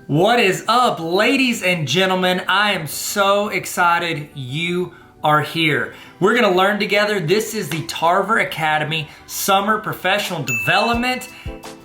What is up, ladies and gentlemen? I am so excited you are here. We're gonna learn together. This is the Tarver Academy Summer Professional Development.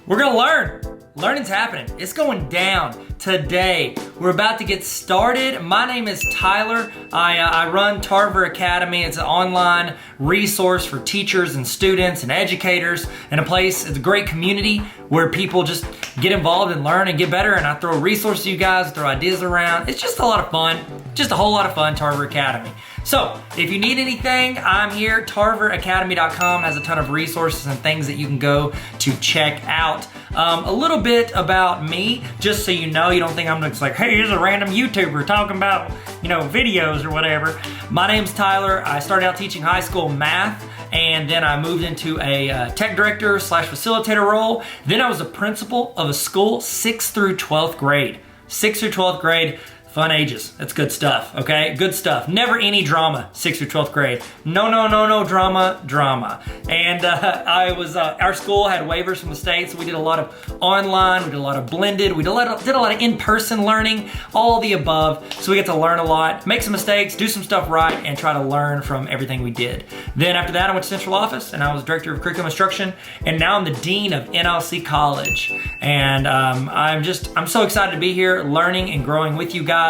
We're gonna learn. Learning's happening. It's going down today. We're about to get started. My name is Tyler. I run Tarver Academy. It's an online resource for teachers and students and educators, and it's a great community where people just get involved and learn and get better. And I throw resources to you guys, throw ideas around. It's just a lot of fun. Just a whole lot of fun, Tarver Academy. So if you need anything, I'm here. TarverAcademy.com has a ton of resources and things that you can go to check out. A little bit about me, just so you know, you don't think I'm just like, hey, here's a random YouTuber talking about, videos or whatever. My name's Tyler. I started out teaching high school math, and then I moved into a tech director / facilitator role. Then I was a principal of a school, 6th through 12th grade. 6th through 12th grade. Fun ages. That's good stuff, okay? Good stuff. Never any drama, 6th through 12th grade. No drama. And our school had waivers from the state, so we did a lot of online, we did a lot of blended, we did a lot of in-person learning, all the above. So we get to learn a lot, make some mistakes, do some stuff right, and try to learn from everything we did. Then after that, I went to central office, and I was director of curriculum instruction, and now I'm the dean of NLC College. And I'm so excited to be here, learning and growing with you guys.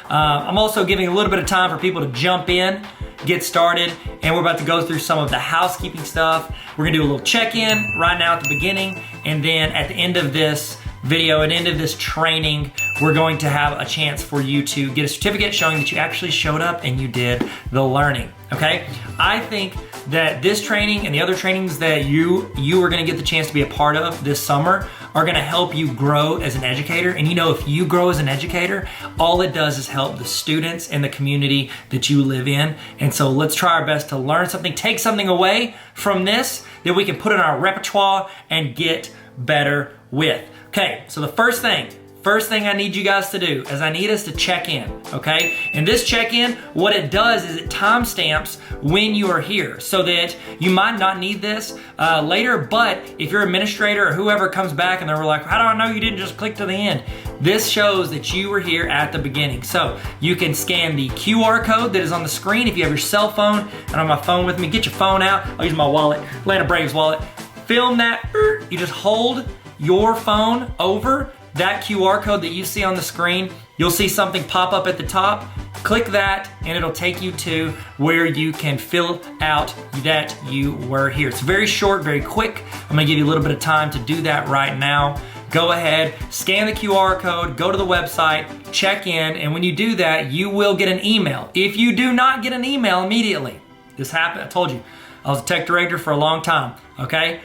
I'm also giving a little bit of time for people to jump in, get started, and we're about to go through some of the housekeeping stuff. We're gonna do a little check-in right now at the beginning, and then at the end of this video, at the end of this training, we're going to have a chance for you to get a certificate showing that you actually showed up and you did the learning, okay? I think that this training and the other trainings that you are gonna get the chance to be a part of this summer are gonna help you grow as an educator. And if you grow as an educator, all it does is help the students and the community that you live in. And so let's try our best to learn something, take something away from this that we can put in our repertoire and get better with. Okay, so the first thing I need you guys to do is I need us to check in, okay? And this check-in, what it does is it timestamps when you are here so that you might not need this later, but if your administrator or whoever comes back and they're like, how do I know you didn't just click to the end? This shows that you were here at the beginning. So you can scan the QR code that is on the screen if you have your cell phone. And on my phone with me, get your phone out. I'll use my wallet, Atlanta Braves wallet. Film that, you just hold your phone over that QR code that you see on the screen. You'll see something pop up at the top. Click that and it'll take you to where you can fill out that you were here. It's very short, very quick. I'm gonna give you a little bit of time to do that right now. Go ahead, scan the QR code, go to the website, check in, and when you do that, you will get an email. If you do not get an email immediately, this happened, I told you, I was a tech director for a long time, okay?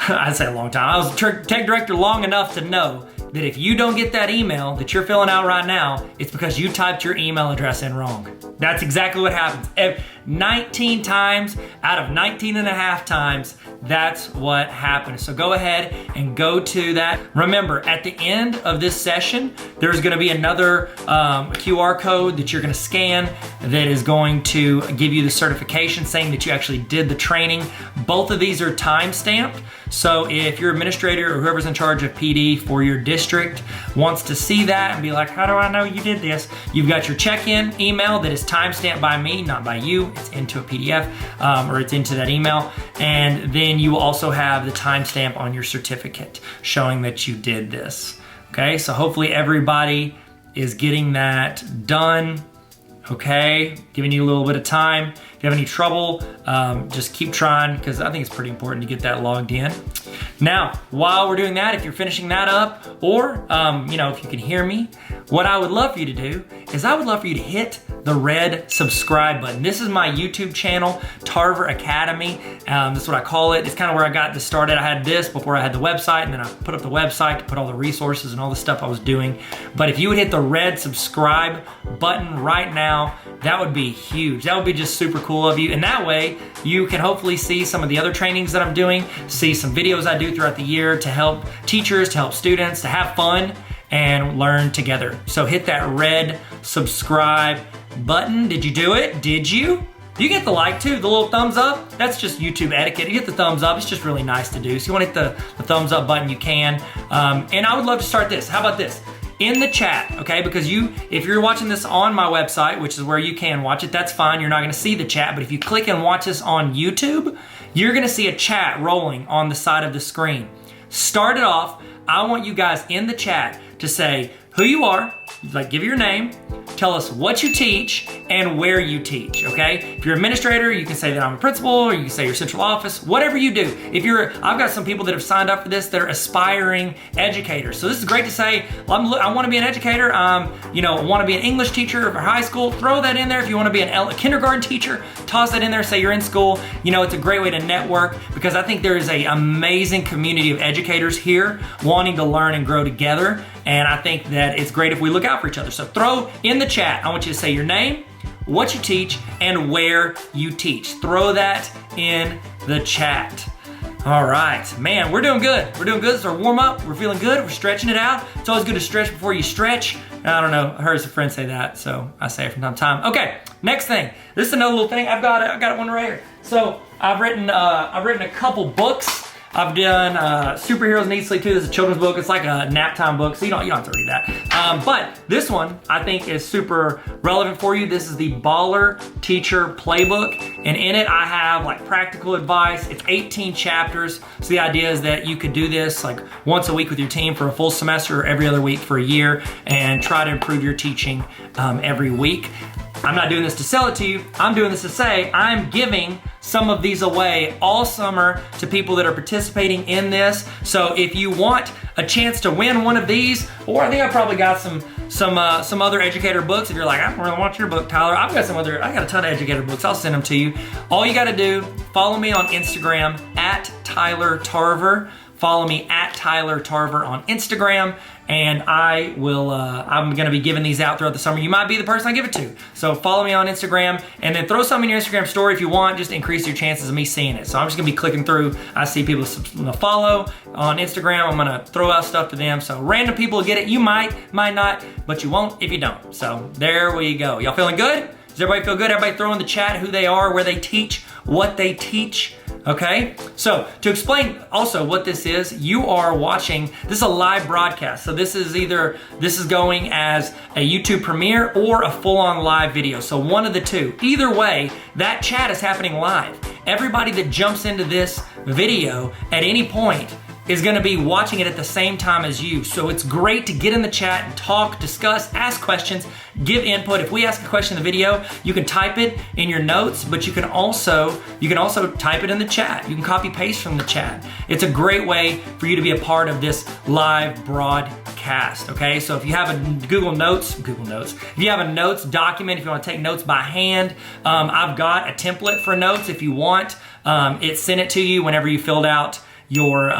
I'd say a long time. I was a tech director long enough to know that if you don't get that email that you're filling out right now, it's because you typed your email address in wrong. That's exactly what happens. 19 times out of 19 and a half times, that's what happens. So go ahead and go to that. Remember, at the end of this session, there's gonna be another QR code that you're gonna scan that is going to give you the certification saying that you actually did the training. Both of these are time-stamped. So if your administrator or whoever's in charge of PD for your district wants to see that and be like, how do I know you did this? You've got your check-in email that is time-stamped by me, not by you. It's into a PDF or it's into that email. And then you will also have the timestamp on your certificate showing that you did this. Okay, so hopefully everybody is getting that done. Okay, giving you a little bit of time. If you have any trouble, just keep trying because I think it's pretty important to get that logged in. Now, while we're doing that, if you're finishing that up, or if you can hear me, what I would love for you to do is I would love for you to hit the red subscribe button. This is my YouTube channel, Tarver Academy. That's what I call it. It's kind of where I got this started. I had this before I had the website, and then I put up the website to put all the resources and all the stuff I was doing. But if you would hit the red subscribe button right now, that would be huge. That would be just super cool of you. And that way, you can hopefully see some of the other trainings that I'm doing, see some videos I do throughout the year to help teachers, to help students, to have fun and learn together. So hit that red subscribe button. Did you do it? Did you? You get the like too, the little thumbs up. That's just YouTube etiquette. You get the thumbs up. It's just really nice to do. So you want to hit the thumbs up button, you can. And I would love to start this. How about this? in the chat, okay? Because if you're watching this on my website, which is where you can watch it, that's fine. You're not gonna see the chat, but if you click and watch this on YouTube, you're gonna see a chat rolling on the side of the screen. Start it off. I want you guys in the chat to say who you are, like give your name, tell us what you teach and where you teach, okay? If you're an administrator, you can say that I'm a principal, or you can say your central office, whatever you do. I've got some people that have signed up for this that are aspiring educators. So this is great to say, I wanna be an educator, I wanna be an English teacher for high school, throw that in there. If you wanna be a kindergarten teacher, toss that in there, say you're in school. It's a great way to network because I think there is an amazing community of educators here wanting to learn and grow together. And I think that it's great if we look out for each other. So throw in the chat, I want you to say your name, what you teach, and where you teach. Throw that in the chat. All right, man, we're doing good. We're doing good. It's our warm up. We're feeling good. We're stretching it out. It's always good to stretch before you stretch. I don't know, I heard some friends say that, so I say it from time to time. Okay, next thing. This is another little thing. I've got one right here. So I've written a couple books. I've done Superheroes Need Sleep Too. This is a children's book. It's like a nap time book, so you don't have to read that. But this one I think is super relevant for you. This is the Baller Teacher Playbook, and in it I have like practical advice. It's 18 chapters. So the idea is that you could do this like once a week with your team for a full semester or every other week for a year and try to improve your teaching every week. I'm not doing this to sell it to you. I'm doing this to say I'm giving some of these away all summer to people that are participating in this. So if you want a chance to win one of these, or I think I probably got some other educator books. If you're like, I don't really want your book, Tyler, I got a ton of educator books. I'll send them to you. All you got to do, follow me on Instagram at Tyler Tarver. Follow me at Tyler Tarver on Instagram, and I'm gonna be giving these out throughout the summer. You might be the person I give it to. So follow me on Instagram, and then throw something in your Instagram story if you want, just to increase your chances of me seeing it. So I'm just gonna be clicking through. I see people follow on Instagram. I'm gonna throw out stuff to them. So random people get it. You might not, but you won't if you don't. So there we go. Y'all feeling good? Does everybody feel good? Everybody throw in the chat who they are, where they teach, what they teach. Okay, so to explain also what this is, you are watching, this is a live broadcast. So this is going as a YouTube premiere or a full-on live video. So one of the two. Either way, that chat is happening live. Everybody that jumps into this video at any point is gonna be watching it at the same time as you. So it's great to get in the chat and talk, discuss, ask questions, give input. If we ask a question in the video, you can type it in your notes, but you can also type it in the chat. You can copy paste from the chat. It's a great way for you to be a part of this live broadcast, okay? So if you have a Google Notes, if you have a notes document, if you wanna take notes by hand, I've got a template for notes if you want. It sent it to you whenever you filled out your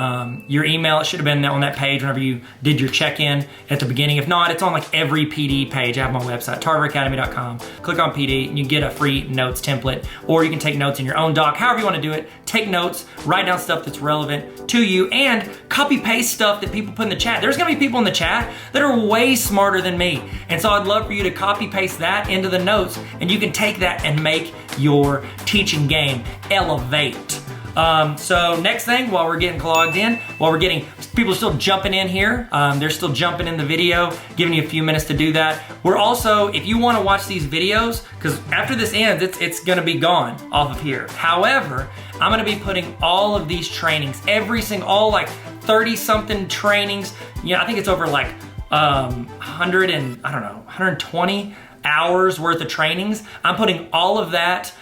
email. It should have been on that page whenever you did your check-in at the beginning. If not, it's on like every PD page. I have my website, tarveracademy.com. Click on PD and you get a free notes template, or you can take notes in your own doc. However you want to do it, take notes, write down stuff that's relevant to you, and copy paste stuff that people put in the chat. There's gonna be people in the chat that are way smarter than me. And so I'd love for you to copy paste that into the notes, and you can take that and make your teaching game elevate. So next thing, while we're getting logged in, people are still jumping in here. They're still jumping in the video, giving you a few minutes to do that. We're also, if you want to watch these videos, because after this ends, it's going to be gone off of here. However, I'm going to be putting all of these trainings, all like 30 something trainings. I think it's over like 120 hours worth of trainings. I'm putting all of that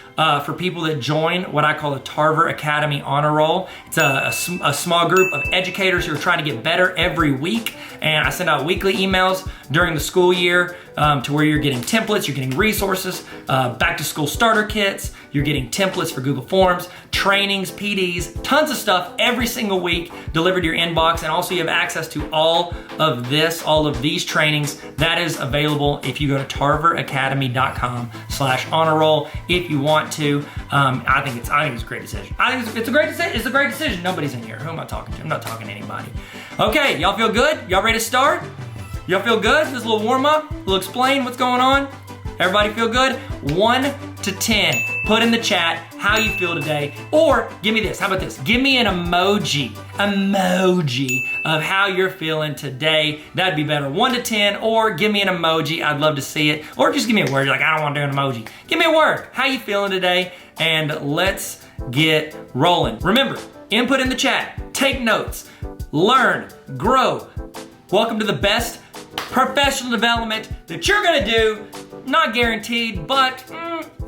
for people that join what I call the Tarver Academy Honor Roll. It's a small group of educators who are trying to get better every week, and I send out weekly emails during the school year to where you're getting templates, you're getting resources, back to school starter kits, you're getting templates for Google Forms, trainings, PDs, tons of stuff every single week delivered to your inbox, and also you have access to all of these trainings. That is available if you go to tarveracademy.com/honor roll if you want to. I think it's a great decision. I think it's a great decision. Nobody's in here. Who am I talking to? I'm not talking to anybody. Okay, y'all feel good? Y'all ready to start? Y'all feel good? This is a little warm up. We'll explain what's going on. Everybody feel good? 1 to 10. Put in the chat how you feel today. Or give me this, how about this? Give me an emoji of how you're feeling today. That'd be better, 1 to 10, or give me an emoji. I'd love to see it. Or just give me a word. You're like, I don't want to do an emoji. Give me a word. How you feeling today? And let's get rolling. Remember, input in the chat, take notes, learn, grow. Welcome to the best professional development that you're gonna do. Not guaranteed, but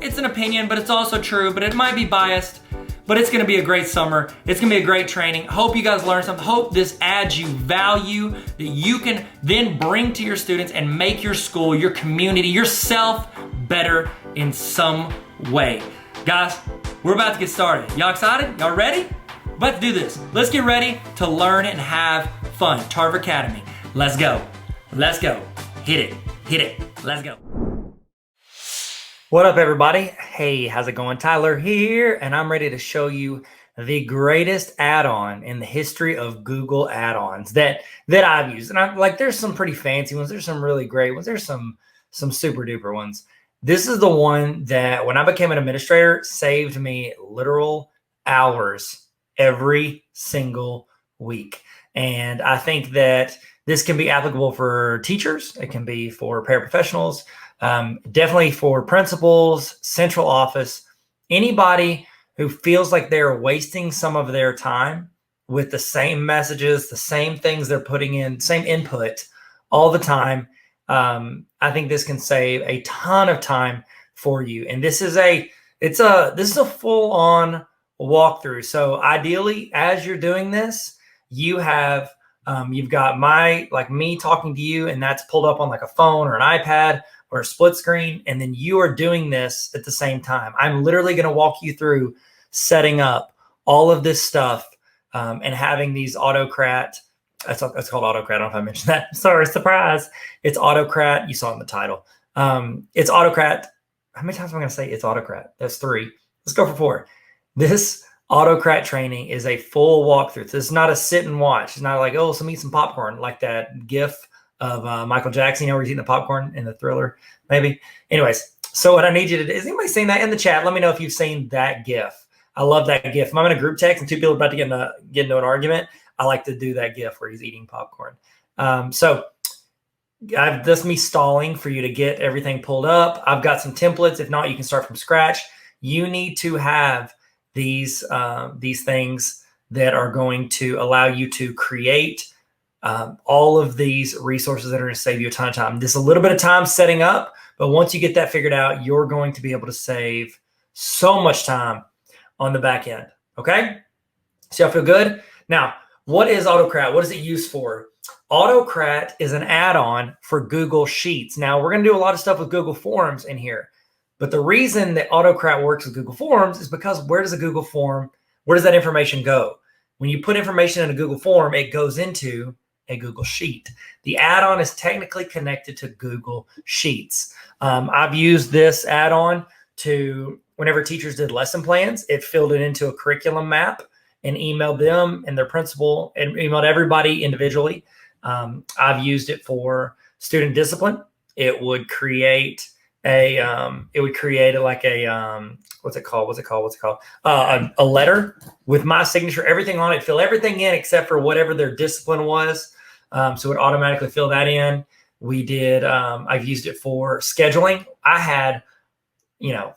it's an opinion, but it's also true, but it might be biased, but it's gonna be a great summer. It's gonna be a great training. Hope you guys learn something. Hope this adds you value that you can then bring to your students and make your school, your community, yourself better in some way. Guys, we're about to get started. Y'all excited? Y'all ready? About to do this. Let's get ready to learn and have fun. Tarver Academy. Let's go. Let's go. Hit it. Hit it. Let's go. What up, everybody? Hey, how's it going? Tyler here, and I'm ready to show you the greatest add-on in the history of Google add-ons that I've used. And I'm like, there's some pretty fancy ones. There's some really great ones. There's some super duper ones. This is the one that when I became an administrator saved me literal hours every single week. And I think that this can be applicable for teachers. It can be for paraprofessionals, definitely for principals, central office, anybody who feels like they're wasting some of their time with the same messages, the same things they're putting in, same input all the time. I think this can save a ton of time for you. And this is a full-on walkthrough. So ideally, as you're doing this, you have you've got me talking to you, and that's pulled up on like a phone or an iPad or a split screen, and then you are doing this at the same time. I'm literally going to walk you through setting up all of this stuff and having these Autocrat. It's called Autocrat. I don't know if I mentioned that. Sorry, surprise. It's Autocrat. You saw it in the title. It's Autocrat. How many times am I going to say it's Autocrat? That's 3. Let's go for 4. This Autocrat training is a full walkthrough. This is not a sit and watch. It's not like, oh, so eat some popcorn, like that GIF of Michael Jackson, where he's eating the popcorn in the Thriller, maybe. Anyways, so what I need you to do, is anybody seen that in the chat? Let me know if you've seen that GIF. I love that GIF. If I'm in a group text and 2 people are about to get into an argument, I like to do that GIF where he's eating popcorn. So that's me stalling for you to get everything pulled up. I've got some templates. If not, you can start from scratch. You need to have these things that are going to allow you to create all of these resources that are going to save you a ton of time. This is a little bit of time setting up, but once you get that figured out, you're going to be able to save so much time on the back end. Okay? So y'all feel good? Now, what is Autocrat? What is it used for? Autocrat is an add-on for Google Sheets. Now, we're going to do a lot of stuff with Google Forms in here. But the reason that Autocrat works with Google Forms is because where does that information go? When you put information in a Google Form, it goes into a Google Sheet. The add-on is technically connected to Google Sheets. I've used this add-on to, whenever teachers did lesson plans, it filled it into a curriculum map and emailed them and their principal and emailed everybody individually. I've used it for student discipline. It would create a letter with my signature, everything on it, fill everything in except for whatever their discipline was. So it automatically fill that in. We did, I've used it for scheduling. I had,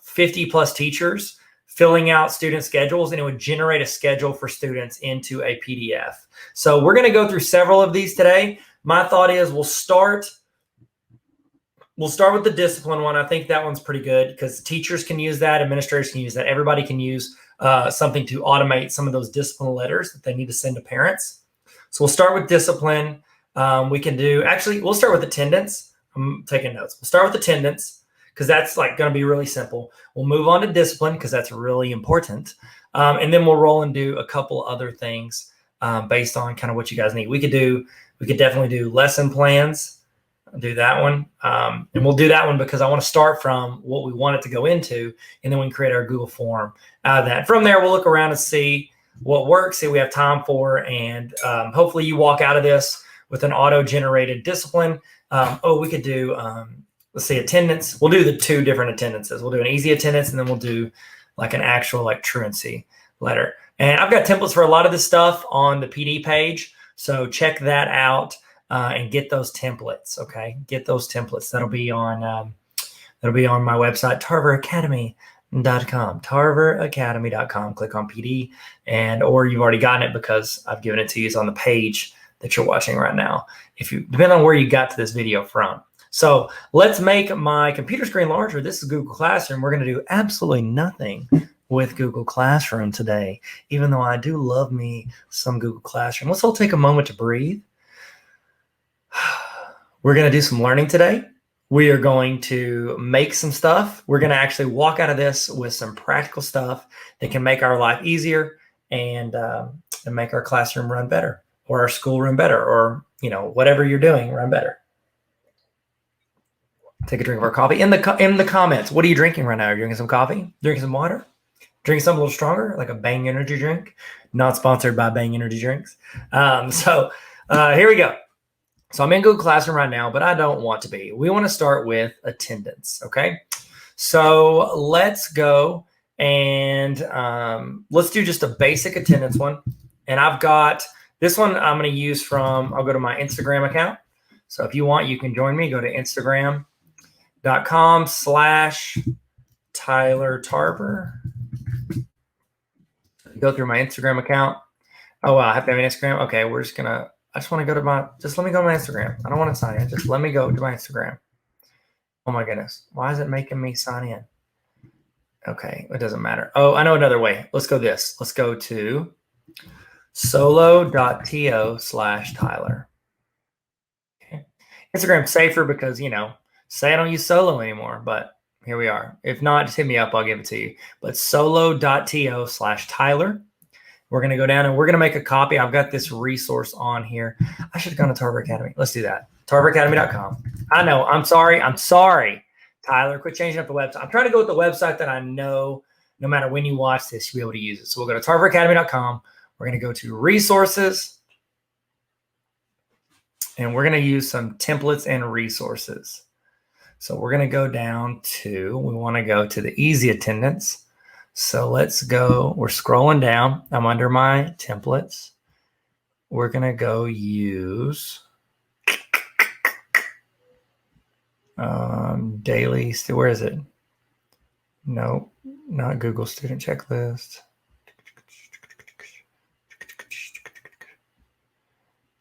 50 plus teachers filling out student schedules, and it would generate a schedule for students into a PDF. So we're going to go through several of these today. My thought is we'll start with the discipline one. I think that one's pretty good because teachers can use that, administrators can use that. Everybody can use something to automate some of those discipline letters that they need to send to parents. So we'll start with discipline. We'll start with attendance. I'm taking notes. We'll start with attendance because that's going to be really simple. We'll move on to discipline because that's really important. And then we'll roll and do a couple other things based on kind of what you guys need. We could definitely do lesson plans. Do that one. And we'll do that one because I want to start from what we want it to go into, and then we can create our Google form out of that. From there, we'll look around and see what works, see what we have time for, and hopefully you walk out of this with an auto-generated discipline. We could do, let's see, attendance. We'll do the 2 different attendances. We'll do an easy attendance, and then we'll do like an actual like truancy letter. And I've got templates for a lot of this stuff on the PD page. So check that out and get those templates. Okay, get those templates. That'll be on my website, tarveracademy.com. Tarveracademy.com. Click on PD, or you've already gotten it because I've given it to you. It's on the page that you're watching right now. Depending on where you got to this video from. So let's make my computer screen larger. This is Google Classroom. We're going to do absolutely nothing with Google Classroom today, even though I do love me some Google Classroom. Let's all take a moment to breathe. We're going to do some learning today. We are going to make some stuff. We're going to actually walk out of this with some practical stuff that can make our life easier and make our classroom run better, or our school run better, or whatever you're doing run better. Take a drink of our coffee. In the comments, what are you drinking right now? Are you drinking some coffee? Drinking some water? Drinking something a little stronger, like a Bang energy drink? Not sponsored by Bang energy drinks. So here we go. So I'm in Google Classroom right now, but I don't want to be. We want to start with attendance, okay? So let's go and let's do just a basic attendance one. And I've got this one I'm going to use from, I'll go to my Instagram account. So if you want, you can join me. Go to Instagram.com/Tyler Tarver. Go through my Instagram account. Oh, wow, I have to have an Instagram? Okay, I just want to go to let me go to my Instagram. I don't want to sign in. Just let me go to my Instagram. Oh my goodness. Why is it making me sign in? Okay, it doesn't matter. Oh, I know another way. Let's go this. Let's go to solo.to/Tyler. Okay. Instagram's safer because, say I don't use Solo anymore, but here we are. If not, just hit me up. I'll give it to you. But solo.to/Tyler. We're going to go down and we're going to make a copy. I've got this resource on here. I should have gone to Tarver Academy. Let's do that. TarverAcademy.com. I know. I'm sorry. Tyler, quit changing up the website. I'm trying to go with the website that I know no matter when you watch this, you'll be able to use it. So we'll go to TarverAcademy.com. We're going to go to resources. And we're going to use some templates and resources. So we're going to go down to, we want to go to the easy attendance. So let's go, we're scrolling down. I'm under my templates. We're going to go use daily, where is it? No, not Google Student Checklist.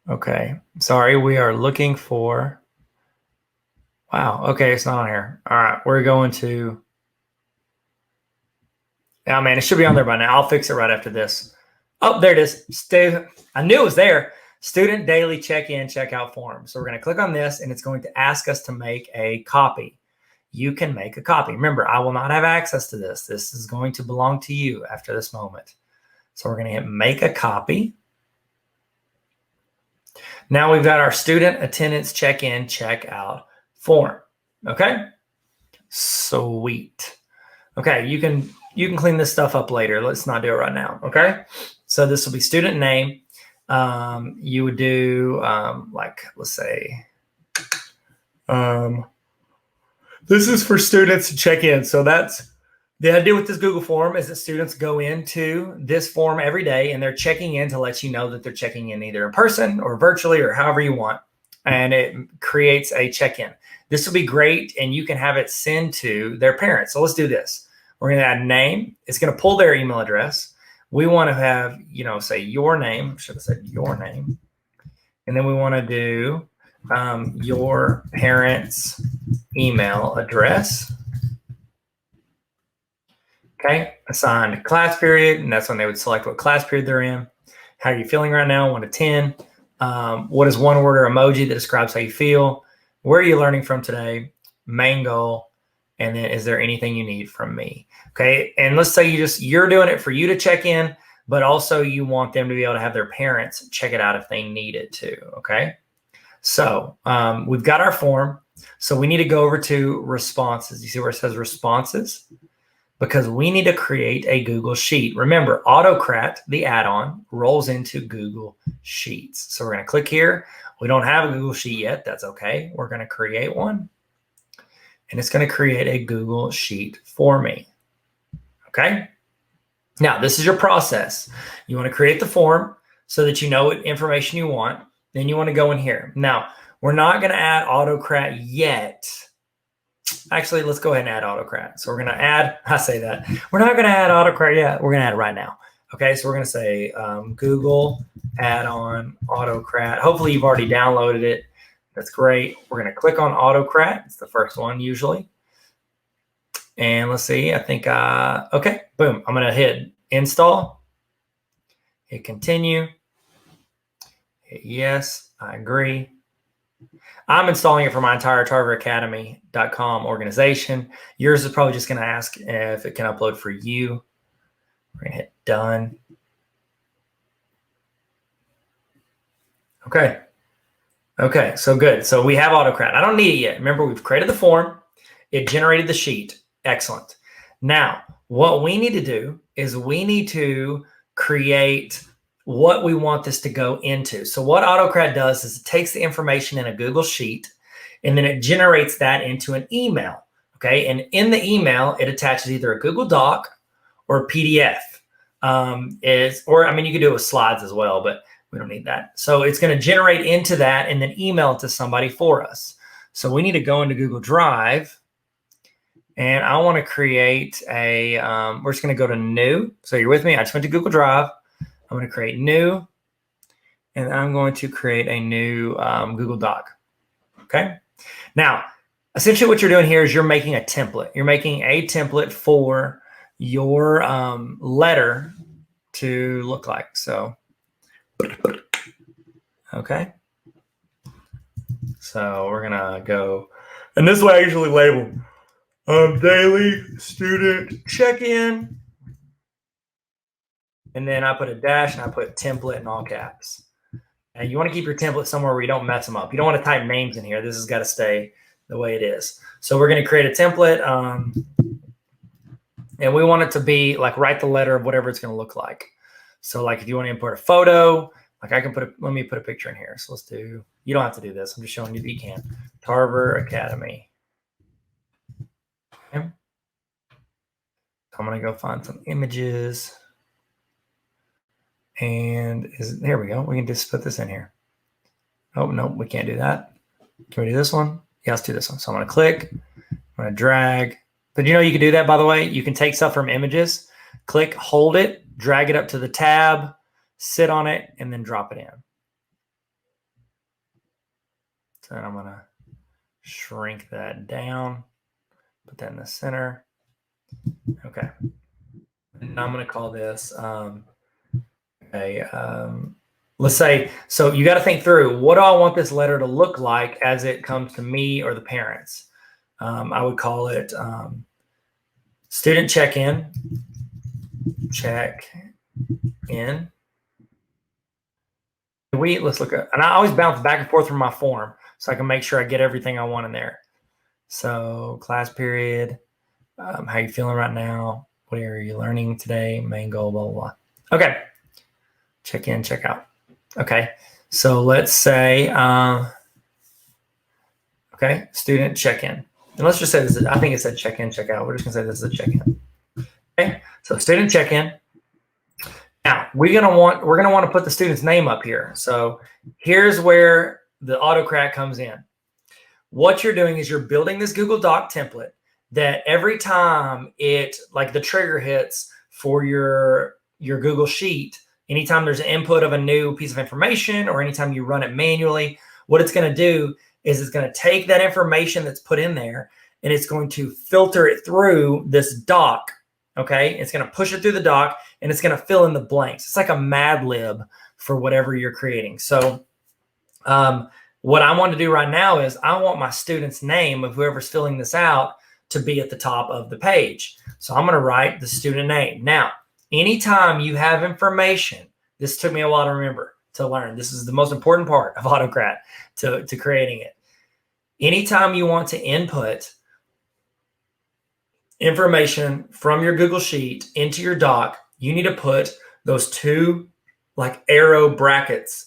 Okay, sorry, we are looking for, wow, okay, it's not on here. All right, we're going to, oh man, it should be on there by now. I'll fix it right after this. Oh, there it is. I knew it was there. Student daily check-in, check-out form. So we're going to click on this, and it's going to ask us to make a copy. You can make a copy. Remember, I will not have access to this. This is going to belong to you after this moment. So we're going to hit make a copy. Now we've got our student attendance check-in, check-out form. Okay? Sweet. Okay, you can clean this stuff up later. Let's not do it right now. Okay? So this will be student name. You would do let's say this is for students to check in. So that's the idea with this Google form, is that students go into this form every day and they're checking in to let you know that they're checking in either in person or virtually or however you want. And it creates a check-in. This will be great, and you can have it send to their parents. So let's do this. We're going to add name. It's going to pull their email address. We want to have, say your name. Should have said your name. And then we want to do your parents' email address. Okay. Assigned class period. And that's when they would select what class period they're in. How are you feeling right now? 1 to 10. What is one word or emoji that describes how you feel? Where are you learning from today? Main goal. And then is there anything you need from me? Okay. And let's say you're doing it for you to check in, but also you want them to be able to have their parents check it out if they need it to. Okay. So we've got our form. So we need to go over to responses. You see where it says responses? Because we need to create a Google Sheet. Remember, Autocrat, the add-on, rolls into Google Sheets. So we're going to click here. We don't have a Google Sheet yet. That's okay. We're going to create one. And it's going to create a Google Sheet for me. okay? Now, this is your process. You want to create the form so that you know what information you want. Then you want to go in here. Now, we're not going to add Autocrat yet. Actually, let's go ahead and add Autocrat. So we're going to add, I say that, we're not going to add Autocrat yet. We're going to add it right now. Okay, so we're going to say Google add-on Autocrat. Hopefully you've already downloaded it. That's great. We're going to click on Autocrat. It's the first one usually. And let's see, I think, okay, boom. I'm going to hit install, hit continue, hit yes, I agree. I'm installing it for my entire tarveracademy.com organization. Yours is probably just going to ask if it can upload for you. We're going to hit done. Okay. Okay, so good. So we have Autocrat. I don't need it yet. Remember, we've created the form. It generated the sheet. Excellent. Now, what we need to do is we need to create what we want this to go into. So what Autocrat does is it takes the information in a Google Sheet, and then it generates that into an email. Okay, and in the email, it attaches either a Google Doc or a PDF. You could do it with slides as well, but we don't need that. So it's going to generate into that and then email it to somebody for us. So we need to go into Google Drive, and I want to create a, we're just going to go to new. So you're with me? I just went to Google Drive. I'm going to create new, and I'm going to create a new Google Doc. Okay. Now, essentially what you're doing here is you're making a template. You're making a template for your letter to look like. So, okay. So we're going to go, and this is what I usually label. Daily student check-in. And then I put a dash and I put template in all caps. And you want to keep your template somewhere where you don't mess them up. You don't want to type names in here. This has got to stay the way it is. So we're going to create a template. And we want it to be like, write the letter of whatever it's going to look like. So like if you want to import a photo, like I can let me put a picture in here. So let's do, you don't have to do this. I'm just showing you that you can. Tarver Academy. Okay. I'm going to go find some images. And there we go. We can just put this in here. Oh, no, we can't do that. Can we do this one? Yeah, let's do this one. So I'm going to click. I'm going to drag. But you know you can do that, by the way. You can take stuff from images, click, hold it, drag it up to the tab, sit on it, and then drop it in. So I'm going to shrink that down, put that in the center. Okay. And I'm going to call this let's say, so you got to think through, what do I want this letter to look like as it comes to me or the parents? I would call it student check-in, check-in. Let's look at, and I always bounce back and forth from my form so I can make sure I get everything I want in there. So class period, how you feeling right now? What are you learning today? Main goal, blah, blah, blah. Okay. Check in, check out. Okay. So let's say, okay, student check-in. And let's just say this is, I think it said check in, check out. We're just gonna say this is a check-in. Okay. So student check-in. Now we're gonna want to put the student's name up here. So here's where the Autocrat comes in. What you're doing is you're building this Google Doc template that every time it, like the trigger hits for your Google Sheet, anytime there's an input of a new piece of information or anytime you run it manually, what it's going to do is it's going to take that information that's put in there and it's going to filter it through this doc. Okay. It's going to push it through the doc and it's going to fill in the blanks. It's like a Mad Lib for whatever you're creating. So, what I want to do right now is I want my student's name of whoever's filling this out to be at the top of the page. So I'm going to write the student name. Now, anytime you have information, this took me a while to remember, to learn. This is the most important part of Autocrat to creating it. Anytime you want to input information from your Google Sheet into your doc, you need to put those two like arrow brackets.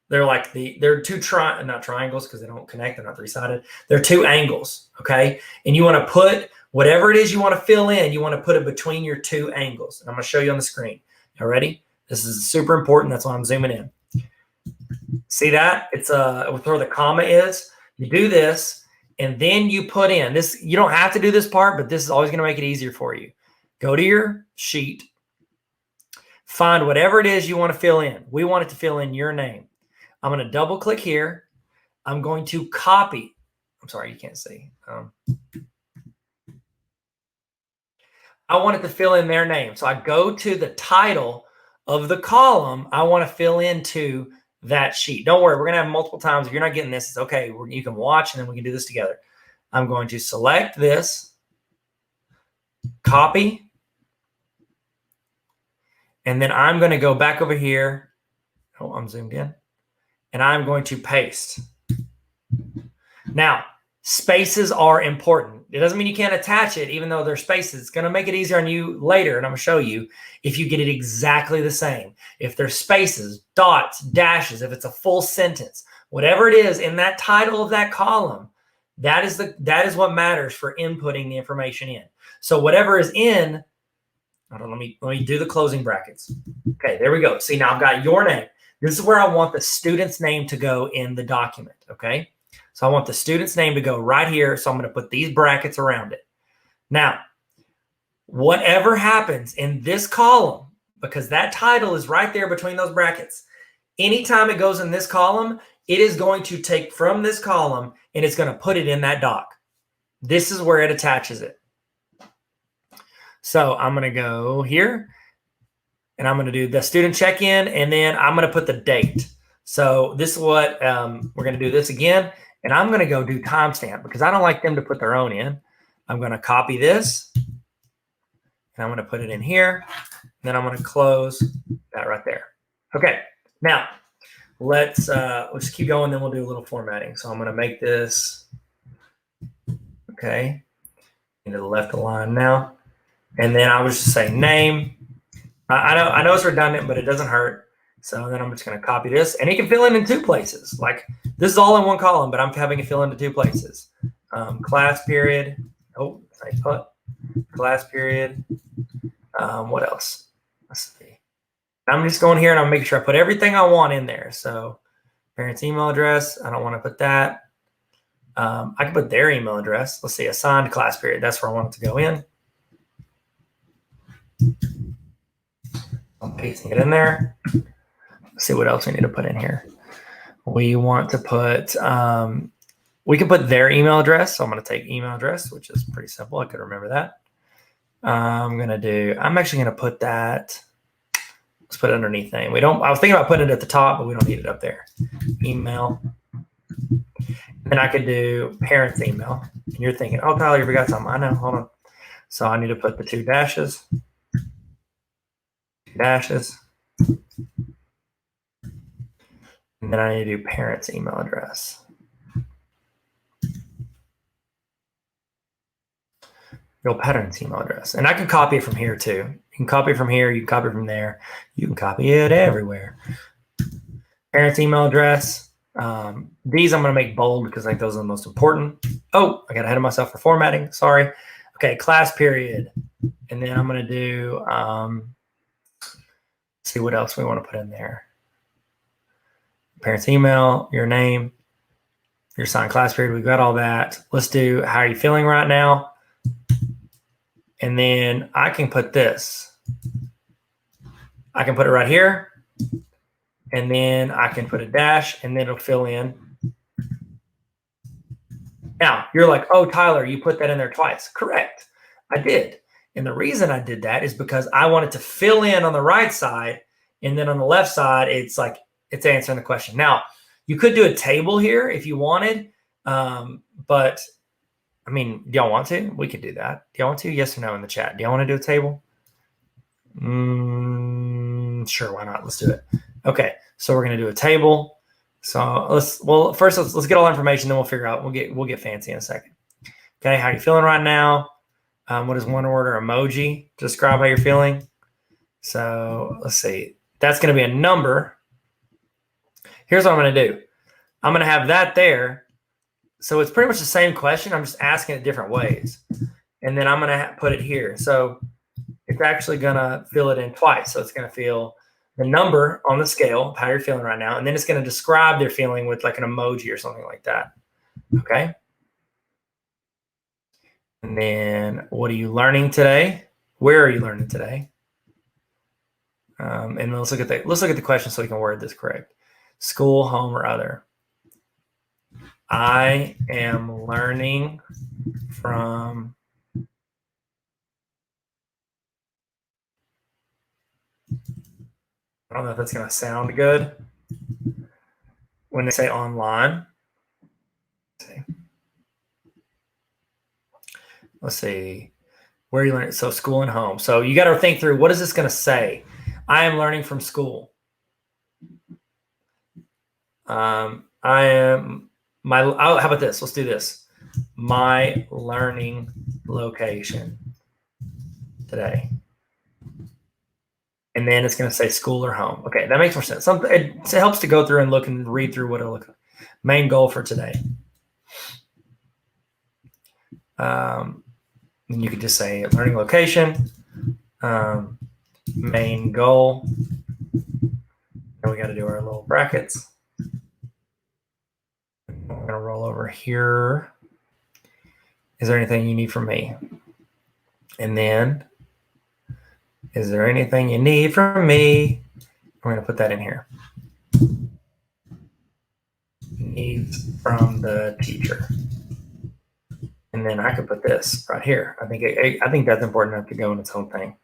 They're like they're two not triangles because they don't connect. They're not three-sided. They're two angles, okay? And you want to put Whatever it is you want to fill in, you want to put it between your two angles. And I'm going to show you on the screen. You ready? This is super important. That's why I'm zooming in. See that? It's where the comma is. You do this, and then you put in this. You don't have to do this part, but this is always going to make it easier for you. Go to your sheet. Find whatever it is you want to fill in. We want it to fill in your name. I'm going to double click here. I'm going to copy. I'm sorry, you can't see. I want it to fill in their name. So I go to the title of the column I want to fill into that sheet. Don't worry, we're going to have multiple times. If you're not getting this, it's okay. You can watch, and then we can do this together. I'm going to select this, copy, and then I'm going to go back over here. Oh, I'm zoomed in. And I'm going to paste. Now, spaces are important. It doesn't mean you can't attach it, even though there's spaces. It's going to make it easier on you later, and I'm going to show you if you get it exactly the same. If there's spaces, dots, dashes, if it's a full sentence, whatever it is in that title of that column, that is what matters for inputting the information in. So whatever is in, hold on, let me do the closing brackets. Okay, there we go. See, now I've got your name. This is where I want the student's name to go in the document, okay? So I want the student's name to go right here, so I'm going to put these brackets around it. Now, whatever happens in this column, because that title is right there between those brackets, anytime it goes in this column, it is going to take from this column, and it's going to put it in that doc. This is where it attaches it. So I'm going to go here, and I'm going to do the student check-in, and then I'm going to put the date. So this is what we're going to do this again. And I'm going to go do timestamp because I don't like them to put their own in. I'm going to copy this, and I'm going to put it in here. And then I'm going to close that right there. Okay, now let's keep going. Then we'll do a little formatting. So I'm going to make this okay into the left align now, and then I was just saying name. I know it's redundant, but it doesn't hurt. So then I'm just going to copy this, and it can fill in two places. Like this is all in one column, but I'm having it fill into two places. Class period. Oh, I put class period. What else? Let's see. I'm just going here and I'm making sure I put everything I want in there. So parents' email address. I don't want to put that. I can put their email address. Let's see, assigned class period. That's where I want it to go in. I'm pasting it in there. Let's see what else we need to put in here. We want to put, we can put their email address. So I'm going to take email address, which is pretty simple. I could remember that. I'm actually going to put that. Let's put it underneath name. I was thinking about putting it at the top, but we don't need it up there. Email. Then I could do parents' email. And you're thinking, oh, Tyler, you forgot something. I know. Hold on. So I need to put the two dashes. And then I need to do parents' email address. Your parents' email address. And I can copy it from here too. You can copy it from here. You can copy it from there. You can copy it everywhere. Parents' email address. These I'm going to make bold because I think those are the most important. Oh, I got ahead of myself for formatting. Sorry. Okay, class period. And then I'm going to do, see what else we want to put in there. Parents' email, your name, your assigned class period. We've got all that. Let's do how are you feeling right now? And then I can put this. I can put it right here. And then I can put a dash, and then it'll fill in. Now, you're like, oh, Tyler, you put that in there twice. Correct. I did. And the reason I did that is because I wanted to fill in on the right side, and then on the left side, it's like, it's answering the question. Now, you could do a table here if you wanted, but I mean, do y'all want to? We could do that. Do y'all want to? Yes or no in the chat. Do y'all want to do a table? Sure, why not? Let's do it. Okay, so we're going to do a table. So first let's get all the information, then we'll figure out. We'll get fancy in a second. Okay, how are you feeling right now? What is one word or emoji to describe how you're feeling? So let's see. That's going to be a number. Here's what I'm going to do. I'm going to have that there. So it's pretty much the same question. I'm just asking it different ways. and then I'm going to put it here. So it's actually going to fill it in twice. So it's going to fill the number on the scale of how you're feeling right now, and then it's going to describe their feeling with like an emoji or something like that. Okay. And then what are you learning today? Where are you learning today? And let's look at the question so we can word this correct. School, home, or other. I am learning from I don't know if that's going to sound good when they say online. Let's see. Where are you learning? So school and home. So you got to think through, what is this going to say? I am learning from school. How about this? Let's do this. My learning location today. And then it's going to say school or home. Okay, that makes more sense. It helps to go through and look and read through what it'll look like. Main goal for today. And you could just say learning location, main goal. And we got to do our little brackets. We're going to roll over here. Is there anything you need from me? And then, is there anything you need from me? We're going to put that in here. Needs from the teacher. And then I could put this right here. I think that's important enough to go in its own thing.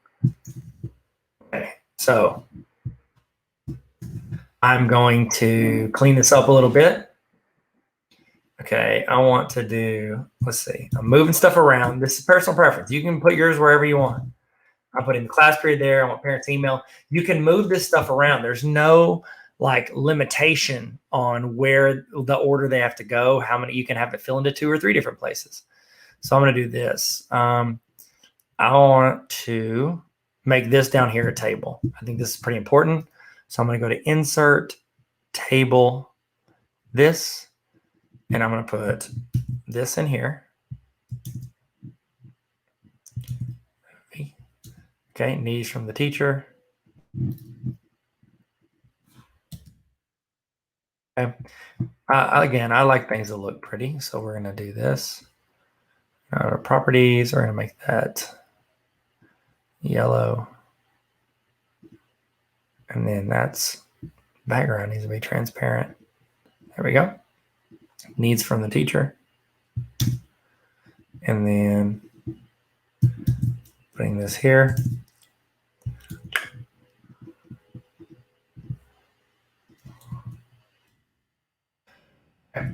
Okay, so I'm going to clean this up a little bit. Okay, I want to do, let's see, I'm moving stuff around. This is personal preference. You can put yours wherever you want. I put in the class period there. I want parents' email. You can move this stuff around. There's no like limitation on where the order they have to go, how many you can have it fill into 2 or 3 different places. So I'm going to do this. I want to make this down here a table. I think this is pretty important. So I'm going to go to Insert, Table, this, and I'm going to put this in here. Okay, needs from the teacher. Okay. Again, I like things that look pretty, so we're going to do this. Our properties, we're going to make that yellow. And then that's background needs to be transparent. There we go. Needs from the teacher. And then putting this here. Okay.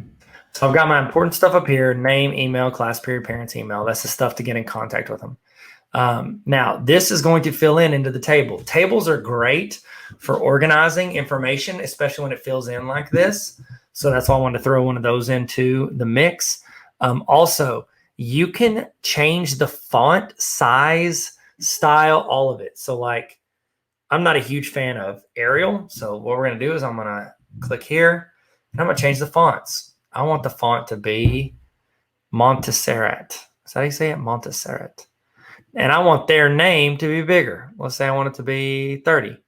So I've got my important stuff up here: name, email, class period, parents' email. That's the stuff to get in contact with them. Now, this is going to fill into the table. Tables are great for organizing information, especially when it fills in like this. So that's why I wanted to throw one of those into the mix. Also, you can change the font size, style, all of it. So like, I'm not a huge fan of Arial. So what we're going to do is I'm going to click here and I'm going to change the fonts. I want the font to be Montserrat. Is that how you say it? Montserrat. And I want their name to be bigger. Let's say I want it to be 30.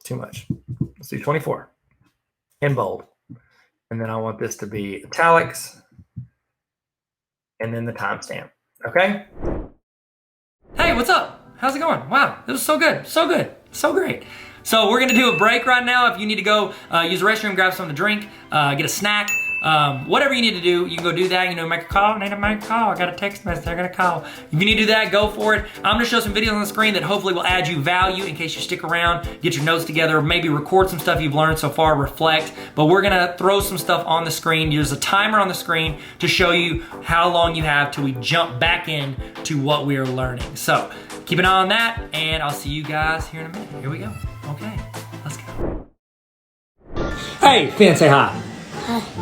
Too much. Let's do 24 in bold. And then I want this to be italics and then the timestamp. Okay? Hey, what's up? How's it going? Wow, it was so good. So good. So great. So we're going to do a break right now. If you need to go use the restroom, grab something to drink, get a snack, whatever you need to do, you can go do that. You know, make a call. I need to make a call. I got a text message. I got a call. If you need to do that, go for it. I'm going to show some videos on the screen that hopefully will add you value in case you stick around, get your notes together, maybe record some stuff you've learned so far, reflect. But we're going to throw some stuff on the screen. There's a timer on the screen to show you how long you have till we jump back in to what we are learning. So keep an eye on that, and I'll see you guys here in a minute. Here we go. Okay, let's go. Hey, Finn, say hi.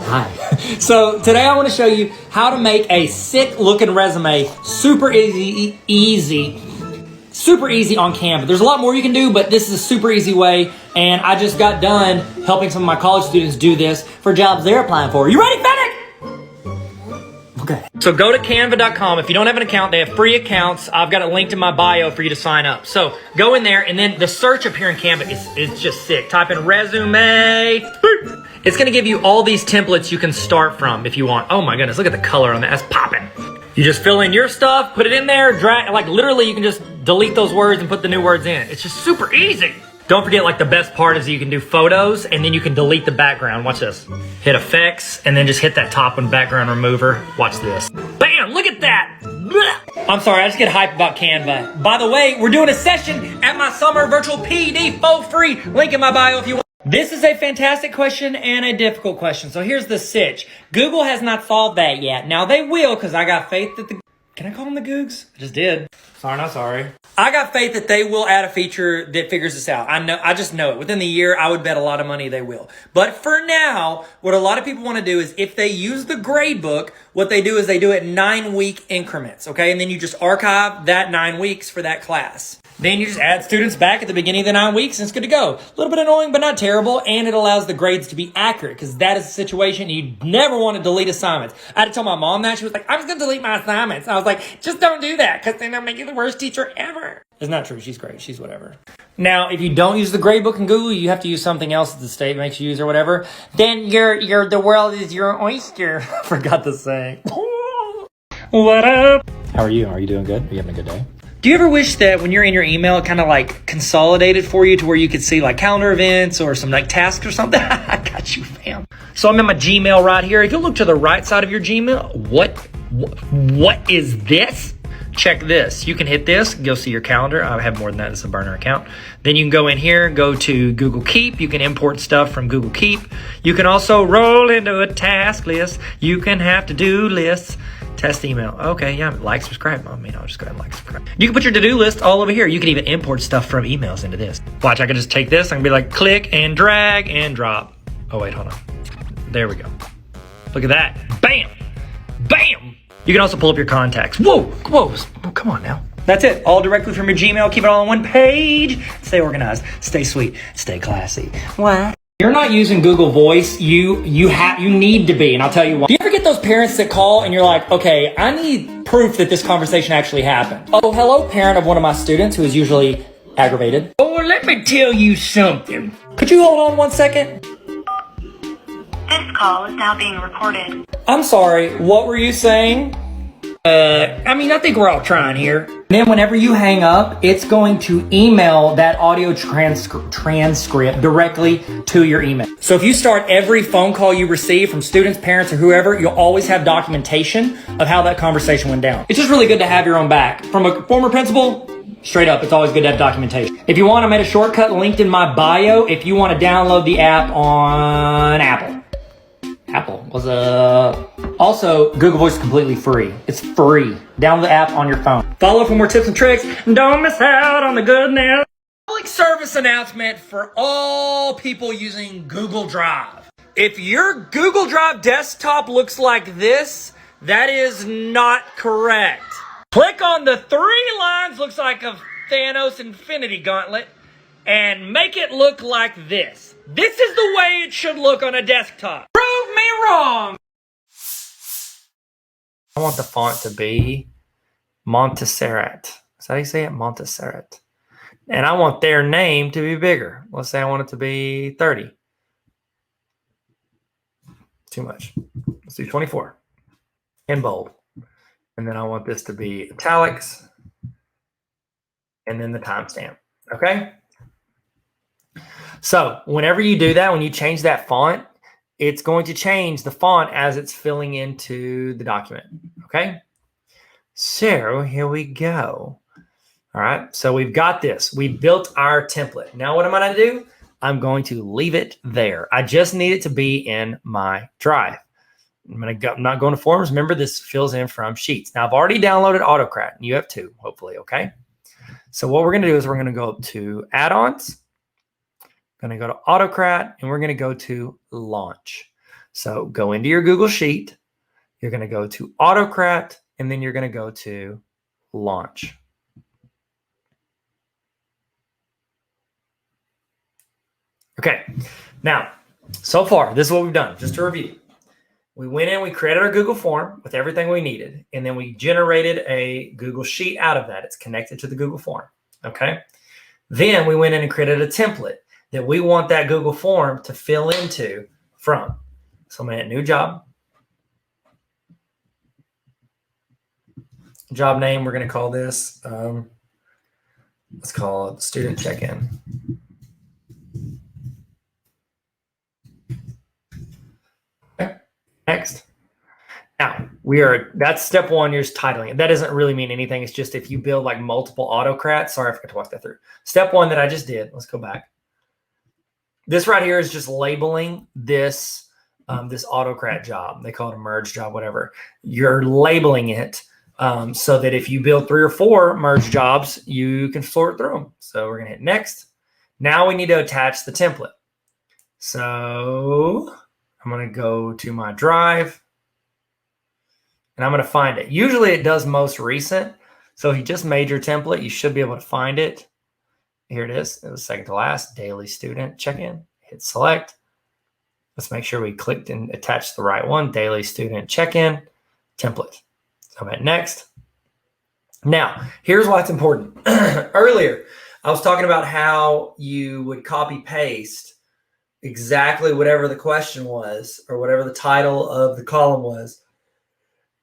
Hi. So today I want to show you how to make a sick looking resume super easy on Canva. There's a lot more you can do, but this is a super easy way. And I just got done helping some of my college students do this for jobs they're applying for. You ready, Fennec? Okay. So go to canva.com. If you don't have an account, they have free accounts. I've got it linked in my bio for you to sign up. So go in there, and then the search up here in Canva is just sick. Type in resume. It's going to give you all these templates you can start from if you want. Oh my goodness, look at the color on that. That's popping. You just fill in your stuff, put it in there, drag, like literally you can just delete those words and put the new words in. It's just super easy. Don't forget, like, the best part is you can do photos and then you can delete the background. Watch this. Hit effects and then just hit that top one, background remover. Watch this. Bam, look at that. Blah. I'm sorry, I just get hyped about Canva. By the way, we're doing a session at my summer virtual PD for free. Link in my bio if you want. This is a fantastic question and a difficult question. So here's the sitch. Google has not solved that yet. Now they will, because I got faith that the... Can I call them the Googs? I just did. Sorry, not sorry. I got faith that they will add a feature that figures this out. I just know it. Within the year, I would bet a lot of money they will. But for now, what a lot of people want to do is if they use the grade book, what they do is they do it in 9-week increments, okay? And then you just archive that 9 weeks for that class. Then you just add students back at the beginning of the 9 weeks and it's good to go. A little bit annoying, but not terrible. And it allows the grades to be accurate because that is a situation you never want to delete assignments. I had to tell my mom that. She was like, I'm just going to delete my assignments. And I was like, just don't do that because then I'll make you the worst teacher ever. It's not true. She's great. She's whatever. Now, if you don't use the gradebook in Google, you have to use something else that the state makes you use or whatever. Then the world is your oyster. I forgot the saying. What up? How are you? Are you doing good? Are you having a good day? Do you ever wish that when you're in your email, it kind of like consolidated for you to where you could see like calendar events or some like tasks or something? I got you, fam. So I'm in my Gmail right here. If you look to the right side of your Gmail, what is this? Check this. You can hit this, go see your calendar. I have more than that. It's a burner account. Then you can go in here, go to Google Keep. You can import stuff from Google Keep. You can also roll into a task list. You can have to-do lists. Test email. Okay, yeah, like, subscribe. I mean, I'll just go ahead and like, subscribe. You can put your to-do list all over here. You can even import stuff from emails into this. Watch, I can just take this. I can be like, click and drag and drop. Oh, wait, hold on. There we go. Look at that. Bam. Bam. You can also pull up your contacts. Whoa, whoa, come on now. That's it. All directly from your Gmail. Keep it all on one page. Stay organized. Stay sweet. Stay classy. What? You're not using Google Voice, you need to be, and I'll tell you why. Do you ever get those parents that call and you're like, okay, I need proof that this conversation actually happened? Oh, hello, parent of one of my students who is usually aggravated. Oh, let me tell you something. Could you hold on 1 second? This call is now being recorded. I'm sorry, what were you saying? I think we're all trying here. Then whenever you hang up, it's going to email that audio transcript directly to your email. So if you start every phone call you receive from students, parents, or whoever, you'll always have documentation of how that conversation went down. It's just really good to have your own back. From a former principal, straight up, it's always good to have documentation. If you want, I made a shortcut linked in my bio if you want to download the app on Apple. Also, Google Voice is completely free. It's free. Download the app on your phone. Follow for more tips and tricks. Don't miss out on the goodness. Public service announcement for all people using Google Drive. If your Google Drive desktop looks like this, that is not correct. Click on the 3 lines, looks like a Thanos Infinity Gauntlet, and make it look like this. This is the way it should look on a desktop. Prove me wrong. I want the font to be Montserrat. Is that how you say it? Montserrat. And I want their name to be bigger. Let's say I want it to be 30. Too much. Let's do 24. In bold. And then I want this to be italics. And then the timestamp. Okay? So whenever you do that, when you change that font, it's going to change the font as it's filling into the document. Okay. So here we go. All right. So we've got this. We built our template. Now what am I going to do? I'm going to leave it there. I just need it to be in my drive. I'm not going to forms. Remember, this fills in from Sheets. Now I've already downloaded Autocrat and you have too, hopefully. Okay. So what we're going to do is we're going to go up to add-ons. Going to go to Autocrat and we're going to go to launch. So go into your Google Sheet. You're going to go to Autocrat and then you're going to go to launch. Okay. Now, so far, this is what we've done. Just to review. We went in, we created our Google form with everything we needed, and then we generated a Google Sheet out of that. It's connected to the Google form, okay? Then we went in and created a template that we want that Google form to fill into from. So I'm gonna hit new job. Job name, we're gonna call this, let's call it student check-in. Okay, next. Now, that's step one, you're just titling it. That doesn't really mean anything. It's just if you build like multiple autocrats. Sorry, I forgot to walk that through. Step one that I just did, let's go back. This right here is just labeling this, this autocrat job. They call it a merge job, whatever. You're labeling it so that if you build 3 or 4 merge jobs, you can sort through them. So we're gonna hit next. Now we need to attach the template. So I'm gonna go to my drive and I'm gonna find it. Usually it does most recent. So if you just made your template, you should be able to find it. Here it is. It was second to last, daily student check-in. Hit select. Let's make sure we clicked and attached the right one, daily student check-in template. So I'm at next. Now, here's why it's important. Earlier, I was talking about how you would copy paste exactly whatever the question was or whatever the title of the column was.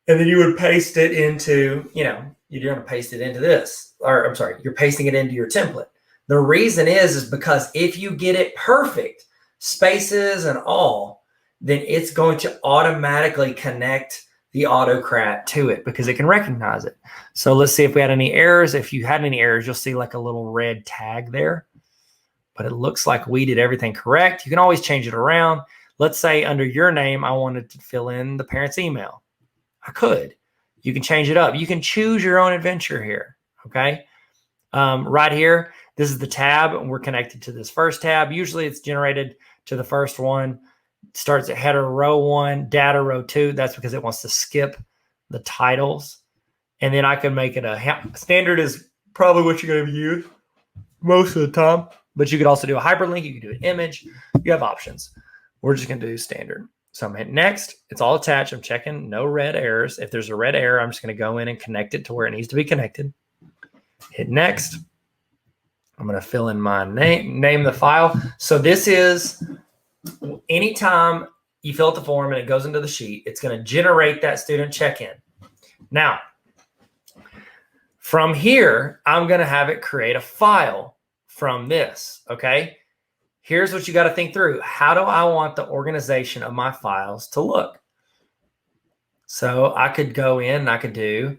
And then you would paste it into, you're going to paste it into this, or I'm sorry, you're pasting it into your template. The reason is because if you get it perfect, spaces and all, then it's going to automatically connect the Autocrat to it because it can recognize it. So let's see if we had any errors. If you had any errors, you'll see like a little red tag there, but it looks like we did everything correct. You can always change it around. Let's say under your name, I wanted to fill in the parent's email. I could. You can change it up. You can choose your own adventure here, okay? Right here, this is the tab, and we're connected to this first tab. Usually it's generated to the first one. Starts at header row 1, data row 2. That's because it wants to skip the titles. And then I can make it a standard is probably what you're going to use most of the time. But you could also do a hyperlink. You can do an image. You have options. We're just going to do standard. So I'm hitting next. It's all attached. I'm checking no red errors. If there's a red error, I'm just going to go in and connect it to where it needs to be connected. Hit next. I'm going to fill in my name the file. So this is anytime you fill out the form and it goes into the sheet, it's going to generate that student check-in. Now, from here, I'm going to have it create a file from this, okay? Here's what you got to think through. How do I want the organization of my files to look? So I could go in and I could do,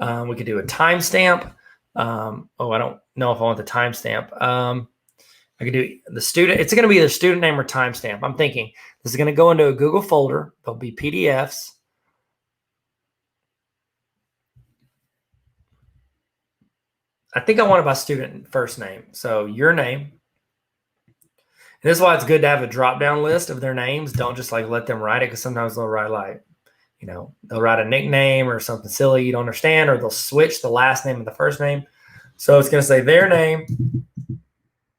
we could do a timestamp. I don't know if I want the timestamp. I could do the student. It's going to be the student name or timestamp. I'm thinking this is going to go into a Google folder. There'll be PDFs. I think I want it by student first name. So your name. And this is why it's good to have a drop-down list of their names. Don't just like let them write it because sometimes they'll write like, they'll write a nickname or something silly you don't understand, or they'll switch the last name and the first name. So it's going to say their name.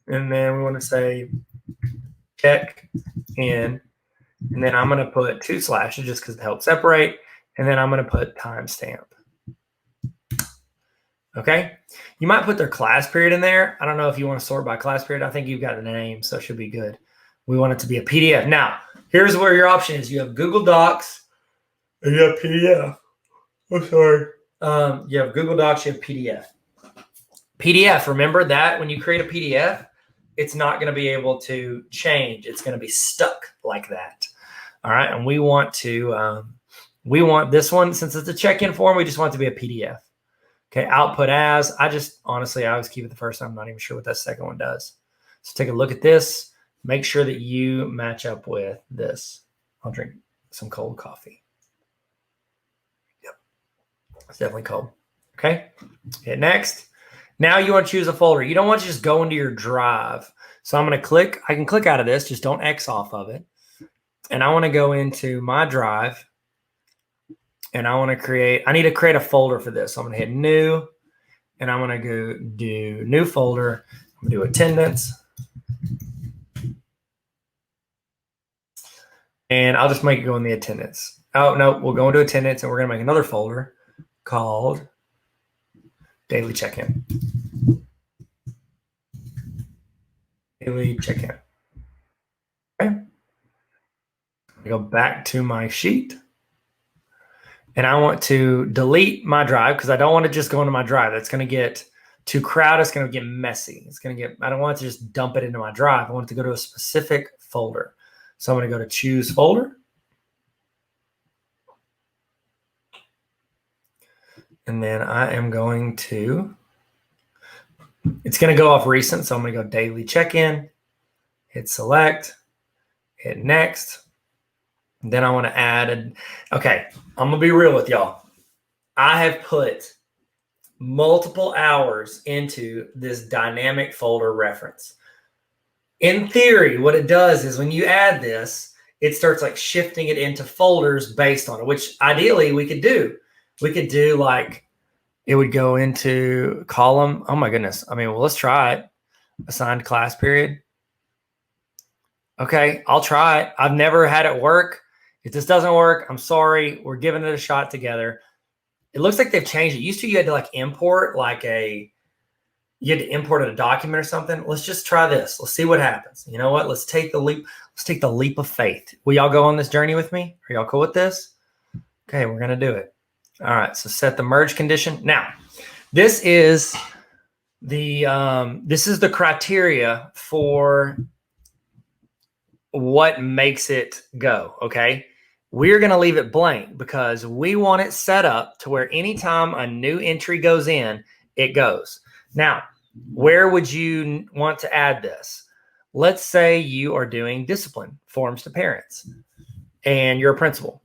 And then we want to say check in. And then I'm going to put 2 slashes just because it helps separate. And then I'm going to put timestamp. Okay. You might put their class period in there. I don't know if you want to sort by class period. I think you've got the name, so it should be good. We want it to be a PDF. Now, here's where your option is. You have Google Docs and you have PDF. I'm sorry. You have Google Docs, you have PDF. PDF, remember that when you create a PDF, it's not going to be able to change. It's going to be stuck like that. All right. And we want this one, since it's a check-in form, we just want it to be a PDF. Okay. Output as, I always keep it the first time. I'm not even sure what that second one does. So take a look at this. Make sure that you match up with this. I'll drink some cold coffee. Yep. It's definitely cold. Okay. Hit next. Now you want to choose a folder. You don't want to just go into your drive. So I'm going to click. I can click out of this. Just don't X off of it. And I want to go into my drive. And I need to create a folder for this. So I'm going to hit new. And I'm going to go do new folder. I'm going to do attendance. And I'll just make it go in the attendance. Oh, no, we'll go into attendance and we're going to make another folder called daily check-in. Daily check-in. Okay. I go back to my sheet. And I want to delete my drive because I don't want to just go into my drive. That's going to get too crowded. It's going to get messy. I don't want it to just dump it into my drive. I want it to go to a specific folder. So I'm going to go to choose folder. And then I am going to, it's going to go off recent. So I'm going to go daily check-in, hit select, hit next. And then I want to add, okay, I'm going to be real with y'all. I have put multiple hours into this dynamic folder reference. In theory, what it does is when you add this, it starts like shifting it into folders based on it, which ideally we could do. We could do like, it would go into column. Oh my goodness. I mean, well, let's try it. Assigned class period. Okay, I'll try it. I've never had it work. If this doesn't work, I'm sorry. We're giving it a shot together. It looks like they've changed it. Used to, you had to like import you had to import a document or something. Let's just try this. Let's see what happens. You know what? Let's take the leap. Let's take the leap of faith. Will y'all go on this journey with me? Are y'all cool with this? Okay, we're going to do it. All right, so set the merge condition. Now, this is the criteria for what makes it go, okay? We're going to leave it blank because we want it set up to where anytime a new entry goes in, it goes. Now, where would you want to add this? Let's say you are doing discipline forms to parents and you're a principal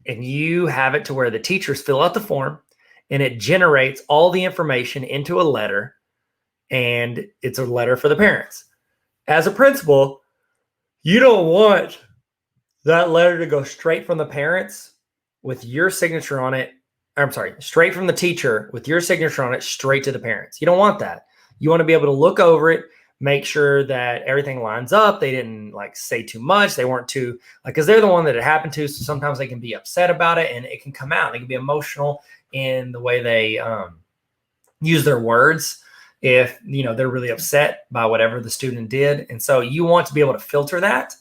and you have it to where the teachers fill out the form and it generates all the information into a letter, and it's a letter for the parents. As a principal, you don't want that letter to go straight from the parents with your signature on it. I'm sorry, straight from the teacher with your signature on it, straight to the parents. You don't want that. You want to be able to look over it, make sure that everything lines up. They didn't like say too much. They weren't too like, because they're the one that it happened to. So sometimes they can be upset about it and it can come out. They can be emotional in the way they use their words if, you know, they're really upset by whatever the student did. And so you want to be able to filter that,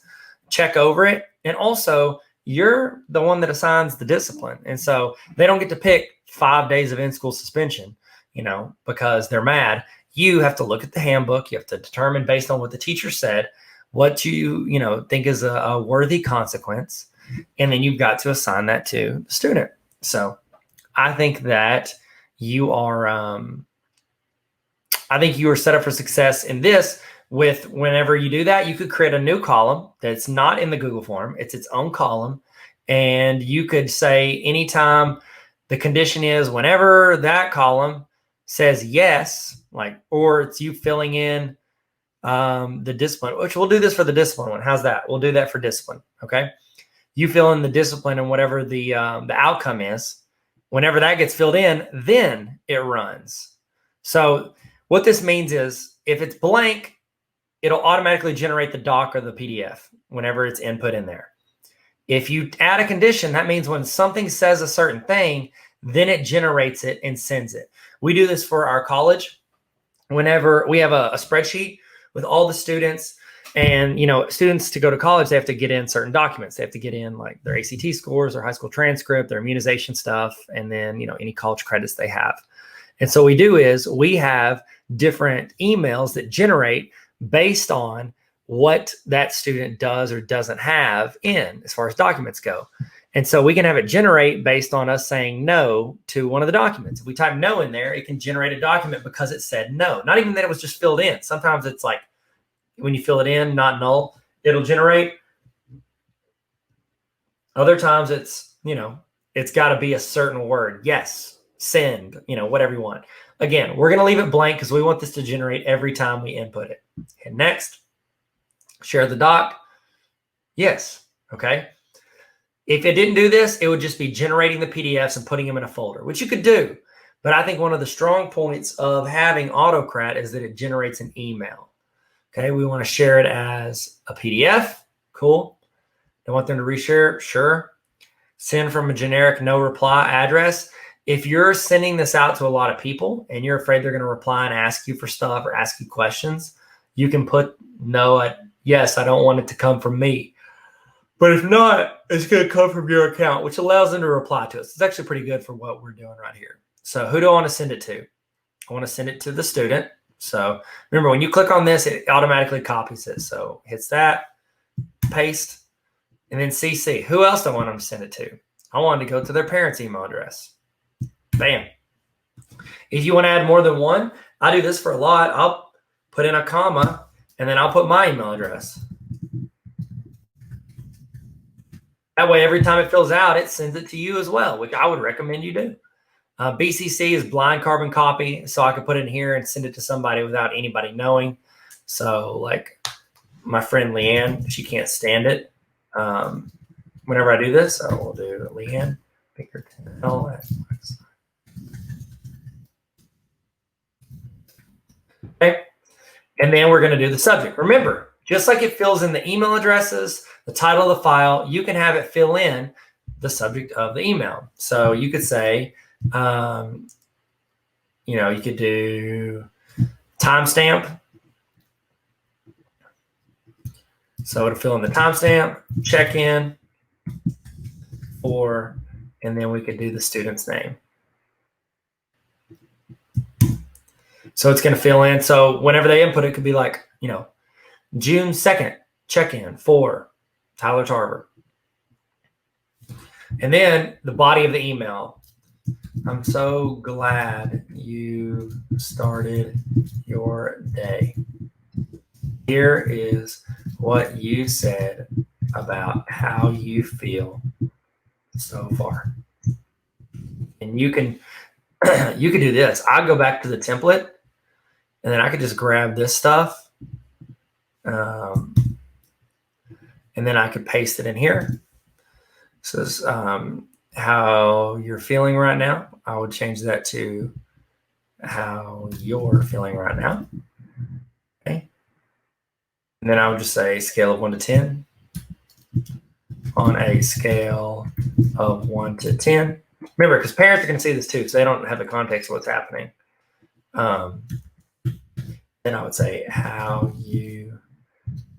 check over it. And also you're the one that assigns the discipline. And so they don't get to pick 5 days of in-school suspension, you know, because they're mad. You have to look at the handbook. You have to determine based on what the teacher said, what you know, think is a worthy consequence. And then you've got to assign that to the student. So I think that you are, set up for success in this. With whenever you do that, you could create a new column that's not in the Google form. It's its own column. And you could say anytime the condition is whenever that column says yes, like, or it's you filling in the discipline, which we'll do this for the discipline one. How's that? We'll do that for discipline. Okay. You fill in the discipline and whatever the outcome is, whenever that gets filled in, then it runs. So what this means is if it's blank, it'll automatically generate the doc or the PDF whenever it's input in there. If you add a condition, that means when something says a certain thing, then it generates it and sends it. We do this for our college. Whenever we have a spreadsheet with all the students, and, you know, students to go to college, they have to get in certain documents. They have to get in like their ACT scores, their high school transcript, their immunization stuff, and then, you know, any college credits they have. And so what we do is we have different emails that generate based on what that student does or doesn't have in as far as documents go. And so we can have it generate based on us saying no to one of the documents. If we type no in there, it can generate a document because it said no. Not even that it was just filled in. Sometimes it's like when you fill it in, not null, it'll generate. Other times it's, you know, it's got to be a certain word. Yes, send, you know, whatever you want. Again, we're going to leave it blank because we want this to generate every time we input it. And next, share the doc. Yes. Okay. If it didn't do this, it would just be generating the PDFs and putting them in a folder, which you could do. But I think one of the strong points of having Autocrat is that it generates an email. Okay. We want to share it as a PDF. Cool. You want them to reshare? Sure. Send from a generic no reply address. If you're sending this out to a lot of people and you're afraid they're going to reply and ask you for stuff or ask you questions, you can put no, yes, I don't want it to come from me. But if not, it's going to come from your account, which allows them to reply to us. It's actually pretty good for what we're doing right here. So who do I want to send it to? I want to send it to the student. So remember, when you click on this, it automatically copies it. So hits that, paste, and then CC. Who else do I want them to send it to? I want it to go to their parents' email address. Bam. If you want to add more than one, I do this for a lot. I'll put in a comma, and then I'll put my email address. That way, every time it fills out, it sends it to you as well, which I would recommend you do. BCC is blind carbon copy, so I could put it in here and send it to somebody without anybody knowing. So, like my friend Leanne, she can't stand it. Whenever I do this, I will do Leanne Pinkerton. Okay, and then we're going to do the subject. Remember, just like it fills in the email addresses, the title of the file, you can have it fill in the subject of the email. So you could say, you could do timestamp. So it'll fill in the timestamp, check-in, and then we could do the student's name. So it's going to fill in. So whenever they input, it could be like, June 2nd, check-in for Tyler Tarver. And then the body of the email. I'm so glad you started your day. Here is what you said about how you feel so far. And you can do this. I'll go back to the template, and then I could just grab this stuff. And then I could paste it in here. So this, how you're feeling right now. I would change that to how you're feeling right now. Okay. And then I would just say scale of 1 to 10. On a scale of 1 to 10. Remember, because parents are going to see this too, so they don't have the context of what's happening. Then I would say how you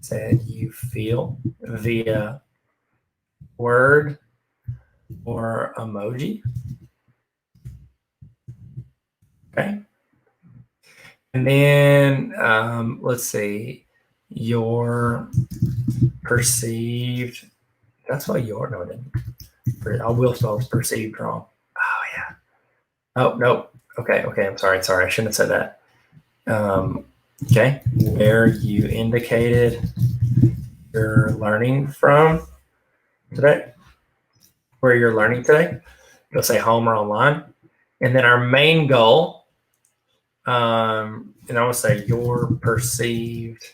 said you feel via word or emoji. Okay. And then let's see, your perceived. That's why your no, I didn't. I will spell perceived wrong. Oh yeah. Oh no. Okay. I'm sorry. I shouldn't have said that. Okay. Where you indicated you're learning from today. Where you're learning today. You'll say home or online. And then our main goal, and I will say your perceived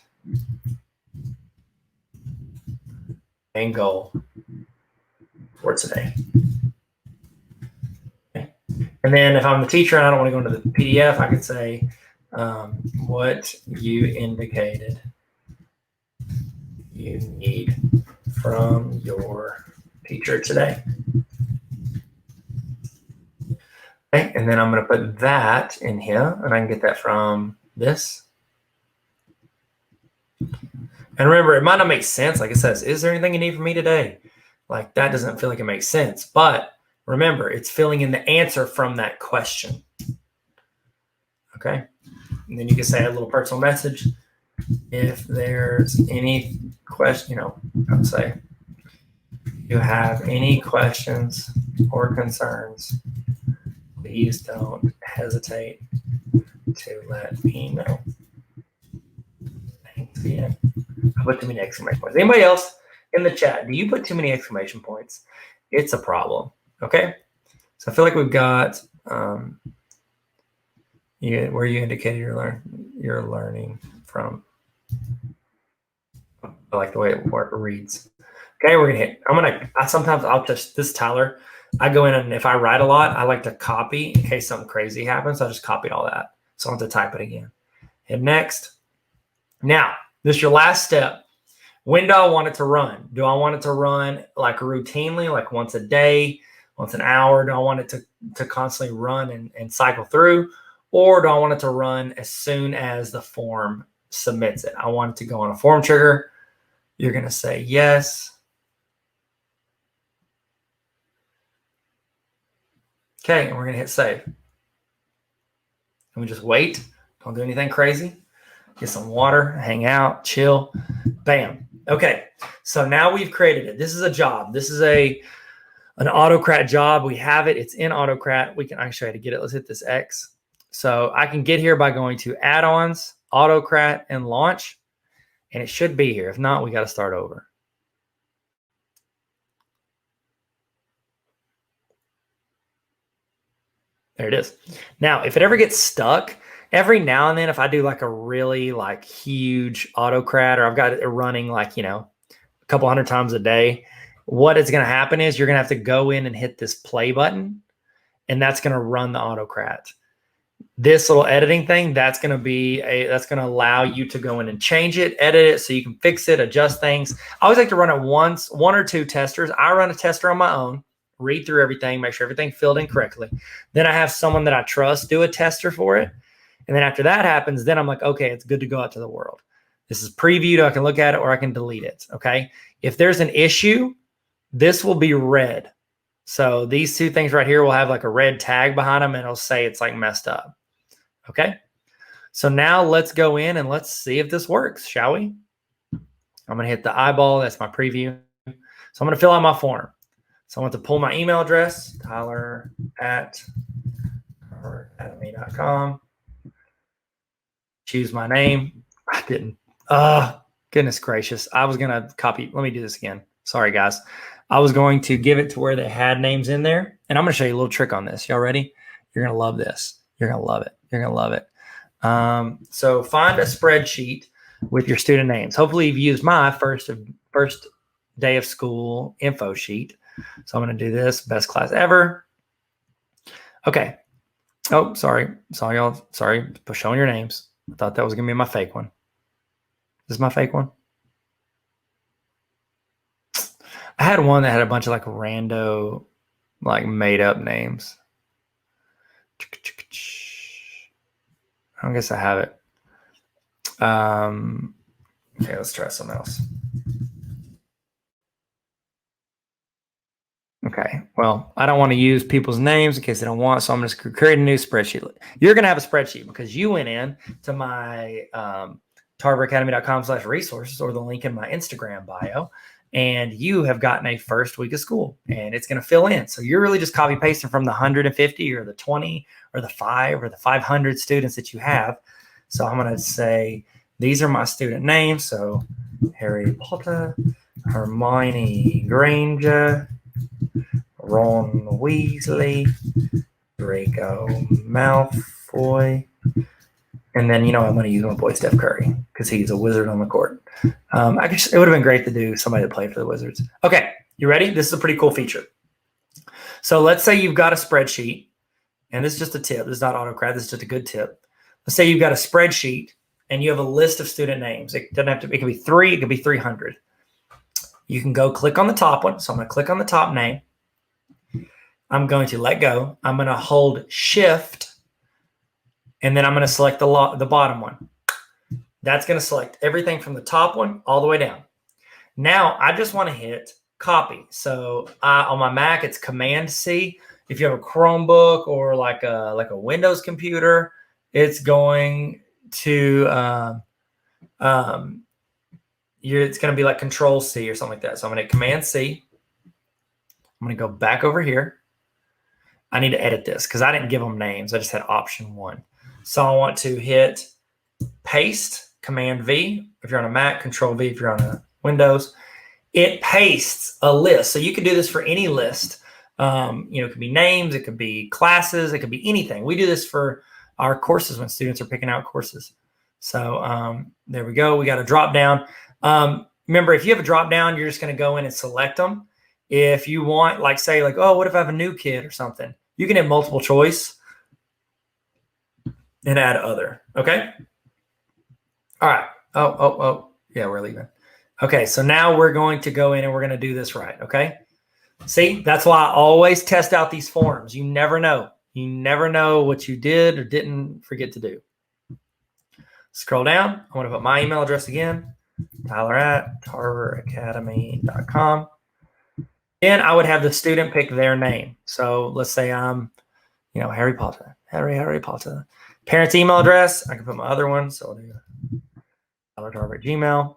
main goal for today. Okay. And then if I'm the teacher and I don't want to go into the PDF, I could say what you indicated you need from your teacher today. Okay, and then I'm going to put that in here, and I can get that from this. And remember, it might not make sense. Like it says, is there anything you need from me today? Like that doesn't feel like it makes sense. But remember, it's filling in the answer from that question. Okay. And then you can say a little personal message. If there's any question, I'll say, you have any questions or concerns, please don't hesitate to let me know. Thanks again. I put too many exclamation points. Anybody else in the chat, do you put too many exclamation points? It's a problem. Okay. So I feel like we've got where you indicated you're learning from. I like the way it reads. Okay, we're gonna hit. Sometimes I'll touch this Tyler. I go in and if I write a lot, I like to copy in case something crazy happens. I just copy all that. So I don't have to type it again. Hit next. Now, this is your last step. When do I want it to run? Do I want it to run like routinely, like once a day, once an hour? Do I want it to constantly run and cycle through? Or do I want it to run as soon as the form submits it? I want it to go on a form trigger. You're going to say yes. Okay, and we're going to hit save. And we just wait. Don't do anything crazy. Get some water, hang out, chill. Bam. Okay, so now we've created it. This is a job. This is an Autocrat job. We have it. It's in Autocrat. I can show you how to get it. Let's hit this X. So I can get here by going to add-ons, Autocrat, and launch. And it should be here. If not, we got to start over. There it is. Now, if it ever gets stuck, every now and then, if I do like a really like huge Autocrat, or I've got it running like, a couple hundred times a day, what is going to happen is you're going to have to go in and hit this play button, and that's going to run the Autocrat. This little editing thing, that's going to allow you to go in and change it, edit it, so you can fix it, adjust things. I always like to run it one or two testers. I run a tester on my own, read through everything, make sure everything filled in correctly. Then I have someone that I trust do a tester for it. And then after that happens, then I'm like, okay, it's good to go out to the world. This is previewed. I can look at it or I can delete it. Okay. If there's an issue, this will be red. So these two things right here will have like a red tag behind them, and it'll say it's like messed up. Okay. So now let's go in and let's see if this works, shall we? I'm going to hit the eyeball. That's my preview. So I'm going to fill out my form. So I want to pull my email address, tyler@tarveracademy.com. Choose my name. I didn't. Goodness gracious. I was going to copy. Let me do this again. Sorry, guys. I was going to give it to where they had names in there. And I'm going to show you a little trick on this. Y'all ready? You're going to love this. You're going to love it. You're going to love it. So find a spreadsheet with your student names. Hopefully you've used my first day of school info sheet. So I'm going to do this. Best class ever. Okay. Oh, sorry. Y'all. Sorry for showing your names. I thought that was going to be my fake one. This is my fake one. I had one that had a bunch of like rando, like made up names. I guess I have it. Okay, let's try something else. Okay, well, I don't want to use people's names in case they don't want, so I'm just going to create a new spreadsheet. You're going to have a spreadsheet because you went in to my tarveracademy.com/resources, or the link in my Instagram bio, and you have gotten a first week of school, and it's going to fill in. So you're really just copy pasting from the 150 or the 20 or the 5 or the 500 students that you have. So I'm going to say, these are my student names. So Harry Potter, Hermione Granger, Ron Weasley, Draco Malfoy, and then, I'm going to use my boy Steph Curry because he's a wizard on the court. It would have been great to do somebody to play for the Wizards. Okay, you ready? This is a pretty cool feature. So let's say you've got a spreadsheet, and this is just a tip. This is not Autocrat. This is just a good tip. Let's say you've got a spreadsheet, and you have a list of student names. It doesn't have to. It can be 3. It could be 300. You can go click on the top one. So I'm going to click on the top name. I'm going to let go. I'm going to hold Shift, and then I'm going to select the bottom one. That's going to select everything from the top one all the way down. Now I just want to hit copy. So on my Mac, it's Command C. If you have a Chromebook or like a Windows computer, it's going to it's going to be like Control C or something like that. So I'm going to hit Command C. I'm going to go back over here. I need to edit this because I didn't give them names. I just had option 1. So I want to hit paste, Command V. If you're on a Mac, Control V if you're on a Windows. It pastes a list. So you can do this for any list. It could be names, it could be classes, it could be anything. We do this for our courses when students are picking out courses. So there we go. We got a drop down. Remember, if you have a drop down, you're just going to go in and select them. If you want, what if I have a new kid or something? You can hit multiple choice and add other. Okay. All right. Oh, yeah, we're leaving. Okay, so now we're going to go in and we're going to do this right, okay? See, that's why I always test out these forms. You never know. You never know what you did or didn't forget to do. Scroll down. I'm going to put my email address again, tyler@tarveracademy.com. Then I would have the student pick their name. So let's say I'm, Harry Potter. Harry Potter. Parents' email address. I can put my other one. So I'll do tyler@tarver@gmail.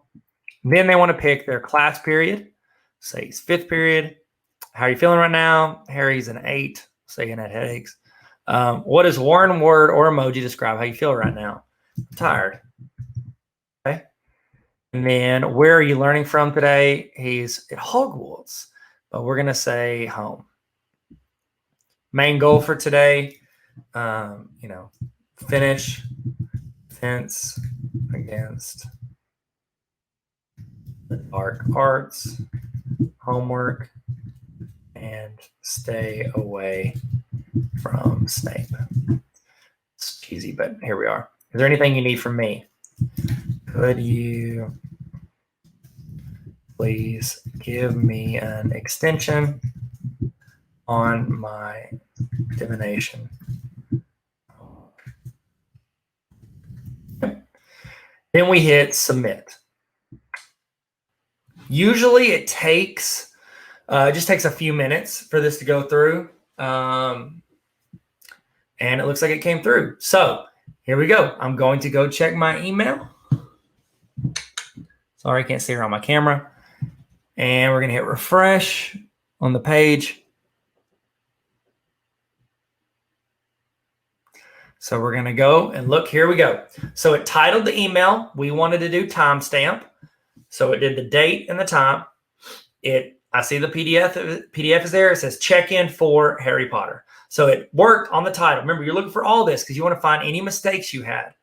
Then they want to pick their class period. Say it's 5th period. How are you feeling right now? Harry's an 8. Saying had headaches. What does one word or emoji describe how you feel right now? I'm tired. Okay. And then where are you learning from today? He's at Hogwarts, but we're going to say home. Main goal for today, finish fence against the dark arts, homework, and stay away from Snape. It's cheesy, but here we are. Is there anything you need from me? Could you please give me an extension on my divination? Then we hit submit. Usually it takes just takes a few minutes for this to go through. And it looks like it came through. So here we go. I'm going to go check my email. Sorry, I can't see her on my camera. And we're going to hit refresh on the page. So we're going to go and look. Here we go. So it titled the email. We wanted to do timestamp. So it did the date and the time. I see the PDF is there. It says check in for Harry Potter. So it worked on the title. Remember, you're looking for all this because you want to find any mistakes you had.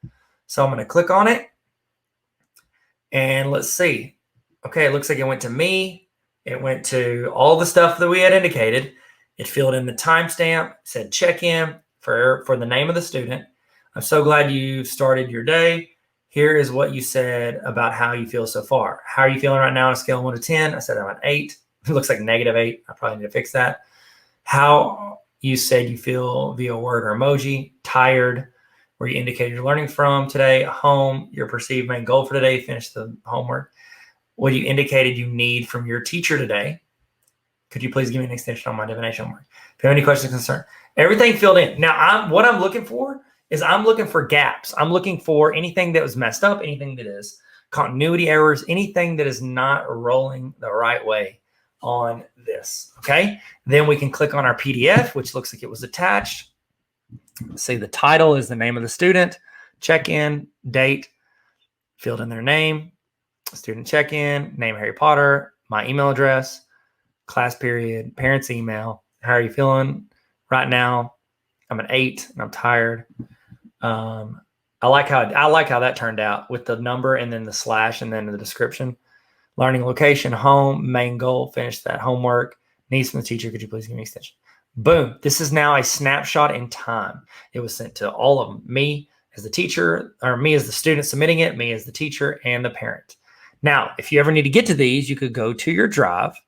So I'm going to click on it. And let's see. Okay, it looks like it went to me. It went to all the stuff that we had indicated. It filled in the timestamp, said check in for the name of the student. I'm so glad you started your day. Here is what you said about how you feel so far. How are you feeling right now on a scale of 1 to 10? I said I'm an 8. It looks like -8. I probably need to fix that. How you said you feel via word or emoji. Tired, where you indicated you're learning from today. Home, your perceived main goal for today. Finish the homework. What you indicated you need from your teacher today. Could you please give me an extension on my divination homework? If you have any questions or concern. Everything filled in. Now, what I'm looking for is I'm looking for gaps. I'm looking for anything that was messed up, anything that is continuity errors, anything that is not rolling the right way on this, okay? Then we can click on our PDF, which looks like it was attached. Let's see, the title is the name of the student, check-in, date, filled in their name, student check-in, name Harry Potter, my email address, class period, parents' email. How are you feeling right now? I'm an 8 and I'm tired. I like how that turned out with the number and then the slash and then the description. Learning location, home, main goal, finish that homework. Needs from the teacher. Could you please give me an extension? Boom. This is now a snapshot in time. It was sent to all of them. Me as the teacher, or me as the student submitting it, me as the teacher, and the parent. Now, if you ever need to get to these, you could go to your drive,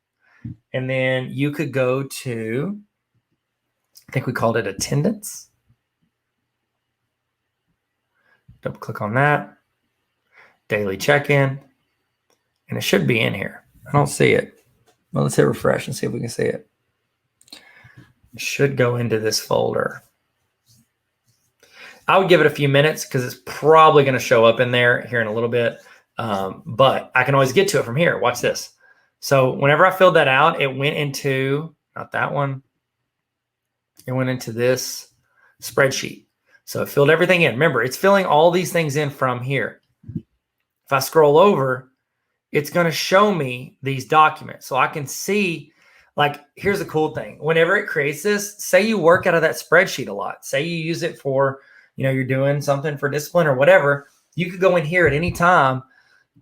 and then you could go to, I think we called it attendance. Double click on that. Daily check-in. And it should be in here. I don't see it. Well, let's hit refresh and see if we can see it. It should go into this folder. I would give it a few minutes because it's probably going to show up in there here in a little bit. But I can always get to it from here. Watch this. So whenever I filled that out, it went into, not that one. It went into this spreadsheet. So it filled everything in. Remember, it's filling all these things in from here. If I scroll over, it's going to show me these documents. So I can see, like, here's the cool thing. Whenever it creates this, say you work out of that spreadsheet a lot. Say you use it for, you're doing something for discipline or whatever. You could go in here at any time,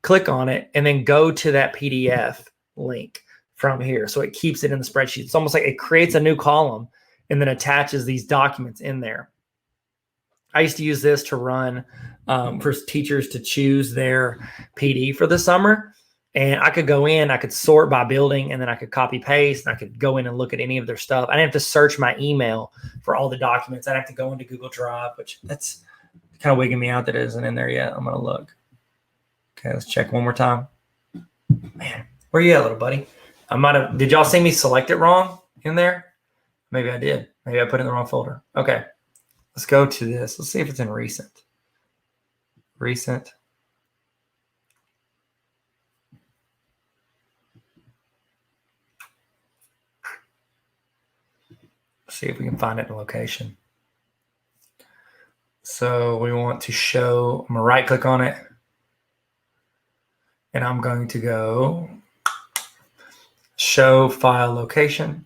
click on it, and then go to that PDF link from here. So it keeps it in the spreadsheet. It's almost like it creates a new column and then attaches these documents in there. I used to use this to run for teachers to choose their PD for the summer. And I could go in, I could sort by building, and then I could copy paste, and I could go in and look at any of their stuff. I didn't have to search my email for all the documents. I'd have to go into Google Drive, which that's kind of wigging me out that it isn't in there yet. I'm going to look. Okay, let's check one more time. Man, where you at, little buddy? Did y'all see me select it wrong in there? Maybe I did. Maybe I put it in the wrong folder. Okay, let's go to this. Let's see if it's in recent. Recent. Let's see if we can find it in location. So we want to show, I'm going to right click on it. And I'm going to go show file location.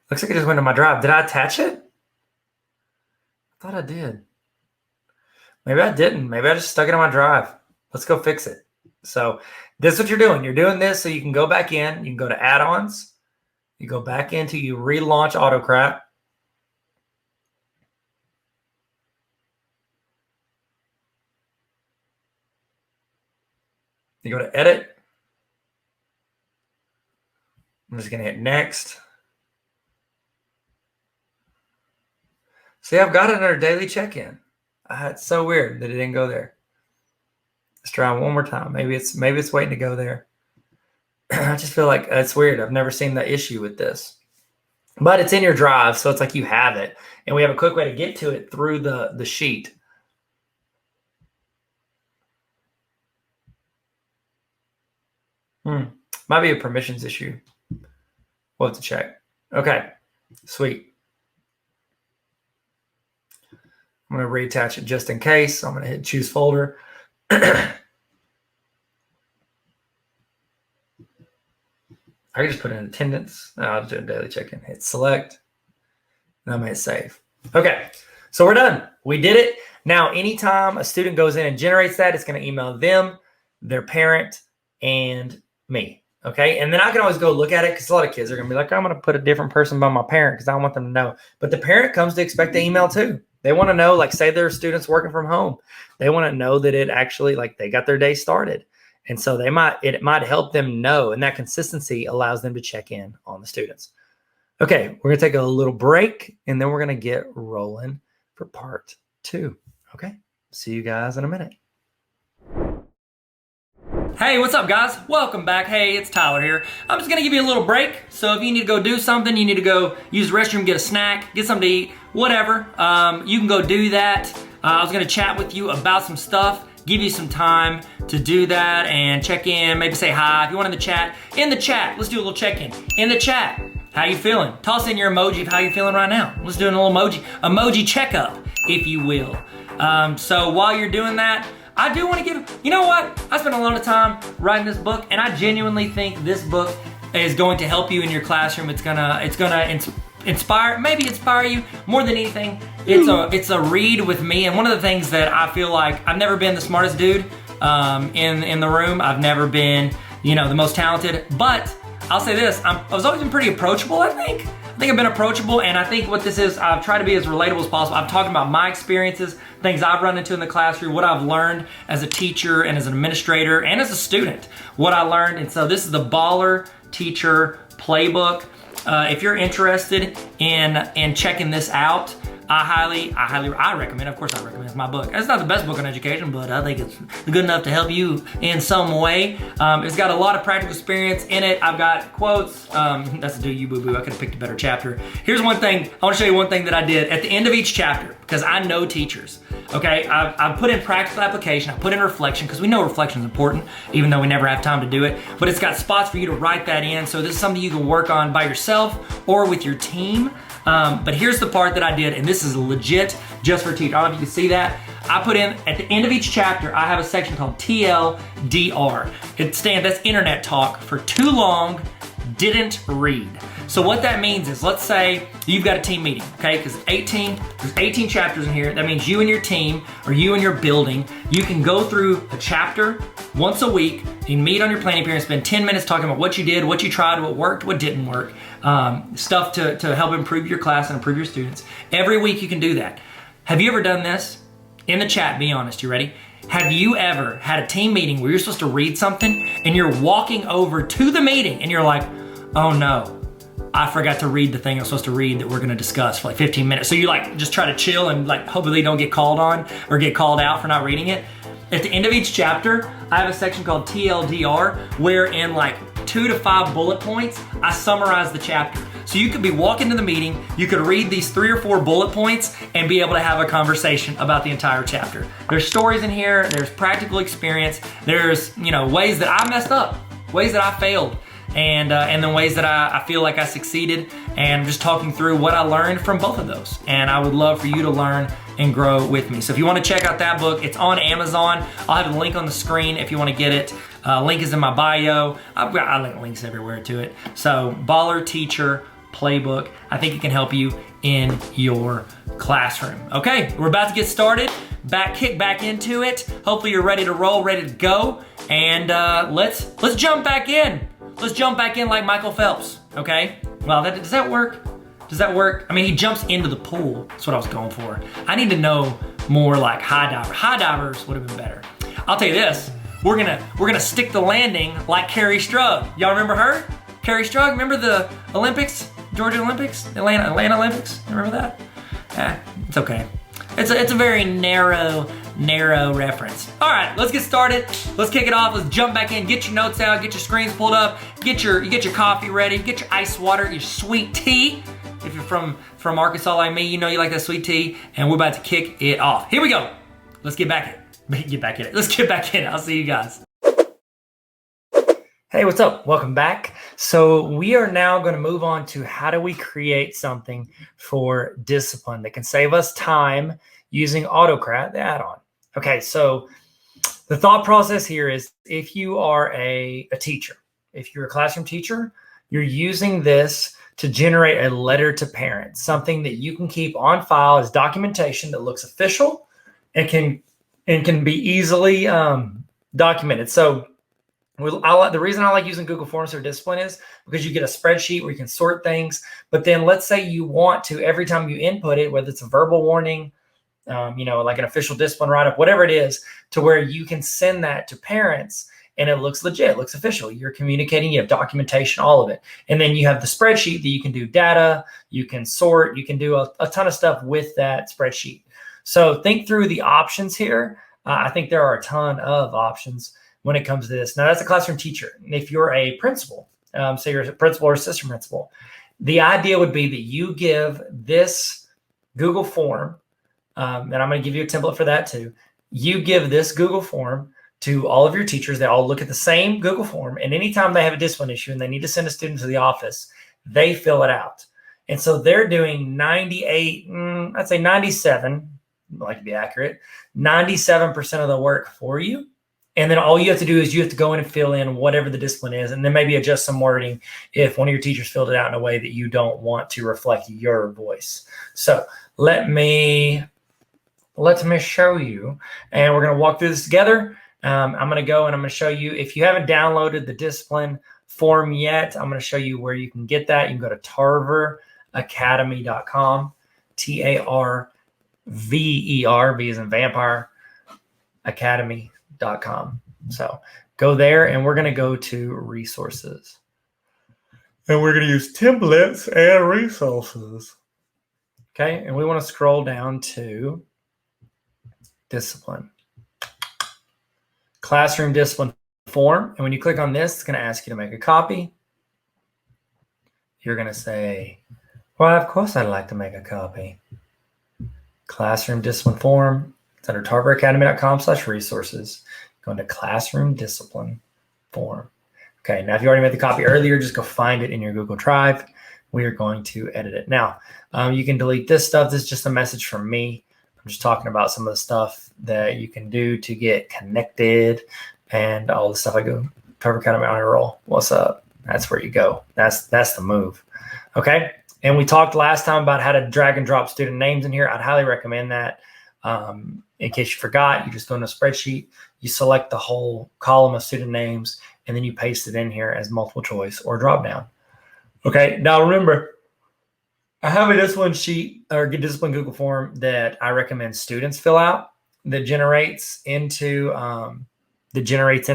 Looks like it just went to my drive. Did I attach it? I thought I did. Maybe I didn't. Maybe I just stuck it on my drive. Let's go fix it. So this is what you're doing. You're doing this so you can go back in. You can go to add-ons. You go back into, you relaunch Autocrat. You go to edit. I'm just going to hit next. See, I've got it under daily check-in. It's so weird that it didn't go there. Let's try one more time. Maybe it's waiting to go there. I just feel like it's weird. I've never seen the issue with this. But it's in your drive, so it's like you have it. And we have a quick way to get to it through the sheet. Might be a permissions issue. We'll have to check. Okay, sweet. I'm going to reattach it just in case. I'm going to hit choose folder. I can just put in attendance. I'll do a daily check-in. Hit select. And I'm going to hit save. Okay, so we're done. We did it. Now, anytime a student goes in and generates that, it's going to email them, their parent, and me. Okay, and then I can always go look at it because a lot of kids are going to be like, I'm going to put a different person by my parent because I want them to know. But the parent comes to expect the email too. They want to know, like, say their students working from home. They want to know that it actually, like, they got their day started. And so it might help them know, and that consistency allows them to check in on the students. Okay, we're going to take a little break, and then we're going to get rolling for part 2. Okay, see you guys in a minute. Hey, what's up, guys? Welcome back. Hey, it's Tyler here. I'm just gonna give you a little break. So if you need to go do something, you need to go use the restroom, get a snack, get something to eat, whatever, you can go do that. I was gonna chat with you about some stuff, give you some time to do that and check in, maybe say hi. If you want in the chat, let's do a little check-in. In the chat, how you feeling? Toss in your emoji of how you're feeling right now. Let's do a little emoji checkup, if you will. So while you're doing that, I do want to give, you know what? I spent a lot of time writing this book, and I genuinely think this book is going to help you in your classroom. It's gonna inspire you more than anything. It's a read with me, and one of the things that I feel like I've never been the smartest dude in the room. I've never been, the most talented, but I'll say this: I was always been pretty approachable. I think I've been approachable, and I think what this is, I've tried to be as relatable as possible. I'm talking about my experiences, things I've run into in the classroom, what I've learned as a teacher and as an administrator and as a student, what I learned. And so this is the Baller Teacher Playbook. If you're interested in checking this out, I recommend. Of course, I recommend. It's my book. It's not the best book on education, but I think it's good enough to help you in some way. It's got a lot of practical experience in it. I've got quotes. That's a do you boo boo. I could have picked a better chapter. Here's one thing. I want to show you one thing that I did at the end of each chapter because I know teachers. Okay, I've put in practical application. I put in reflection because we know reflection is important, even though we never have time to do it. But it's got spots for you to write that in. So this is something you can work on by yourself or with your team. But here's the part that I did, and this is legit just for teachers. I don't know if you can see that. I put in, at the end of each chapter, I have a section called TLDR. That's internet talk for too long, didn't read. So what that means is, let's say you've got a team meeting, okay? Because there's 18 chapters in here. That means you and your team, or you and your building, you can go through a chapter once a week. You meet on your planning period, spend 10 minutes talking about what you did, what you tried, what worked, what didn't work, stuff to help improve your class and improve your students. Every week you can do that. Have you ever done this? In the chat, be honest, you ready? Have you ever had a team meeting where you're supposed to read something and you're walking over to the meeting and you're like, oh no, I forgot to read the thing I'm supposed to read that we're gonna discuss for like 15 minutes. So you like just try to chill and like hopefully don't get called on or get called out for not reading it. At the end of each chapter, I have a section called TLDR where in like 2 to 5 bullet points, I summarize the chapter. So you could be walking to the meeting, you could read these 3 or 4 bullet points and be able to have a conversation about the entire chapter. There's stories in here, there's practical experience, there's ways that I messed up, ways that I failed, and then ways that I feel like I succeeded, and just talking through what I learned from both of those. And I would love for you to learn and grow with me. So if you want to check out that book, it's on Amazon. I'll have a link on the screen if you want to get it. Link is in my bio. I link links everywhere to it. So Baller Teacher Playbook. I think it can help you in your classroom. Okay, we're about to get started. Kick back into it. Hopefully you're ready to roll, ready to go. And let's jump back in. Let's jump back in like Michael Phelps, okay? Well, does that work? Does that work? I mean, he jumps into the pool. That's what I was going for. I need to know more like high diver. High divers would have been better. I'll tell you this. We're gonna stick the landing like Carrie Strug. Y'all remember her? Carrie Strug, remember the Olympics? Georgia Olympics? Atlanta Olympics? Remember that? It's okay. It's a very narrow reference. All right, let's get started. Let's kick it off. Let's jump back in. Get your notes out. Get your screens pulled up. Get your coffee ready. Get your ice water. Your sweet tea. If you're from Arkansas like me, you know you like that sweet tea. And we're about to kick it off. Here we go. Let's get back in it. Let's get back in it. I'll see you guys. Hey, what's up? Welcome back. So we are now going to move on to how do we create something for discipline that can save us time using Autocrat, the add-on. Okay, so the thought process here is if you are a teacher, if you're a classroom teacher, you're using this to generate a letter to parents, something that you can keep on file as documentation that looks official and can be easily documented. So the reason I like using Google Forms for discipline is because you get a spreadsheet where you can sort things. But then let's say you want to, every time you input it, whether it's a verbal warning, like an official discipline write-up, whatever it is, to where you can send that to parents and it looks legit, it looks official. You're communicating, you have documentation, all of it. And then you have the spreadsheet that you can do data, you can sort, you can do a ton of stuff with that spreadsheet. So think through the options here. I think there are a ton of options when it comes to this. Now, that's a classroom teacher. If you're a principal, say you're a principal or assistant principal, the idea would be that you give this Google form, and I'm going to give you a template for that too. You give this Google form to all of your teachers. They all look at the same Google form, and anytime they have a discipline issue and they need to send a student to the office, they fill it out. And so they're doing 98, I'd say 97, I'd like to be accurate, 97% of the work for you. And then all you have to do is you have to go in and fill in whatever the discipline is, and then maybe adjust some wording if one of your teachers filled it out in a way that you don't want to reflect your voice. So let me show you, and we're going to walk through this together. I'm going to go and I'm going to show you, if you haven't downloaded the discipline form yet, I'm going to show you where you can get that. You can go to tarveracademy.com, Tarver, V as in vampire, academy.com. So go there and we're going to go to resources. And we're going to use templates and resources. Okay, and we want to scroll down to discipline. Classroom discipline form. And when you click on this, it's going to ask you to make a copy. You're going to say, well, of course I'd like to make a copy. Classroom discipline form. It's under tarveracademy.com/resources. Go into classroom discipline form. Okay, now if you already made the copy earlier, just go find it in your Google Drive. We are going to edit it. Now, you can delete this stuff. This is just a message from me. I'm just talking about some of the stuff that you can do to get connected and all the stuff. I go, Tarver Academy on a roll. What's up? That's where you go. That's the move. Okay, and we talked last time about how to drag and drop student names in here. I'd highly recommend that. In case you forgot, you just go in a spreadsheet, you select the whole column of student names, and then you paste it in here as multiple choice or drop down. Okay, now remember, I have a discipline sheet or discipline Google form that I recommend students fill out. that generates into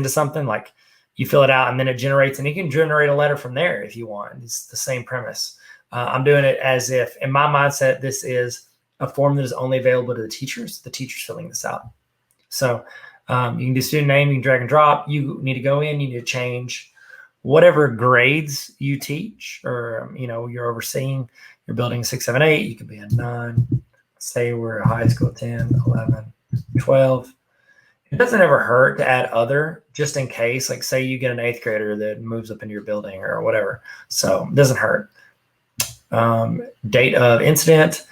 something, like you fill it out and then it generates, and you can generate a letter from there if you want. It's the same premise. I'm doing it as if, in my mindset, this is a form that is only available to the teachers. The teacher's filling this out. So you can do student name, you can drag and drop. You need to go in, you need to change whatever grades you teach, or you're overseeing. You're building 6, 7, 8. You could be a 9. Say we're a high school, 10, 11, 12. It doesn't ever hurt to add other, just in case. Like, say you get an 8th grader that moves up into your building or whatever. So it doesn't hurt. Date of incident.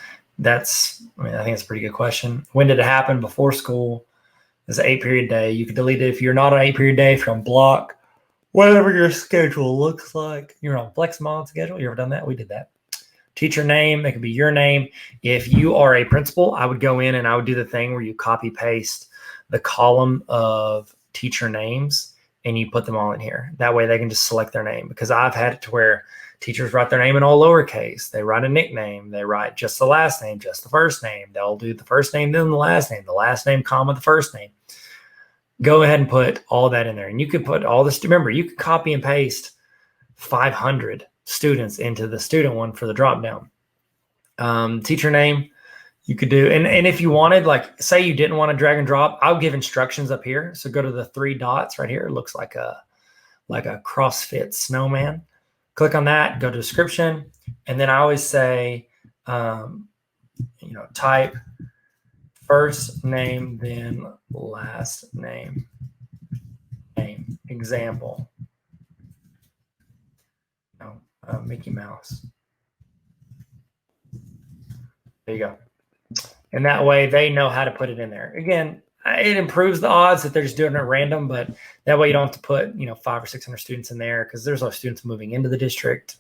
I think it's a pretty good question. When did it happen? Before school. It's an 8-period day. You can delete it if you're not an 8-period day, if you're on block, whatever your schedule looks like. You're on flex mod schedule. You ever done that? We did that. Teacher name. It could be your name. If you are a principal, I would go in and I would do the thing where you copy paste the column of teacher names and you put them all in here. That way they can just select their name, because I've had it to where teachers write their name in all lowercase. They write a nickname. They write just the last name, just the first name. They'll do the first name, then the last name, comma, the first name. Go ahead and put all that in there. And you could put all this. Remember, you could copy and paste 500 students into the student one for the drop down. Teacher name, you could do. And if you wanted, like, say you didn't want to drag and drop, I'll give instructions up here. So go to the 3 dots right here. It looks like a CrossFit snowman. Click on that, go to description. And then I always say, type first name, then last name. Example. Mickey Mouse. There you go. And that way they know how to put it in there. Again, it improves the odds that they're just doing it at random, but that way you don't have to put 500 or 600 students in there, because there's a lot of students moving into the district.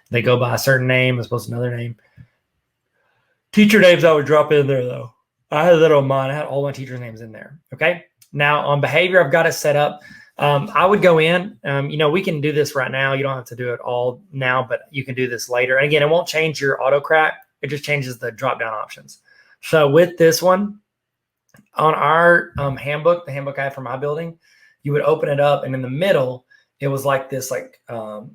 They go by a certain name as opposed to another name. Teacher names I would drop in there, though. I had that on mine. I had all my teachers' names in there. Okay. Now on behavior, I've got it set up. I would go in. We can do this right now. You don't have to do it all now, but you can do this later. And again, it won't change your Autocrat. It just changes the drop-down options. So with this one, on our handbook, the handbook I have for my building, you would open it up, and in the middle, it was like this,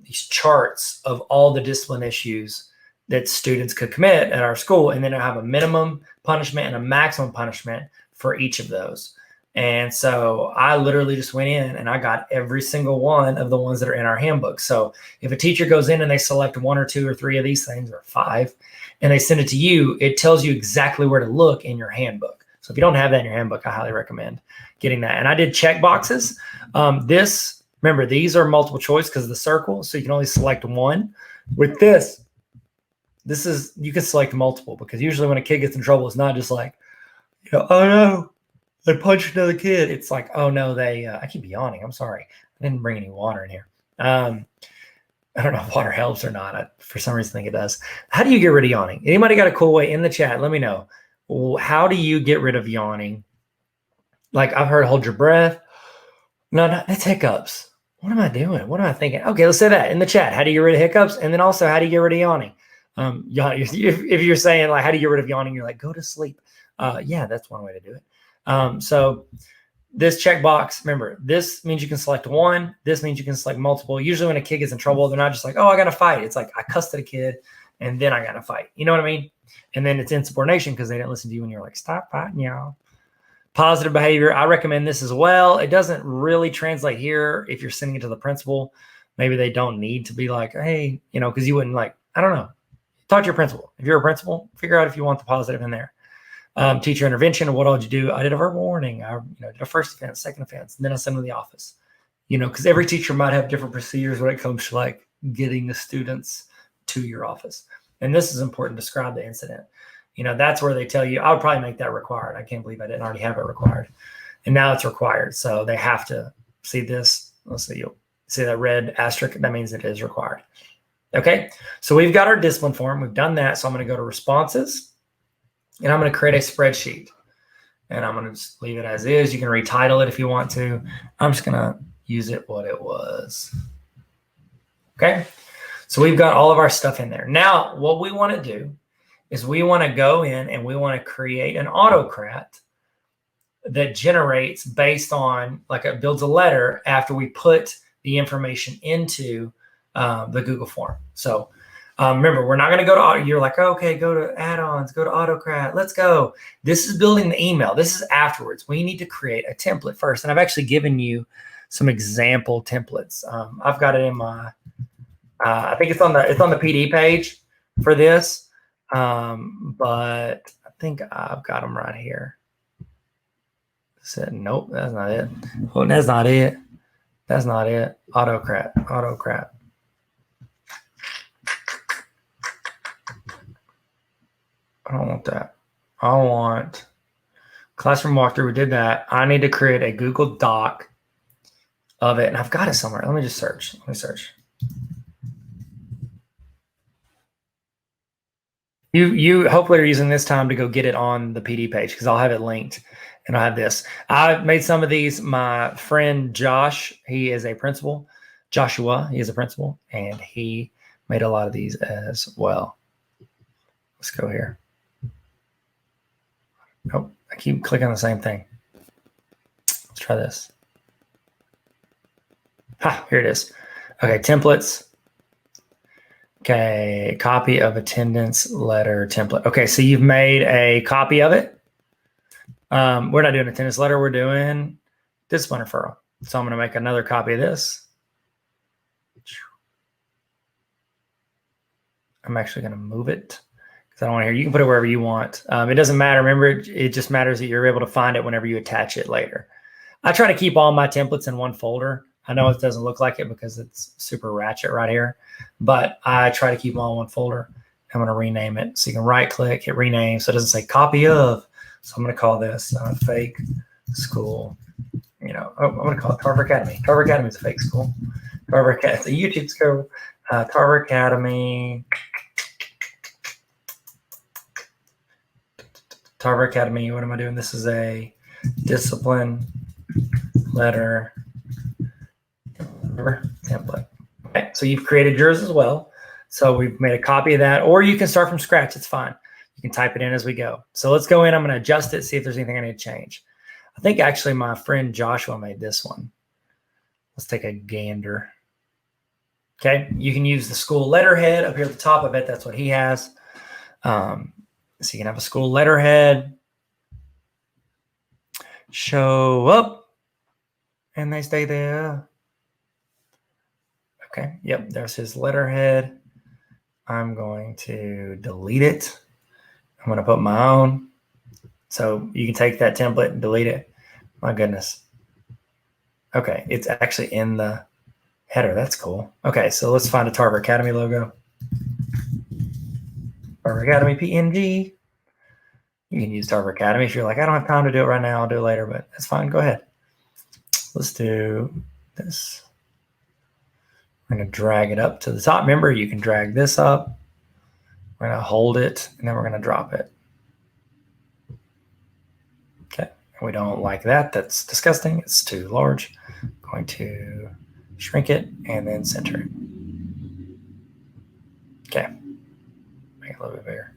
these charts of all the discipline issues that students could commit at our school. And then I have a minimum punishment and a maximum punishment for each of those. And so I literally just went in and I got every single one of the ones that are in our handbook. So if a teacher goes in and they select 1 or 2 or 3 of these things, or 5, and they send it to you, it tells you exactly where to look in your handbook. So if you don't have that in your handbook, I highly recommend getting that. And I did check boxes. Remember, these are multiple choice because of the circle. So you can only select one. With this is, you can select multiple, because usually when a kid gets in trouble, it's not just like, oh no, they punched another kid. It's like, oh no, I keep yawning. I'm sorry. I didn't bring any water in here. I don't know if water helps or not. I, for some reason, think it does. How do you get rid of yawning? Anybody got a cool way in the chat? Let me know. How do you get rid of yawning? Like, I've heard hold your breath. No, that's hiccups. What am I doing? What am I thinking? Okay, let's say that in the chat. How do you get rid of hiccups? And then also, how do you get rid of yawning? If you're saying, like, how do you get rid of yawning? You're like, go to sleep. Yeah, that's one way to do it. So this checkbox, remember, this means you can select one. This means you can select multiple. Usually when a kid gets in trouble, they're not just like, oh, I got to fight. It's like, I cussed at a kid and then I got to fight. You know what I mean? And then it's insubordination because they didn't listen to you when you're like, stop fighting, y'all. Positive behavior. I recommend this as well. It doesn't really translate here if you're sending it to the principal. Maybe they don't need to be like, hey, because you wouldn't, like, I don't know. Talk to your principal. If you're a principal, figure out if you want the positive in there. Teacher intervention. What all did you do? I did a verbal warning. I did a first offense, second offense, and then I sent them to the office. Because every teacher might have different procedures when it comes to like getting the students to your office. And this is important. Describe the incident. That's where they tell you. I would probably make that required. I can't believe I didn't already have it required, and now it's required. So they have to see this. Let's see. You'll see that red asterisk. That means it is required. Okay. So we've got our discipline form. We've done that. So I'm going to go to responses. And I'm going to create a spreadsheet, and I'm going to just leave it as is. You can retitle it if you want to. I'm just going to use it what it was. Okay. So we've got all of our stuff in there. Now, what we want to do is we want to go in and we want to create an Autocrat that generates based on, like, it builds a letter after we put the information into the Google form. So remember, we're not going to go to, you're like, okay, go to add-ons, go to Autocrat, let's go. This is building the email. This is afterwards. We need to create a template first. And I've actually given you some example templates. I've got it in my, I think it's on the PD page for this. But I think I've got them right here. Said, nope, that's not it. Oh, that's not it. That's not it. Autocrat. I don't want that. I want classroom walkthrough. We did that. I need to create a Google Doc of it, and I've got it somewhere. Let me just search. Let me search. You hopefully are using this time to go get it on the PD page, because I'll have it linked. And I have this. I made some of these. My friend Josh, he is a principal. Joshua, he is a principal, and he made a lot of these as well. Let's go here. Nope, I keep clicking on the same thing. Let's try this. Here it is. Okay, templates. Okay, copy of attendance letter template. Okay, so you've made a copy of it. We're not doing attendance letter. We're doing discipline referral. So I'm going to make another copy of this. I'm actually going to move it because I don't want to hear. You can put it wherever you want. It doesn't matter. Remember, it just matters that you're able to find it whenever you attach it later. I try to keep all my templates in one folder. I know it doesn't look like it because it's super ratchet right here, but I try to keep them all in one folder. I'm going to rename it. So you can right click, hit rename. So it doesn't say copy of. So I'm going to call this fake school. I'm going to call it Tarver Academy. Tarver Academy is a fake school. Tarver Academy, it's a YouTube school. Tarver Academy. Tarver Academy. What am I doing? This is a discipline letter template. Okay, so you've created yours as well. So we've made a copy of that, or you can start from scratch. It's fine. You can type it in as we go. So let's go in. I'm going to adjust it, see if there's anything I need to change. I think actually my friend Joshua made this one. Let's take a gander. Okay, you can use the school letterhead up here at the top. I bet that's what he has. So you can have a school letterhead. Show up. And they stay there. Okay, yep, there's his letterhead. I'm going to delete it. I'm going to put my own. So you can take that template and delete it. My goodness. Okay, it's actually in the header. That's cool. Okay, so let's find a Tarver Academy logo. Tarver Academy PNG. You can use Tarver Academy if you're like, I don't have time to do it right now. I'll do it later, but that's fine. Go ahead. Let's do this. We're going to drag it up to the top. Remember, you can drag this up. We're going to hold it, and then we're going to drop it. Okay. We don't like that. That's disgusting. It's too large. I'm going to shrink it and then center it. Okay. Make it a little bit bigger.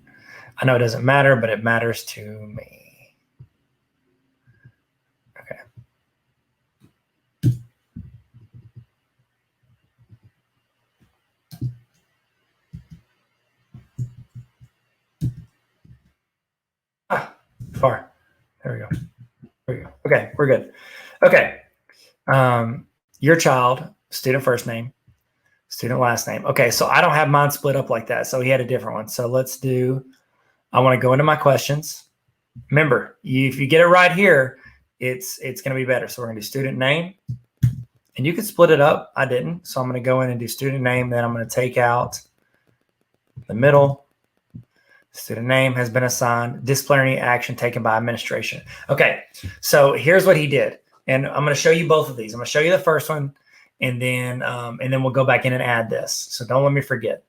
I know it doesn't matter, but it matters to me. Far. There we go. There we go. Okay, we're good. Okay. Your child, student first name, student last name. Okay, so I don't have mine split up like that. So he had a different one. So let's do, I want to go into my questions. Remember, if you get it right here, it's going to be better. So we're going to do student name. And you can split it up. I didn't. So I'm going to go in and do student name. Then I'm going to take out the middle. Student name has been assigned. Disciplinary action taken by administration. Okay, so here's what he did, and I'm going to show you both of these. I'm going to show you the first one, and then we'll go back in and add this. So don't let me forget.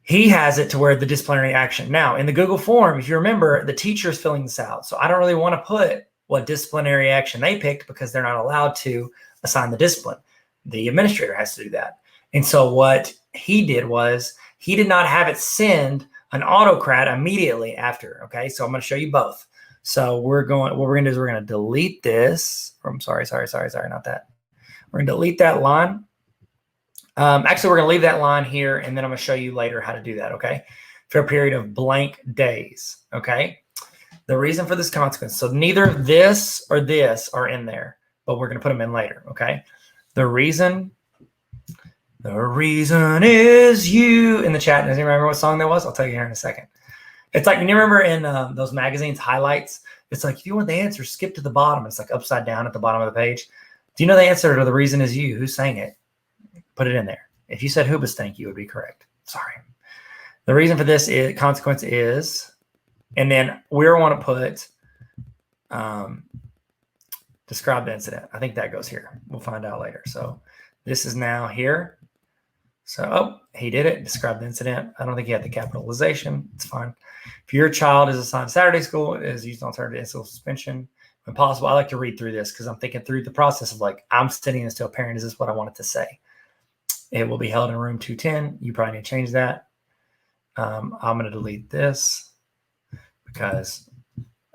He has it to where the disciplinary action. Now, in the Google form, if you remember, the teacher is filling this out. So I don't really want to put what disciplinary action they picked because they're not allowed to assign the discipline. The administrator has to do that. And so what he did was he did not have it send an Autocrat immediately after. Okay, so I'm going to show you both. So what we're going to do is we're going to delete this. I'm sorry, not that. We're going to delete that line. Actually, we're going to leave that line here, and then I'm going to show you later how to do that, okay? For a period of blank days, okay? The reason for this consequence. So neither this or this are in there, but we're going to put them in later, okay? The reason is you in the chat. Does anyone remember what song that was? I'll tell you here in a second. It's like, you remember in those magazines, highlights? It's like, if you want the answer, skip to the bottom. It's like upside down at the bottom of the page. Do you know the answer to the reason is you? Who sang it? Put it in there. If you said Hoobastank, you would be correct. Sorry. The reason for this consequence is, and then we want to put describe the incident. I think that goes here. We'll find out later. So this is now here. So, he did it. Describe the incident. I don't think he had the capitalization. It's fine. If your child is assigned to Saturday school, it is used an alternative to school suspension. When possible, I like to read through this because I'm thinking through the process of like, I'm sending this to a parent. Is this what I want it to say? It will be held in room 210. You probably need to change that. I'm going to delete this because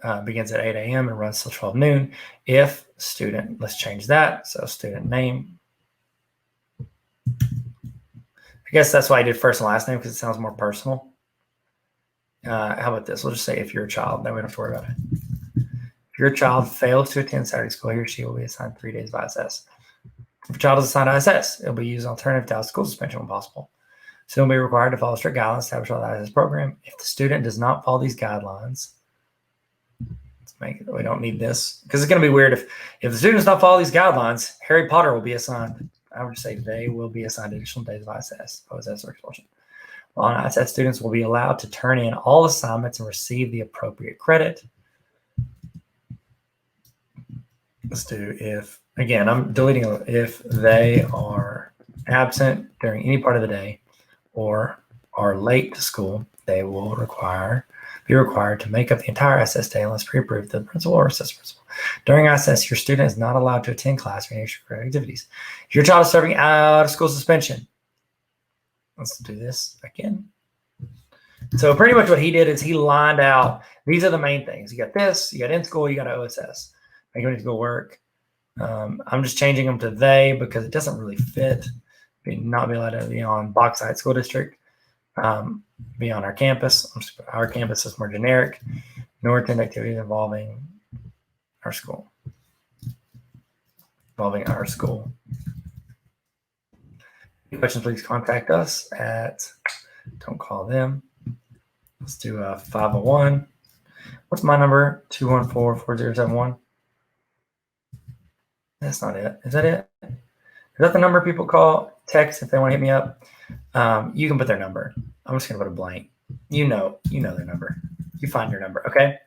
it begins at 8 a.m. and runs till 12 noon. If student, let's change that. So student name. I guess that's why I did first and last name because it sounds more personal. How about this? We'll just say if you're a child, then we don't have to worry about it. If your child fails to attend Saturday school, he or she will be assigned 3 days of ISS. If a child is assigned ISS, it will be used alternative to school suspension when possible. So it'll be required to follow strict guidelines established by the ISS program. If the student does not follow these guidelines, let's make it, we don't need this because it's going to be weird if the student does not follow these guidelines, Harry Potter will be assigned. I would say they will be assigned additional days of ISS, OSS, or expulsion. While on ISS, students will be allowed to turn in all assignments and receive the appropriate credit. Let's do if, again, I'm deleting if they are absent during any part of the day or are late to school, they will be required to make up the entire ISS day unless pre-approved to the principal or assistant principal. During ISS, your student is not allowed to attend class or any extracurricular activities. If your child is serving out of school suspension, let's do this again. So pretty much what he did is he lined out, these are the main things. You got this, you got in school, you got OSS. Make them need to go work. I'm just changing them to they because it doesn't really fit. Not be allowed to be on Bauxite School District. Be on our campus. Our campus is more generic. Nor attend activities involving our school. Any questions, please contact us at, don't call them. Let's do 501. What's my number? 214-4071. That's not it. Is that it? Is that the number people call, text if they want to hit me up? You can put their number. I'm just going to put a blank. You know their number. You find your number, okay?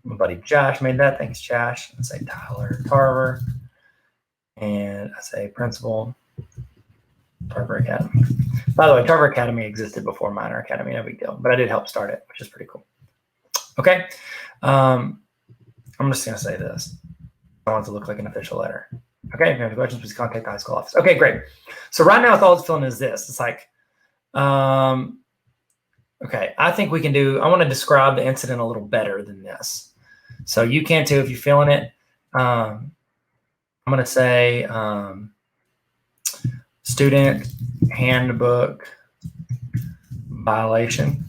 My buddy Josh made that. Thanks, Josh. I say Tyler Tarver. And I say principal, Tarver Academy. By the way, Tarver Academy existed before Minor Academy. No big deal. But I did help start it, which is pretty cool. Okay. I'm just going to say this. I want it to look like an official letter. Okay, if you have any questions, please contact the high school office. Okay, great. So right now, with all it's filling is this. It's like, okay, I think we can do, I want to describe the incident a little better than this. So you can too if you're feeling it. I'm going to say student handbook violation.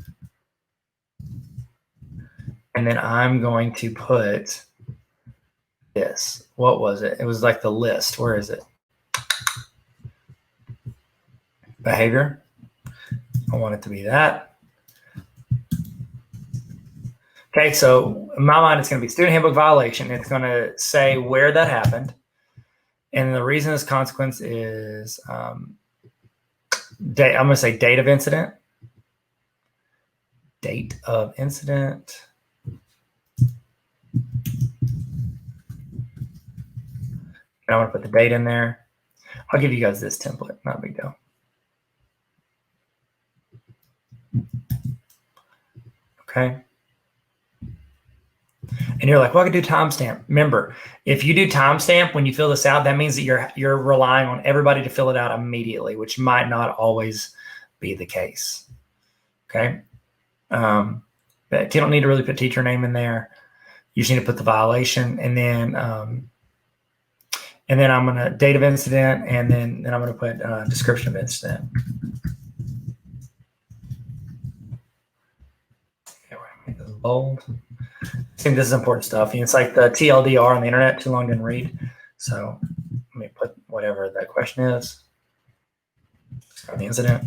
And then I'm going to put this. What was it? It was like the list. Where is it? Behavior. I want it to be that. Okay, so in my mind, it's going to be student handbook violation. It's going to say where that happened. And the reason this consequence is, I'm going to say date of incident. Date of incident. I want to put the date in there. I'll give you guys this template. Not a big deal. Okay. And you're like, well, I could do timestamp. Remember, if you do timestamp when you fill this out, that means that you're relying on everybody to fill it out immediately, which might not always be the case. Okay. But you don't need to really put teacher name in there. You just need to put the violation, and then I'm going to date of incident, and then I'm going to put description of incident. Okay, we're going to make this bold. I think this is important stuff. It's like the TLDR on the internet, too long didn't read. So let me put whatever that question is. The incident.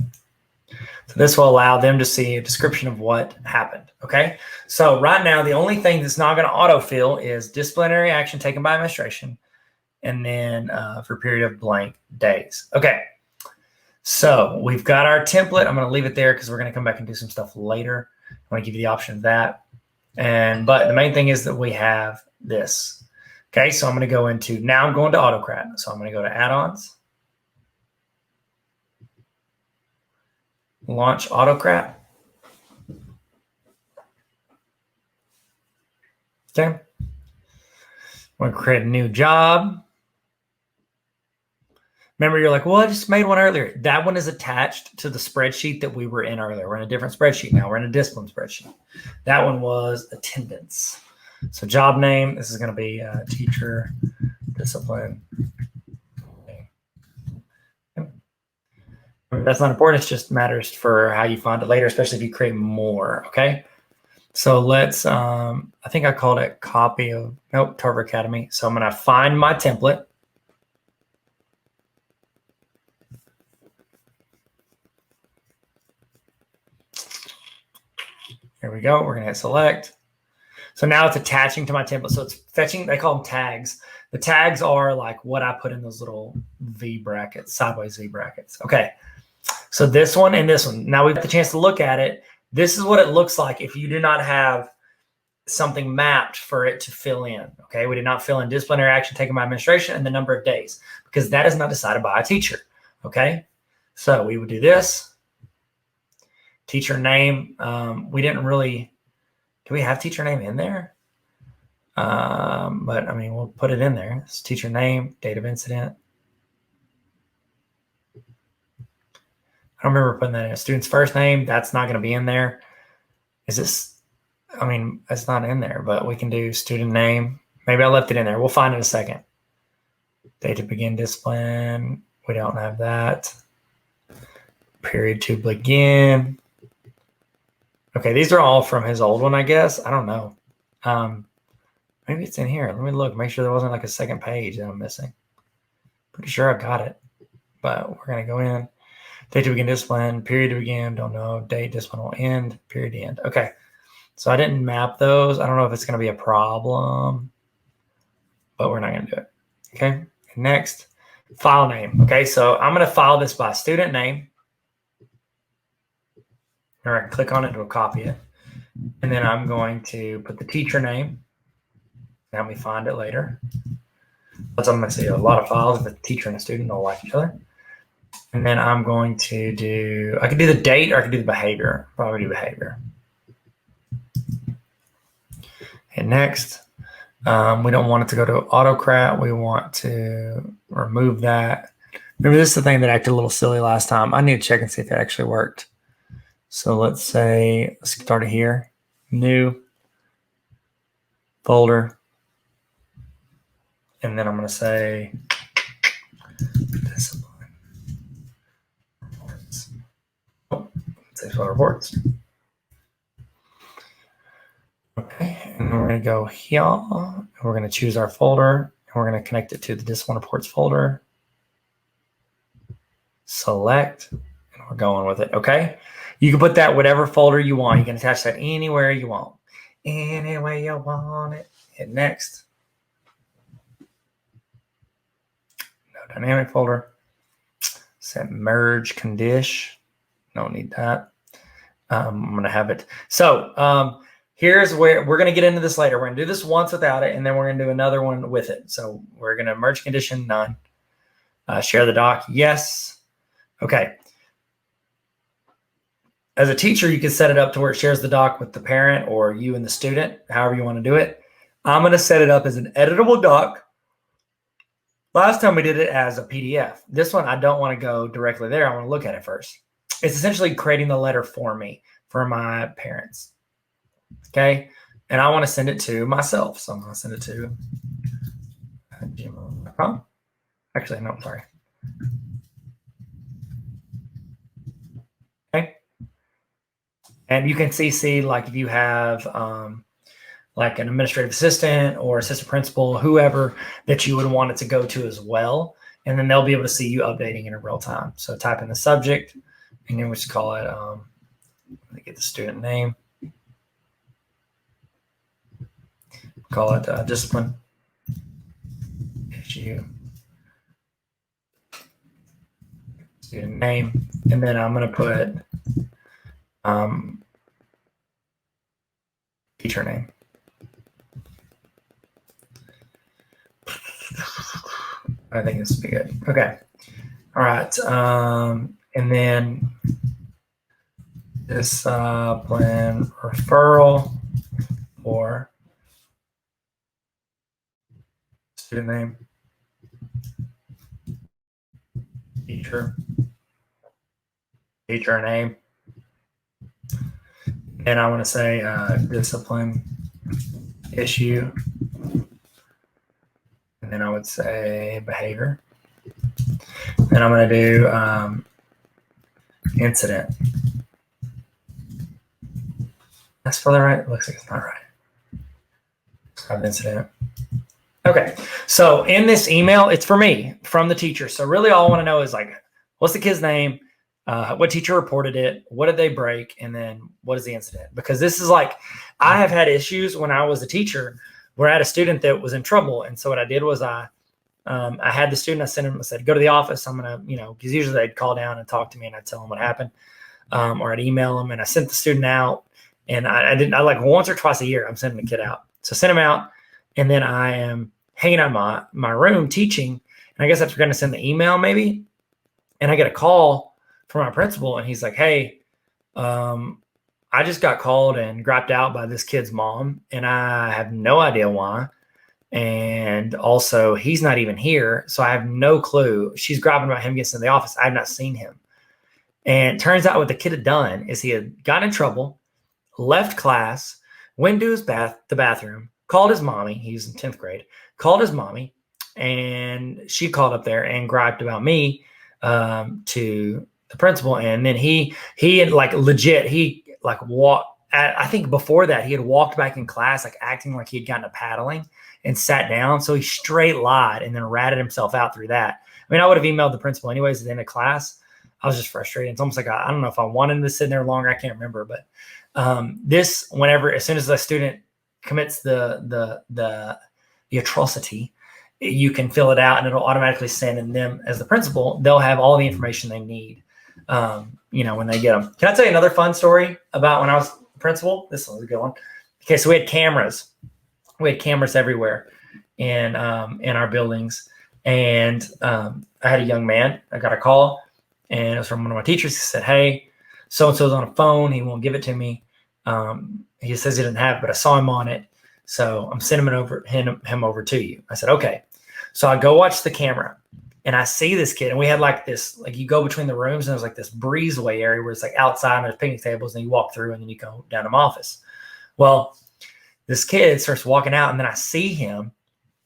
So this will allow them to see a description of what happened. Okay. So right now, the only thing that's not going to autofill is disciplinary action taken by administration, and then for a period of blank days. Okay. So we've got our template. I'm going to leave it there because we're going to come back and do some stuff later. I want to give you the option of that. But the main thing is that we have this. Okay. So I'm going to go into, now I'm going to Autocrat. So I'm going to go to add-ons. Launch Autocrat. Okay. We're going to create a new job. Remember, you're like, well, I just made one earlier. That one is attached to the spreadsheet that we were in earlier. We're in a different spreadsheet now. We're in a discipline spreadsheet. That one was attendance. So job name, this is going to be teacher discipline. That's not important. It just matters for how you find it later, especially if you create more. Okay. So let's, I think I called it copy of, nope, Tarver Academy. So I'm going to find my template. Here we go. We're going to hit select. So now it's attaching to my template. So it's fetching, they call them tags. The tags are like what I put in those little V brackets, sideways V brackets. Okay. So this one and this one. Now we've got the chance to look at it. This is what it looks like if you do not have something mapped for it to fill in. Okay. We did not fill in disciplinary action taken by administration and the number of days because that is not decided by a teacher. Okay. So we would do this. Teacher name. We didn't really, do we have teacher name in there? But I mean, we'll put it in there. It's teacher name, date of incident. I don't remember putting that in. A student's first name, that's not going to be in there. Is this, I mean, it's not in there, but we can do student name. Maybe I left it in there. We'll find it in a second. Date to begin discipline. We don't have that. Period to begin. Okay, these are all from his old one, I guess. I don't know. Maybe it's in here. Let me look. Make sure there wasn't like a second page that I'm missing. Pretty sure I got it. But we're going to go in. Date to begin discipline, period to begin, don't know. Date discipline will end, period to end. Okay. So I didn't map those. I don't know if it's going to be a problem, but we're not going to do it. Okay. Next, file name. Okay. So I'm going to file this by student name. Or I can click on it to copy it. And then I'm going to put the teacher name. Now we find it later. That's I'm going to see a lot of files if a teacher and a student don't like each other. And then I'm going to do, I can do the date or I can do the behavior. Probably do behavior. And next, we don't want it to go to Autocrat. We want to remove that. Remember, this is the thing that acted a little silly last time. I need to check and see if it actually worked. So let's say, let's start it here. New folder. And then I'm going to say discipline. Reports. Okay, and we're going to go here. And we're going to choose our folder, and we're going to connect it to the discipline reports folder. Select, and we're going with it. Okay, you can put that whatever folder you want. You can attach that anywhere you want. Any way you want it. Hit next. No dynamic folder. Set merge condition. Don't need that. I'm going to have it. So here's where we're going to get into this later. We're going to do this once without it, and then we're going to do another one with it. So we're going to merge condition, none. Share the doc, yes. Okay. As a teacher, you can set it up to where it shares the doc with the parent or you and the student, however you want to do it. I'm going to set it up as an editable doc. Last time we did it as a PDF. This one, I don't want to go directly there. I want to look at it first. It's essentially creating the letter for me, for my parents. Okay. and I want to send it to myself. So I'm going to send it to gmail.com. Actually, no, I'm sorry. Okay. And you can CC, like if you have like an administrative assistant or assistant principal, whoever that you would want it to go to as well. And then they'll be able to see you updating in real time. So type in the subject, and then we just call it, let me get the student name. Call it discipline issue. Student name. And then I'm going to put teacher name. I think this would be good. Okay. All right. And then discipline referral for student name, teacher name. And I want to say discipline issue. And then I would say behavior. And I'm going to do incident. That's spelled right? It looks like it's not right. Describe the incident. Okay. So in this email, it's for me from the teacher. So really all I want to know is like, what's the kid's name? What teacher reported it? What did they break? And then what is the incident? Because this is like, I have had issues when I was a teacher where I had a student that was in trouble. And so what I did was I had the student, I sent him, I said, go to the office. I'm going to, because usually they'd call down and talk to me and I'd tell them what happened. Or I'd email them, and I sent the student out, and I like once or twice a year, I'm sending the kid out. So send him out, and then I am hanging out in my room teaching. And I guess I'm going to send the email maybe. And I get a call from my principal, and he's like, hey, I just got called and griped out by this kid's mom, and I have no idea why. And also, he's not even here, so I have no clue. She's griping about him getting in the office. I have not seen him. And it turns out what the kid had done is he had gotten in trouble, left class, went to the bathroom, called his mommy. He was in 10th grade, called his mommy, and she called up there and griped about me to the principal. And then he had like legit, he like walked, I think before that he had walked back in class, like acting like he had gotten a paddling and sat down. So he straight lied and then ratted himself out through that. I mean, I would have emailed the principal anyways at the end of class. I was just frustrated. It's almost like, I don't know if I wanted him to sit there longer. I can't remember, but as soon as the student commits the atrocity, you can fill it out and it'll automatically send in them as the principal. They'll have all the information they need, when they get them. Can I tell you another fun story about when I was principal? This one's a good one. Okay. So we had cameras. We had cameras everywhere in our buildings. And I had a young man. I got a call, and it was from one of my teachers. He said, hey, so-and-so's on a phone. He won't give it to me. He says he didn't have it, but I saw him on it. So I'm sending him over to you. I said, okay. So I go watch the camera, and I see this kid. And we had like this, like you go between the rooms, and there's like this breezeway area where it's like outside and there's picnic tables, and you walk through and then you go down to my office. Well, this kid starts walking out, and then I see him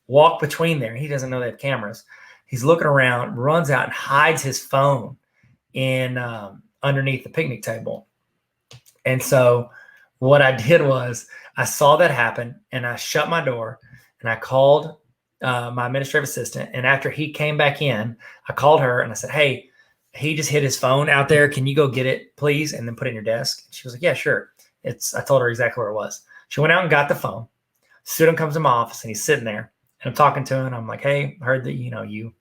walk between there. He doesn't know they have cameras. He's looking around, runs out and hides his phone in underneath the picnic table. And so what I did was I saw that happen, and I shut my door, and I called my administrative assistant. And after he came back in, I called her and I said, hey, he just hid his phone out there. Can you go get it, please? And then put it in your desk. She was like, yeah, sure. I told her exactly where it was. She went out and got the phone. Student comes to my office, and he's sitting there, and I'm talking to him. I'm like, hey, I heard that, you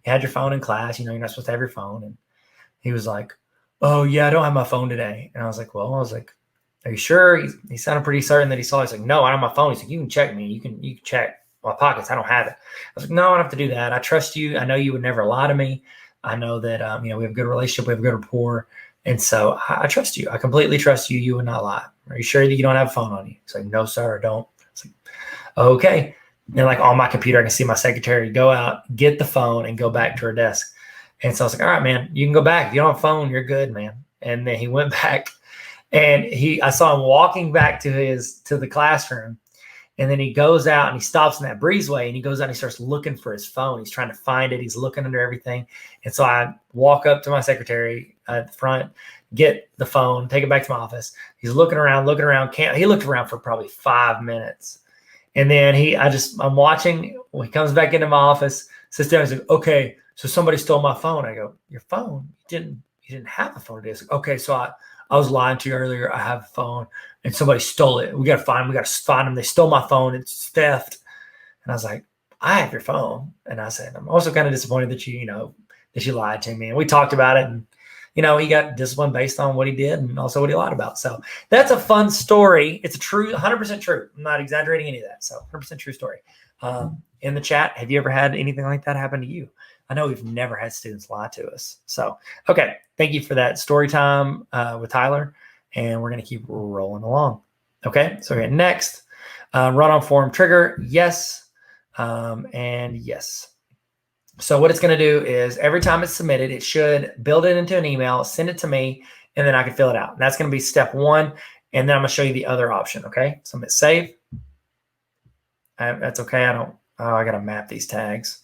had your phone in class. You're not supposed to have your phone. And he was like, oh yeah, I don't have my phone today. And I was like, are you sure? He sounded pretty certain that he saw it. He's like, no, I don't have my phone. He's like, you can check me. You can check my pockets. I don't have it. I was like, no, I don't have to do that. I trust you. I know you would never lie to me. I know that, we have a good relationship. We have a good rapport. And so I trust you. I completely trust you. You would not lie. Are you sure that you don't have a phone on you? He's like, no, sir, I don't. It's like, okay. And like on my computer, I can see my secretary go out, get the phone, and go back to her desk. And so I was like, all right, man, you can go back. If you don't have a phone, you're good, man. And then he went back, And I saw him walking back to the classroom. And then he goes out and he stops in that breezeway and he goes out and he starts looking for his phone. He's trying to find it. He's looking under everything. And so I walk up to my secretary at the front, get the phone, take it back to my office. He's looking around. He looked around for probably 5 minutes. And then I'm watching. When he comes back into my office, sits down and says, okay, so somebody stole my phone. I go, your phone? You didn't have a phone. He's like, okay, so I was lying to you earlier. I have a phone and somebody stole it. We got to find them. They stole my phone. It's theft. And I was like, I have your phone. And I said, I'm also kind of disappointed that you lied to me. And we talked about it. And, he got disciplined based on what he did and also what he lied about. So that's a fun story. It's a true, 100% true. I'm not exaggerating any of that. So 100% true story. In the chat, have you ever had anything like that happen to you? I know we've never had students lie to us. So, okay. Thank you for that story time with Tyler. And we're going to keep rolling along. Okay. So okay, next, run on form trigger. Yes. And yes. So what it's going to do is every time it's submitted, it should build it into an email, send it to me, and then I can fill it out. And that's going to be step 1. And then I'm going to show you the other option. Okay. So I'm going to save. That's okay. I got to map these tags.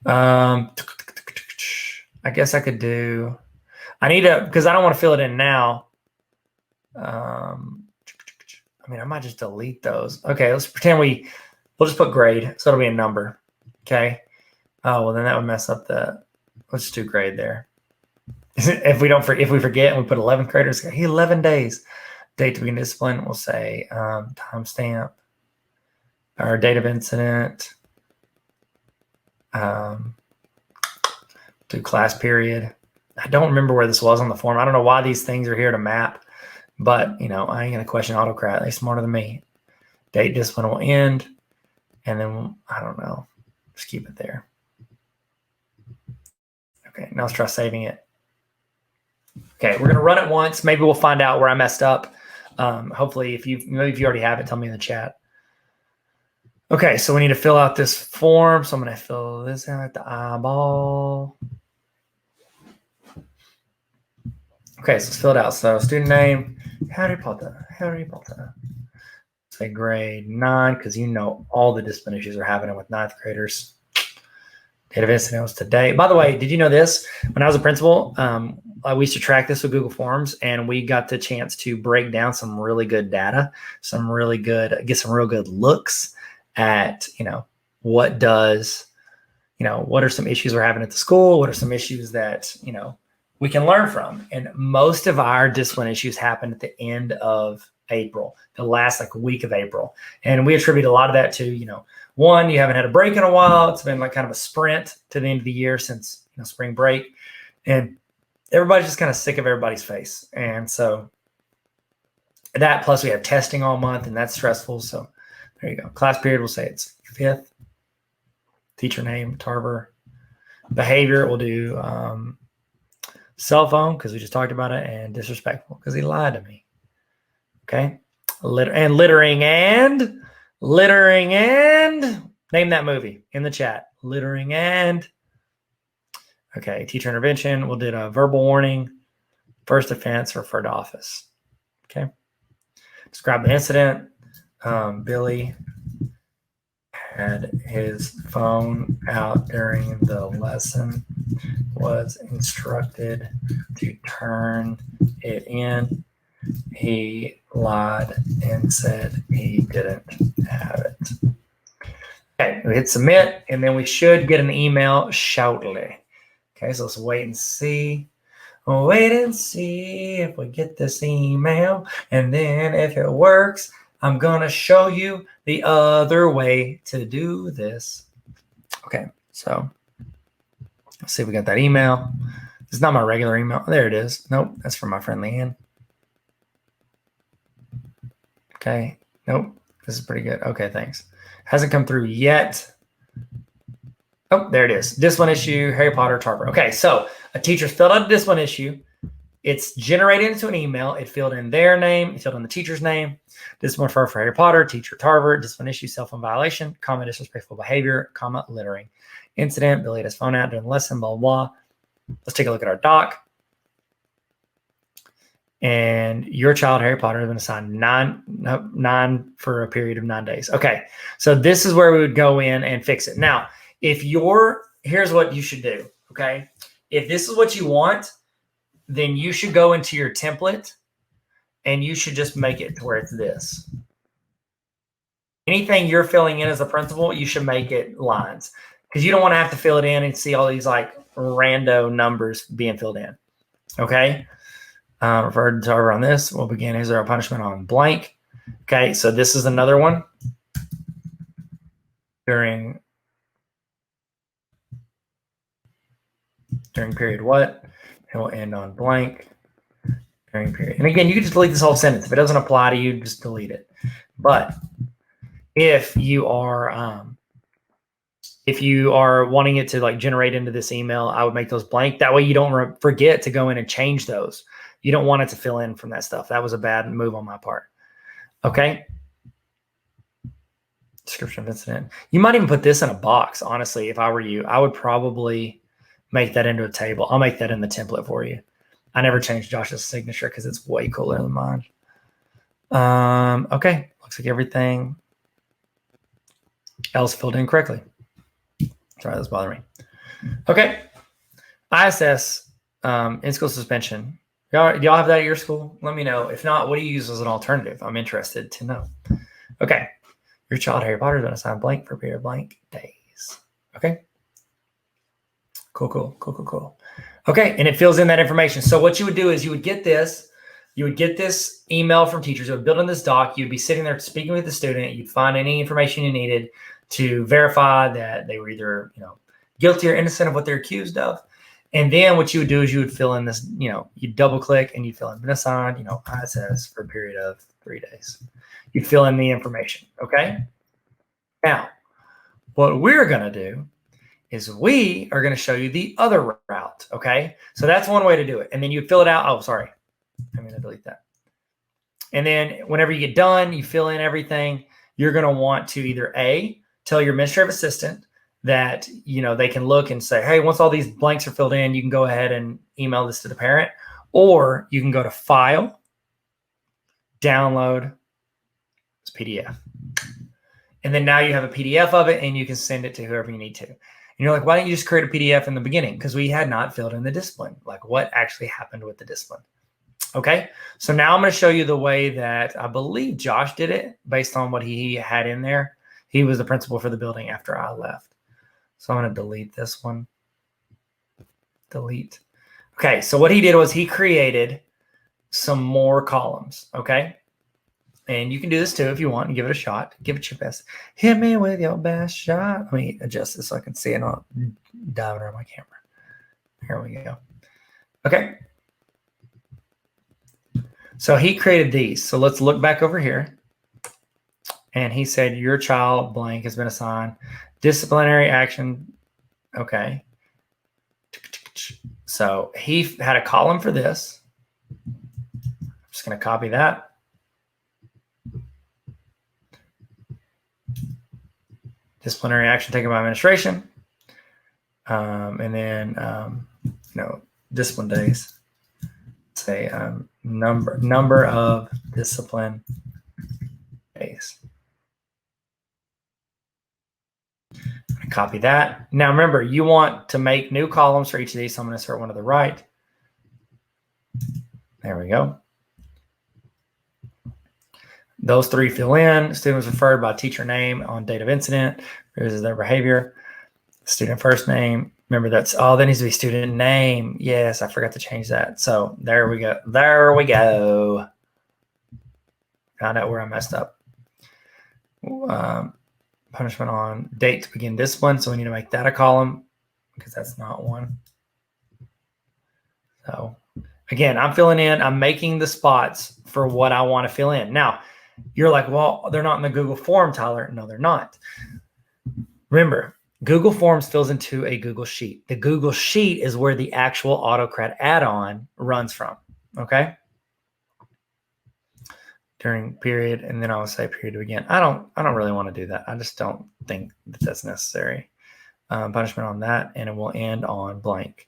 I guess I could do, because I don't want to fill it in now. I might just delete those. Okay. Let's pretend we'll just put grade. So it'll be a number. Okay. Oh, well, then that would mess up let's just do grade there. If we forget and we put 11th graders, 11 days, date to begin discipline, we'll say timestamp, or date of incident, do class period. I don't remember where this was on the form. I don't know why these things are here to map, but, I ain't going to question Autocrat. They're smarter than me. Date discipline will end, and then, I don't know, just keep it there. Okay, now let's try saving it. Okay, we're going to run it once. Maybe we'll find out where I messed up. Hopefully, if you already have it, tell me in the chat. Okay, so we need to fill out this form. So I'm going to fill this out, the eyeball. Okay, so let's fill it out. So student name, Harry Potter. Say grade 9, because all the discipline issues are happening with 9th graders. Date of incident was today. By the way, did you know this? When I was a principal, we used to track this with Google Forms, and we got the chance to break down some really good data, get some real good looks at, what are some issues we're having at the school? What are some issues that, we can learn from? And most of our discipline issues happen at the end of April, the last week of April. And we attribute a lot of that to, one, you haven't had a break in a while. It's been kind of a sprint to the end of the year since spring break, and everybody's just kind of sick of everybody's face. And so that, plus we have testing all month, and that's stressful. So there you go. Class period, we'll say it's 5th. Teacher name, Tarver. Behavior, we'll do cell phone, because we just talked about it, and disrespectful, because he lied to me. Okay. Littering and name that movie in the chat. Littering and. Okay. Teacher intervention. We'll do a verbal warning, first offense, refer to office. Okay. Describe the incident. Billy had his phone out during the lesson, was instructed to turn it in. He lied and said he didn't have it. Okay, we hit submit, and then we should get an email shortly. Okay, so let's wait and see. Wait and see if we get this email, and then if it works, I'm going to show you the other way to do this. Okay, so let's see if we got that email. It's not my regular email. There it is. Nope, that's from my friend Leanne. Okay, nope, this is pretty good. Okay, thanks. Hasn't come through yet. Oh, there it is. Discipline issue, Harry Potter, Tarver. Okay, so a teacher's filled out a discipline issue. It's generated into an email. It filled in their name. It filled in the teacher's name. Discipline referral for Harry Potter, teacher Tarver, discipline issue, cell phone violation, comma, disrespectful behavior, comma, littering. Incident, Billy had his phone out during the lesson, blah, blah, blah. Let's take a look at our doc. And your child, Harry Potter, has been assigned nine for a period of 9 days. Okay, so this is where we would go in and fix it. Now, here's what you should do, okay? If this is what you want, then you should go into your template and you should just make it to where it's this. Anything you're filling in as a principal, you should make it lines because you don't want to have to fill it in and see all these like rando numbers being filled in, okay? Referred to Tarver on this. We'll begin. Is there a punishment on blank? Okay, so this is another one. During period what? It will end on blank. During period. And again, you can just delete this whole sentence. If it doesn't apply to you, just delete it. But if you are wanting it to like generate into this email, I would make those blank. That way you don't forget to go in and change those. You don't want it to fill in from that stuff. That was a bad move on my part. Okay. Description of incident. You might even put this in a box. Honestly, if I were you, I would probably make that into a table. I'll make that in the template for you. I never changed Josh's signature because it's way cooler than mine. Okay. Looks like everything else filled in correctly. Sorry, that's bothering me. Okay. ISS, in-school suspension. Do y'all have that at your school? Let me know. If not, what do you use as an alternative? I'm interested to know. Okay. Your child, Harry Potter, is going to assign blank for a period of blank days. Okay. Cool. Okay. And it fills in that information. So what you would do is you would get this email from teachers. It would build in this doc. You'd be sitting there speaking with the student. You'd find any information you needed to verify that they were either, guilty or innocent of what they're accused of. And then what you would do is you would fill in this, you double click and you fill in been assigned, ISS for a period of 3 days. You'd fill in the information. Okay. Now, what we're going to do is we are going to show you the other route. Okay. So that's one way to do it. And then you fill it out. Oh, sorry. I'm going to delete that. And then whenever you get done, you fill in everything. You're going to want to either A, tell your administrative assistant that, they can look and say, hey, once all these blanks are filled in, you can go ahead and email this to the parent, or you can go to File, Download, it's PDF. And then now you have a PDF of it and you can send it to whoever you need to. And you're like, why don't you just create a PDF in the beginning? Because we had not filled in the discipline, like what actually happened with the discipline. Okay, so now I'm going to show you the way that I believe Josh did it based on what he had in there. He was the principal for the building after I left. So I'm going to delete this one. Delete. Okay, so what he did was he created some more columns, okay? And you can do this too if you want and give it a shot. Give it your best. Hit me with your best shot. Let me adjust this so I can see it on diving around my camera. Here we go. Okay. So he created these. So let's look back over here. And he said, your child blank has been assigned disciplinary action. Okay. So he had a column for this. I'm just going to copy that. Disciplinary action taken by administration. And then, discipline days. Say number of discipline days. Copy that. Now remember, you want to make new columns for each of these. So I'm going to insert one to the right. There we go. Those three fill in. Student was referred by teacher name on date of incident. This is their behavior. Student first name. Remember, that needs to be student name. Yes, I forgot to change that. So there we go. There we go. Found out where I messed up. Punishment on date to begin discipline. So we need to make that a column because that's not one. So again, I'm filling in. I'm making the spots for what I want to fill in. Now, you're like, well, they're not in the Google form, Tyler. No, they're not. Remember, Google Forms fills into a Google Sheet. The Google Sheet is where the actual Autocrat add-on runs from, okay? During period, and then I'll say period to begin. I don't really want to do that. I just don't think that that's necessary. Punishment on that, and it will end on blank.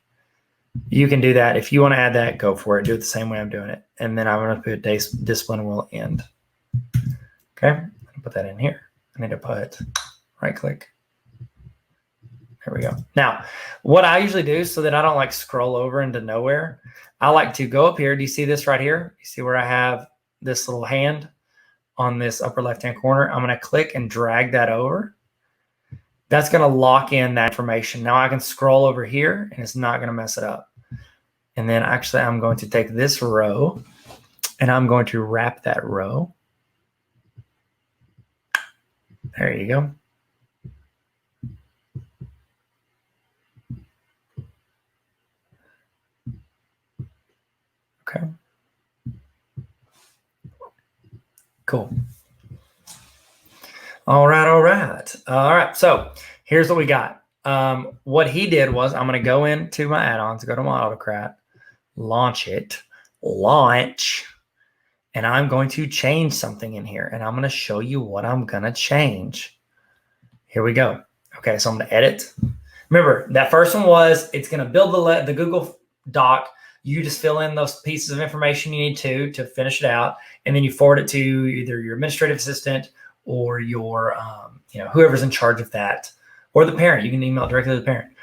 You can do that. If you want to add that, go for it. Do it the same way I'm doing it. And then I'm going to put discipline will end. Okay. Put that in here. I need to put right click. There we go. Now, what I usually do so that I don't like scroll over into nowhere, I like to go up here. Do you see this right here? You see where I have this little hand on this upper left-hand corner? I'm going to click and drag that over. That's going to lock in that information. Now I can scroll over here and it's not going to mess it up. And then actually I'm going to take this row and I'm going to wrap that row. There you go. Okay. Cool. All right. So here's what we got. What he did was I'm going to go into my add-ons, go to my Autocrat, launch, and I'm going to change something in here. And I'm going to show you what I'm going to change. Here we go. Okay, so I'm going to edit. Remember, that first one was it's going to build the Google Doc. You just fill in those pieces of information you need to finish it out, and then you forward it to either your administrative assistant or your, whoever's in charge of that, or the parent. You can email it directly to the parent.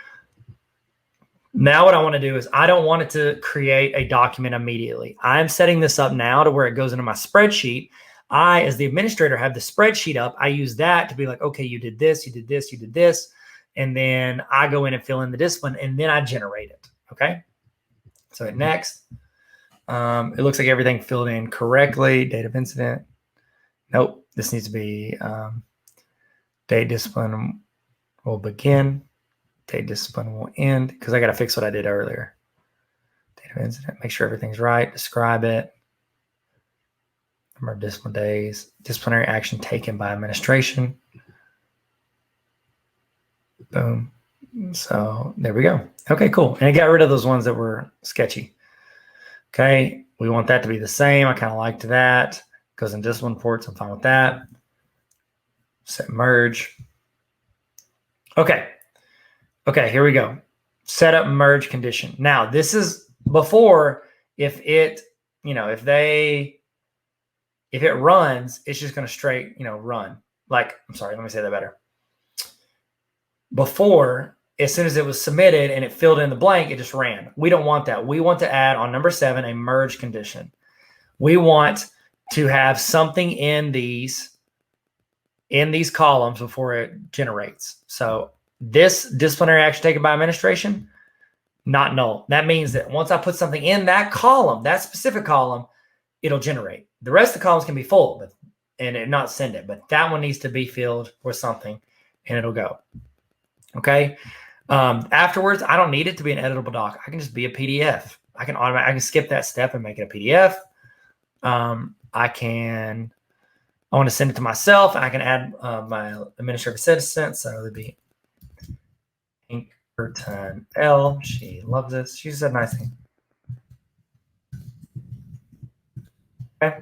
Now what I want to do is I don't want it to create a document immediately. I'm setting this up now to where it goes into my spreadsheet. I, as the administrator, have the spreadsheet up. I use that to be like, okay, you did this, you did this, you did this. And then I go in and fill in the discipline, and then I generate it, okay? So hit next. It looks like everything filled in correctly. Date of incident. Nope. This needs to be date discipline will begin. Date discipline will end because I got to fix what I did earlier. Date of incident. Make sure everything's right. Describe it. Number of discipline days. Disciplinary action taken by administration. Boom. So there we go. Okay, cool. And I got rid of those ones that were sketchy. Okay, we want that to be the same. I kind of liked that. Goes in discipline reports. I'm fine with that. Set merge. Okay. Okay, here we go. Set up merge condition. Now, this is before if it runs, it's just going to straight, run. Like, I'm sorry, let me say that better. Before, as soon as it was submitted and it filled in the blank, it just ran. We don't want that. We want to add on number 7 a merge condition. We want to have something in these columns before it generates. So this disciplinary action taken by administration, not null. That means that once I put something in that column, that specific column, it'll generate. The rest of the columns can be full and it not send it, but that one needs to be filled with something and it'll go. Okay. Afterwards, I don't need it to be an editable doc. I can just be a PDF. I can skip that step and make it a PDF. I want to send it to myself. I can add my administrative assistant. So it'd be Pinkerton L. She loves this. She said nice thing. Okay.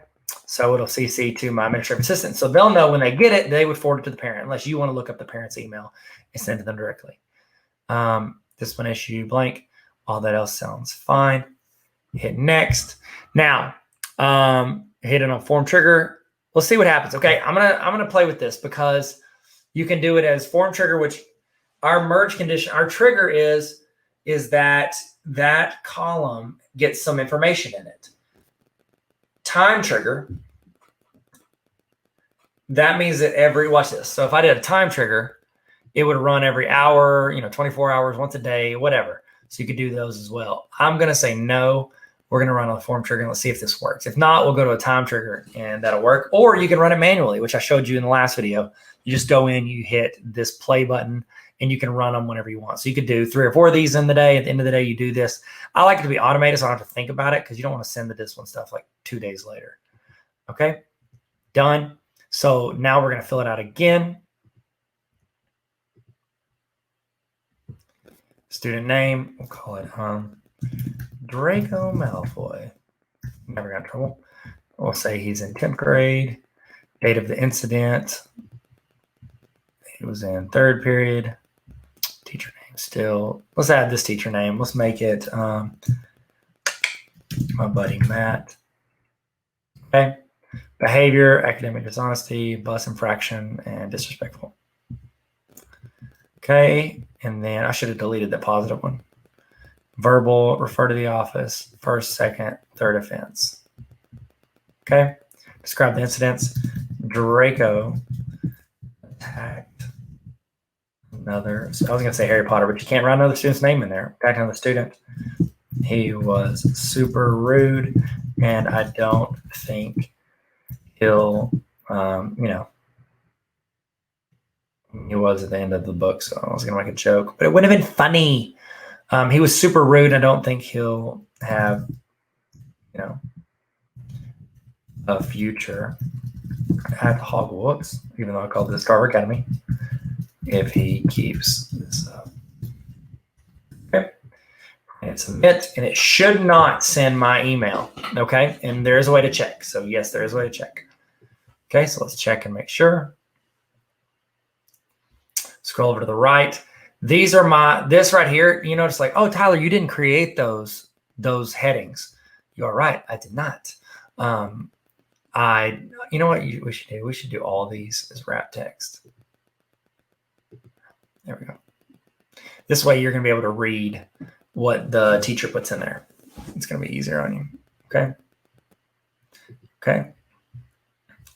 So it'll CC to my administrative assistant. So they'll know when they get it, they would forward it to the parent, unless you want to look up the parent's email and send it to them directly. This one issue blank. All that else sounds fine. Hit next. Now, hit it on form trigger. We'll see what happens. Okay, I'm gonna play with this because you can do it as form trigger, which our merge condition, our trigger is that column gets some information in it. Time trigger, that means that watch this. So if I did a time trigger, it would run every hour, 24 hours, once a day, whatever. So you could do those as well. I'm going to say no. We're going to run on the form trigger and let's see if this works. If not, we'll go to a time trigger and that'll work. Or you can run it manually, which I showed you in the last video. You just go in, you hit this play button, and you can run them whenever you want. So you could do 3 or 4 of these in the day. At the end of the day, you do this. I like it to be automated so I don't have to think about it because you don't want to send the discipline stuff like 2 days later. Okay, done. So now we're going to fill it out again. Student name, we'll call it Draco Malfoy. Never got in trouble. We'll say he's in 10th grade. Date of the incident. He was in 3rd period. Teacher Still, let's add this teacher name. Let's make it my buddy Matt. Okay. Behavior, academic dishonesty, bus infraction, and disrespectful. Okay. And then I should have deleted the positive one. Verbal, refer to the office, first, second, third offense. Okay. Describe the incidents. Draco attacked another. So I was going to say Harry Potter, but you can't write another student's name in there. Attacked another student. He was super rude, and I don't think he'll, he was at the end of the book, so I was going to make a joke, but it wouldn't have been funny. He was super rude. I don't think he'll have, a future at Hogwarts, even though I called this Tarver Academy, if he keeps this up. Okay. And submit, and it should not send my email. Okay. And there is a way to check. So yes, there is a way to check. Okay. So let's check and make sure. Scroll over to the right. These are this right here, you notice like, oh, Tyler, you didn't create those headings. You're right. I did not. You know what we should do? We should do all these as wrap text. There we go. This way you're going to be able to read what the teacher puts in there. It's going to be easier on you. Okay. Okay.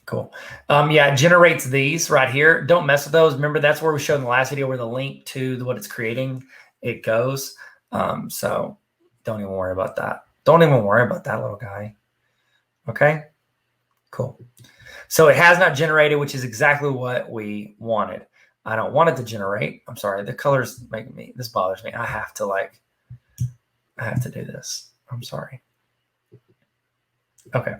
Cool. Yeah, it generates these right here. Don't mess with those. Remember, that's where we showed in the last video where the link to what it's creating, it goes. So don't even worry about that. Don't even worry about that little guy. Okay. Cool. So it has not generated, which is exactly what we wanted. I don't want it to generate. I'm sorry. The colors make me, this bothers me. I have to do this. I'm sorry. Okay.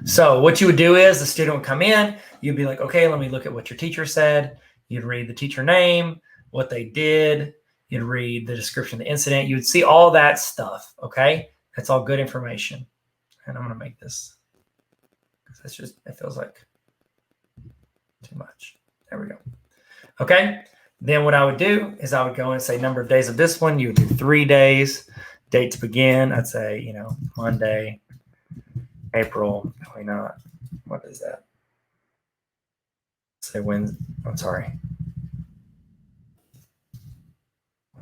So what you would do is the student would come in. You'd be like, okay, let me look at what your teacher said. You'd read the teacher name, what they did. You'd read the description of the incident. You would see all that stuff. Okay. That's all good information. And I'm going to make this, because it feels like too much. There we go. Okay. Then what I would do is I would go and say number of days of this one. You would do 3 days. Date to begin. I'd say, Monday, April 29th. What is that? Say Wednesday. I'm sorry.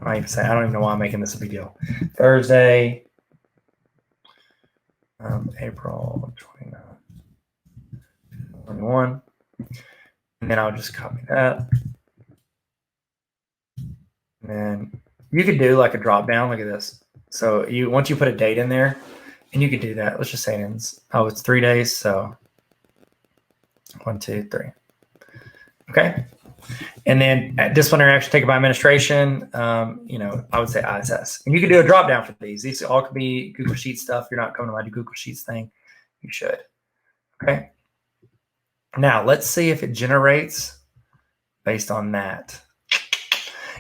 I don't even know why I'm making this a big deal. Thursday, April 29th, 21. And then I'll just copy that. And then you could do like a drop down. Look at this. So once you put a date in there, and you could do that. Let's just say it's 3 days. So 1, 2, 3. Okay. And then disciplinary action taken by administration, I would say ISS. And you can do a drop down for these. These all could be Google Sheets stuff. You're not coming to my Google Sheets thing. You should. Okay. Now let's see if it generates based on that.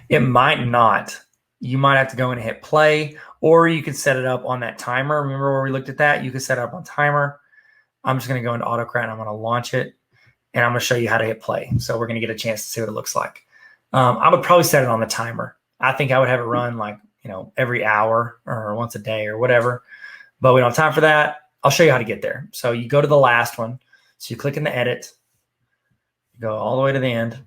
It might not. You might have to go in and hit play, or you could set it up on that timer. Remember where we looked at that? You could set it up on timer. I'm just going to go into Autocrat and I'm going to launch it, and I'm going to show you how to hit play. So we're going to get a chance to see what it looks like. I would probably set it on the timer. I think I would have it run every hour or once a day or whatever, but we don't have time for that. I'll show you how to get there. So you go to the last one. So you click in the edit, you go all the way to the end,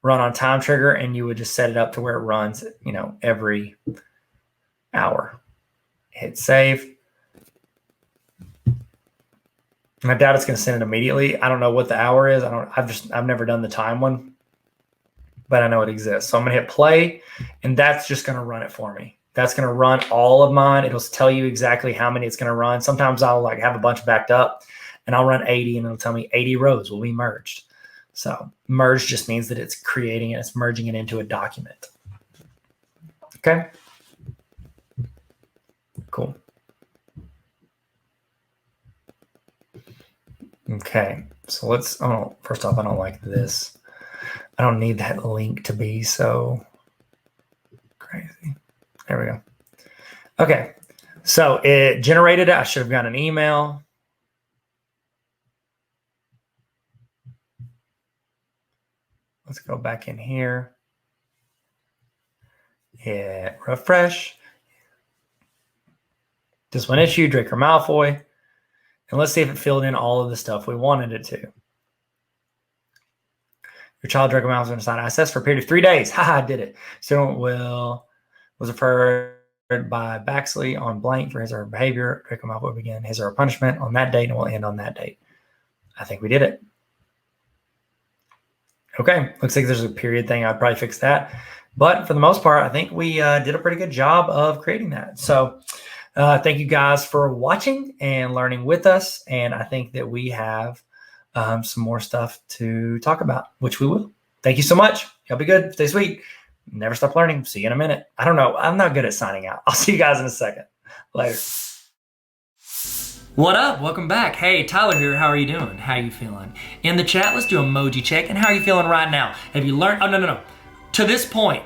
run on time trigger, and you would just set it up to where it runs, every hour. Hit save. And I doubt it's going to send it immediately. I don't know what the hour is. I've never done the time one, but I know it exists. So I'm going to hit play, and that's just going to run it for me. That's going to run all of mine. It'll tell you exactly how many it's going to run. Sometimes I'll have a bunch backed up, and I'll run 80, and it'll tell me 80 rows will be merged. So merge just means that it's creating it. It's merging it into a document. Okay. Cool. Okay. So first off, I don't like this. I don't need that link to be so crazy. There we go. Okay. So it generated it. I should have gotten an email. Let's go back in here. hit refresh. This one issued, Draco Malfoy. And let's see if it filled in all of the stuff we wanted it to. Your child Draco Malfoy was assigned access for a period of 3 days. Haha, I did it. Student was referred by Baxley on blank for his or her behavior. Draco Malfoy will begin his or her punishment on that date and will end on that date. I think we did it. Okay, looks like there's a period thing. I'd probably fix that. But for the most part, I think we did a pretty good job of creating that. So thank you guys for watching and learning with us. And I think that we have some more stuff to talk about, which we will. Thank you so much. Y'all be good. Stay sweet. Never stop learning. See you in a minute. I don't know. I'm not good at signing out. I'll see you guys in a second. Later. What up? Welcome back. Hey, Tyler here. How are you doing? How are you feeling? In the chat, let's do emoji check. And how are you feeling right now? Have you learned? Oh, no. To this point,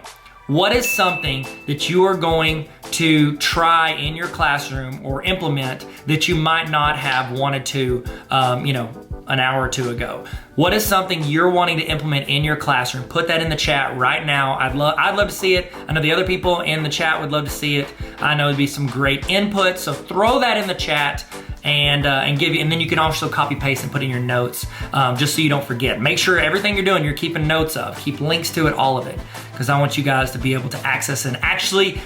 what is something that you are going to try in your classroom or implement that you might not have wanted to, an hour or two ago? What is something you're wanting to implement in your classroom? Put that in the chat right now. I'd love to see it. I know the other people in the chat would love to see it. I know it'd be some great input. So throw that in the chat and then you can also copy paste and put in your notes just so you don't forget. Make sure everything you're doing, you're keeping notes of. Keep links to it, all of it, because I want you guys to be able to access and actually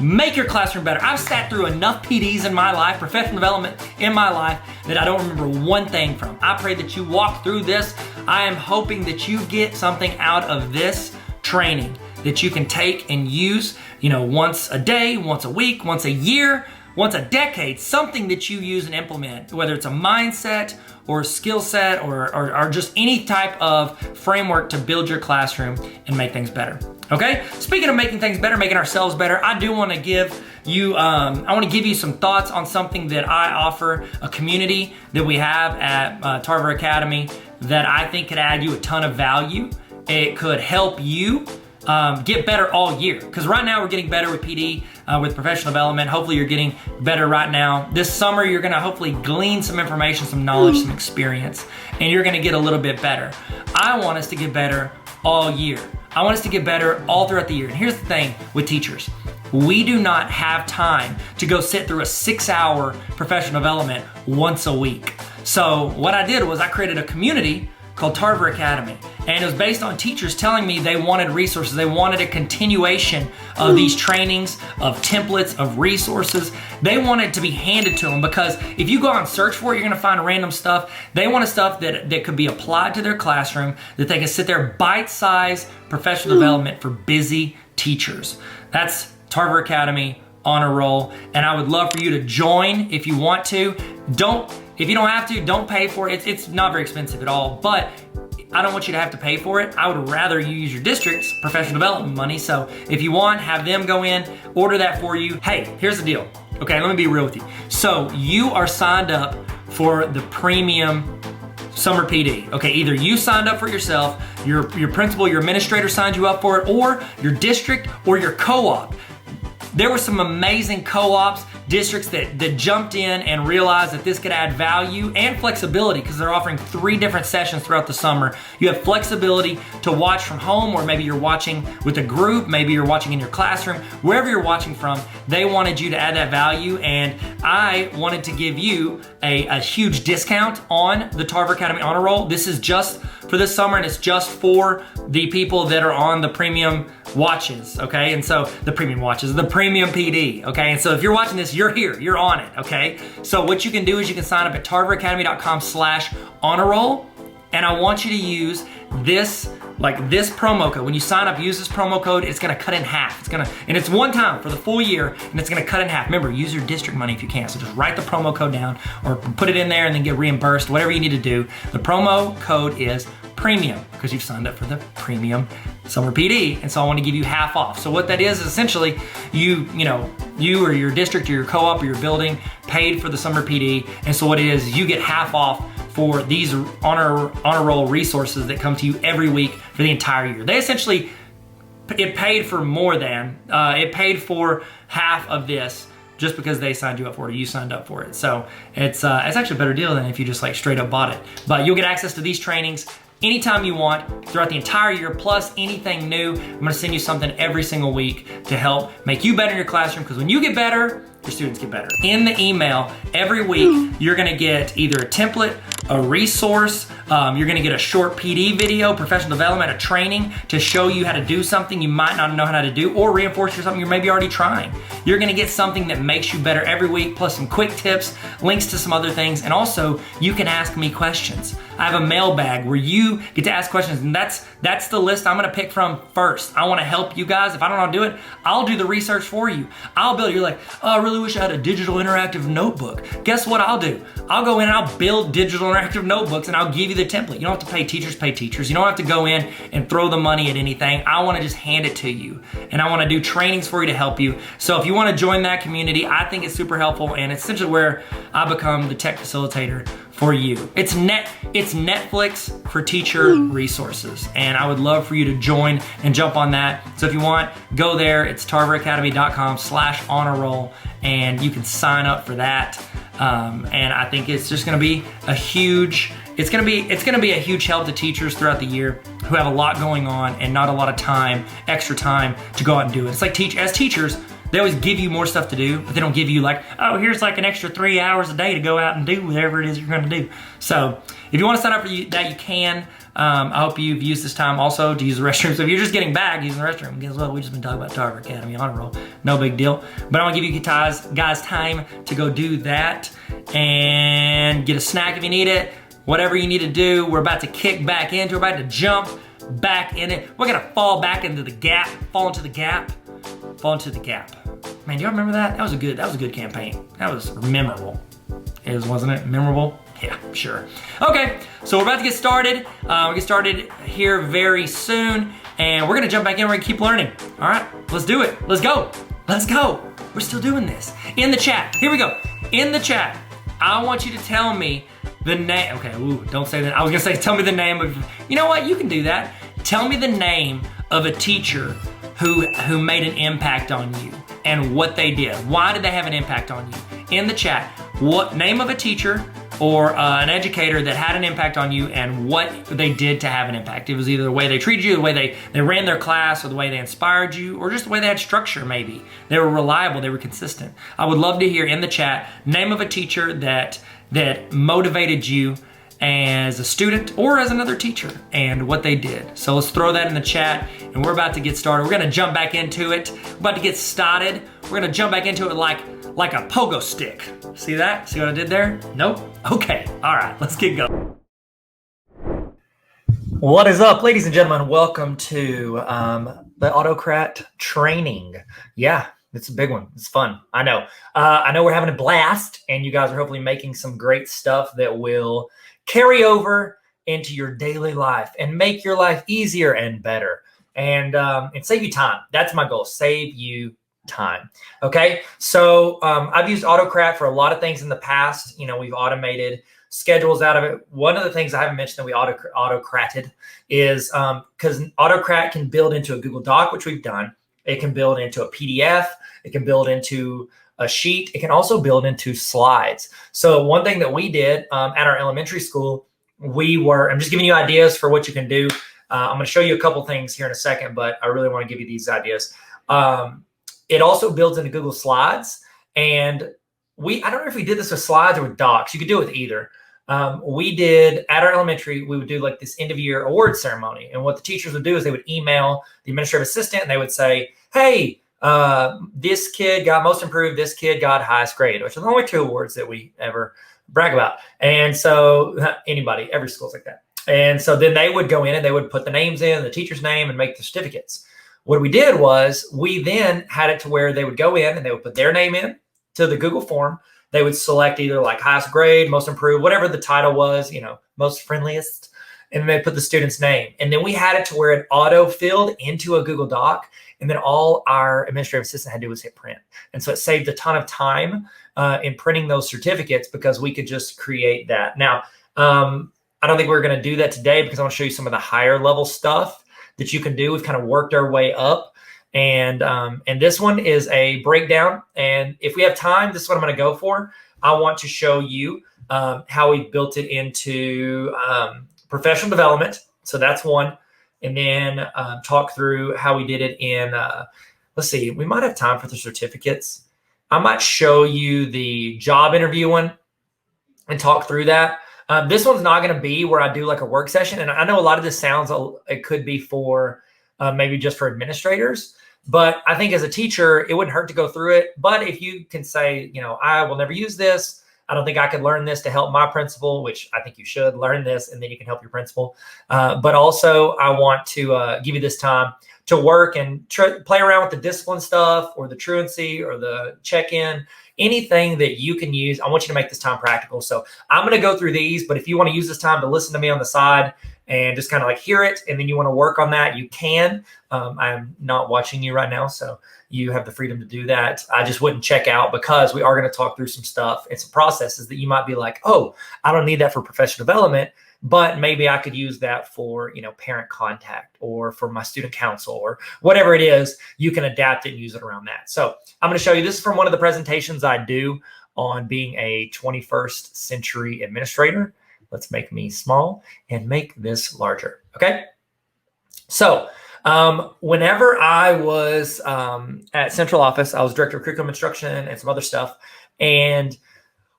make your classroom better. I've sat through enough PDs in my life, professional development in my life, that I don't remember one thing from. I pray that you walk through this. I am hoping that you get something out of this training that you can take and use, once a day, once a week, once a year, once a decade, something that you use and implement, whether it's a mindset or a skill set or just any type of framework to build your classroom and make things better. Okay? Speaking of making things better, making ourselves better, I do want to give you, some thoughts on something that I offer, a community that we have at Tarver Academy that I think could add you a ton of value. It could help you get better all year. Because right now we're getting better with PD, with professional development. Hopefully you're getting better right now. This summer you're gonna hopefully glean some information, some knowledge, some experience, and you're gonna get a little bit better. I want us to get better all year. I want us to get better all throughout the year. And here's the thing with teachers. We do not have time to go sit through a 6-hour professional development once a week. So what I did was I created a community called Tarver Academy. And it was based on teachers telling me they wanted resources. They wanted a continuation of these trainings, of templates, of resources. They wanted to be handed to them, because if you go out and search for it, you're gonna find random stuff. They wanted stuff that could be applied to their classroom, that they can sit there, bite-sized professional development for busy teachers. That's Tarver Academy on a roll. And I would love for you to join if you want to. If you don't have to, don't pay for it. It's not very expensive at all, but I don't want you to have to pay for it. I would rather you use your district's professional development money. So if you want, have them go in, order that for you. Hey, here's the deal. Okay, let me be real with you. So you are signed up for the premium summer PD. Okay, either you signed up for it yourself, your principal, your administrator signed you up for it, or your district or your co-op. There were some amazing co-ops, districts that jumped in and realized that this could add value and flexibility, because they're offering 3 different sessions throughout the summer. You have flexibility to watch from home, or maybe you're watching with a group, maybe you're watching in your classroom, wherever you're watching from. They wanted you to add that value, and I wanted to give you a huge discount on the Tarver Academy Honor Roll. This is just for this summer, and it's just for the people that are on the premium watches, okay? And so the premium watches, the premium PD, okay? And so if you're watching this, you're here, you're on it, okay? So what you can do is you can sign up at tarveracademy.com/honor roll, and I want you to use this promo code. When you sign up, use this promo code. It's gonna cut in half. And it's one time for the full year, and it's gonna cut in half. Remember, use your district money if you can. So just write the promo code down, or put it in there and then get reimbursed, whatever you need to do. The promo code is premium, because you've signed up for the premium summer PD, and so I want to give you half off. So what that is essentially, you or your district or your co-op or your building paid for the summer PD, and so what it is, you get half off for these honor roll resources that come to you every week for the entire year. They essentially, it paid for more than, it paid for half of this just because they signed you up for it, or you signed up for it. So it's actually a better deal than if you just straight up bought it. But you'll get access to these trainings anytime you want throughout the entire year, plus anything new. I'm gonna send you something every single week to help make you better in your classroom, because when you get better, your students get better. In the email, every week, you're gonna get either a template, a resource, you're gonna get a short PD video, professional development, a training to show you how to do something you might not know how to do, or reinforce something you're maybe already trying. You're gonna get something that makes you better every week, plus some quick tips, links to some other things, and also you can ask me questions. I have a mailbag where you get to ask questions, and that's the list I'm gonna pick from first. I wanna help you guys. If I don't know how to do it, I'll do the research for you. I'll build, you're like, oh, I really wish I had a digital interactive notebook. Guess what I'll do? I'll go in and I'll build digital interactive notebooks, and I'll give you the template. You don't have to pay teachers. You don't have to go in and throw the money at anything. I wanna just hand it to you, and I wanna do trainings for you to help you. So if you wanna join that community, I think it's super helpful, and it's essentially where I become the tech facilitator for you. It's Netflix for teacher resources, and I would love for you to join and jump on that. So if you want, go there. It's tarveracademy.com/honor-roll, and you can sign up for that. And I think it's just going to be a huge. It's going to be a huge help to teachers throughout the year who have a lot going on and not a lot of time, extra time to go out and do it. It's like as teachers, they always give you more stuff to do, but they don't give you like, oh, here's like an extra 3 hours a day to go out and do whatever it is you're gonna do. So if you wanna sign up for that, you can. I hope you've used this time also to use the restroom. So if you're just getting back using the restroom, guess what? We've just been talking about Tarver Academy Honor Roll. No big deal. But I wanna give you guys time to go do that and get a snack if you need it. Whatever you need to do, we're about to kick back into, we're about to jump back in it. We're gonna fall into the gap. Man, do y'all remember that? That was a good campaign. That was memorable. Wasn't it memorable? Yeah, sure. Okay, so we're about to get started. We'll get started here very soon, and we're gonna jump back in, we're gonna keep learning. All right, let's do it. Let's go. We're still doing this. In the chat, here we go. In the chat, I want you to tell me the name. Okay, don't say that. I was gonna say, tell me the name of, you know what? You can do that. Tell me the name of a teacher who made an impact on you and what they did. Why did they have an impact on you? In the chat, what name of a teacher or an educator that had an impact on you and what they did to have an impact. It was either the way they treated you, the way they ran their class, or the way they inspired you, or just the way they had structure maybe. They were reliable, they were consistent. I would love to hear in the chat, name of a teacher that motivated you as a student or as another teacher and what they did. So let's throw that in the chat, and we're about to get started. We're gonna jump back into it. We're about to get started. We're gonna jump back into it like a pogo stick. See that? See what I did there? Nope? Okay, all right, let's get going. What is up, ladies and gentlemen? Welcome to the Autocrat training. Yeah, it's a big one. It's fun. I know we're having a blast, and you guys are hopefully making some great stuff that will carry over into your daily life and make your life easier and better, and save you time. That's my goal, save you time. Okay, so I've used Autocrat for a lot of things in the past. You know, we've automated schedules out of it. One of the things I haven't mentioned that we autocrated is because Autocrat can build into a Google Doc, which we've done. It can build into a PDF. It can build into a sheet. It can also build into slides. So one thing that we did at our elementary school, I'm just giving you ideas for what you can do. I'm going to show you a couple things here in a second, but I really want to give you these ideas. It also builds into Google Slides. And I don't know if we did this with slides or with docs. You could do it with either. We did at our elementary, we would do like this end of year award ceremony. And what the teachers would do is they would email the administrative assistant and they would say, hey, this kid got most improved, this kid got highest grade, which are the only 2 awards that we ever brag about. And so every school's like that. And so then they would go in and they would put the names in, the teacher's name, and make the certificates. What we did was we then had it to where they would go in and they would put their name in to the Google form. They would select either like highest grade, most improved, whatever the title was, most friendliest, and they put the student's name. And then we had it to where it auto-filled into a Google Doc, and then all our administrative assistant had to do was hit print. And so it saved a ton of time in printing those certificates because we could just create that. Now, I don't think we're going to do that today because I want to show you some of the higher level stuff that you can do. We've kind of worked our way up. And this one is a breakdown. And if we have time, this is what I'm going to go for. I want to show you how we built it into professional development. So that's one. And then talk through how we did it in, let's see, we might have time for the certificates. I might show you the job interview one and talk through that. This one's not going to be where I do like a work session. And I know a lot of this sounds, it could be for maybe just for administrators, but I think as a teacher, it wouldn't hurt to go through it. But if you can say, you know, I will never use this, I don't think I could learn this to help my principal, which I think you should learn this, and then you can help your principal. But also I want to give you this time to work and play around with the discipline stuff or the truancy or the check-in, anything that you can use. I want you to make this time practical. So I'm going to go through these, but if you want to use this time to listen to me on the side and just kind of like hear it, and then you want to work on that, you can. I'm not watching you right now, so you have the freedom to do that. I just wouldn't check out because we are going to talk through some stuff and some processes that you might be like, oh, I don't need that for professional development, but maybe I could use that for, you know, parent contact or for my student council or whatever it is. You can adapt it and use it around that. So I'm going to show you, this is from one of the presentations I do on being a 21st century administrator. Let's make me small and make this larger. Okay. So whenever I was at central office, I was director of curriculum instruction and some other stuff. And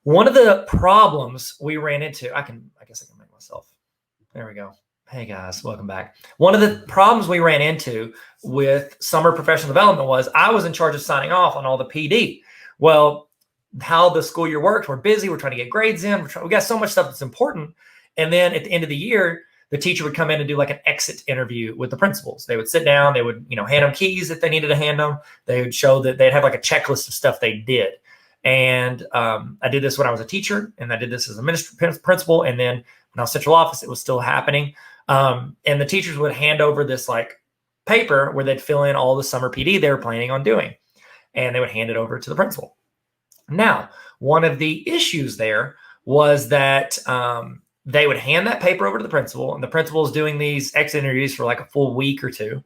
one of the problems we ran into, I guess I can make myself, there we go. Hey guys, welcome back. One of the problems we ran into with summer professional development was I was in charge of signing off on all the PD. Well, how the school year works, we're busy, we're trying to get grades in, we got so much stuff that's important. And then at the end of the year, the teacher would come in and do like an exit interview with the principals. They would sit down, they would, you know, hand them keys if they needed to hand them. They would show that they'd have like a checklist of stuff they did. And I did this when I was a teacher, and I did this as a principal. And then when I was central office, it was still happening. And the teachers would hand over this like paper where they'd fill in all the summer PD they were planning on doing. And they would hand it over to the principal. Now, one of the issues there was that they would hand that paper over to the principal, and the principal is doing these exit interviews for like a full week or two.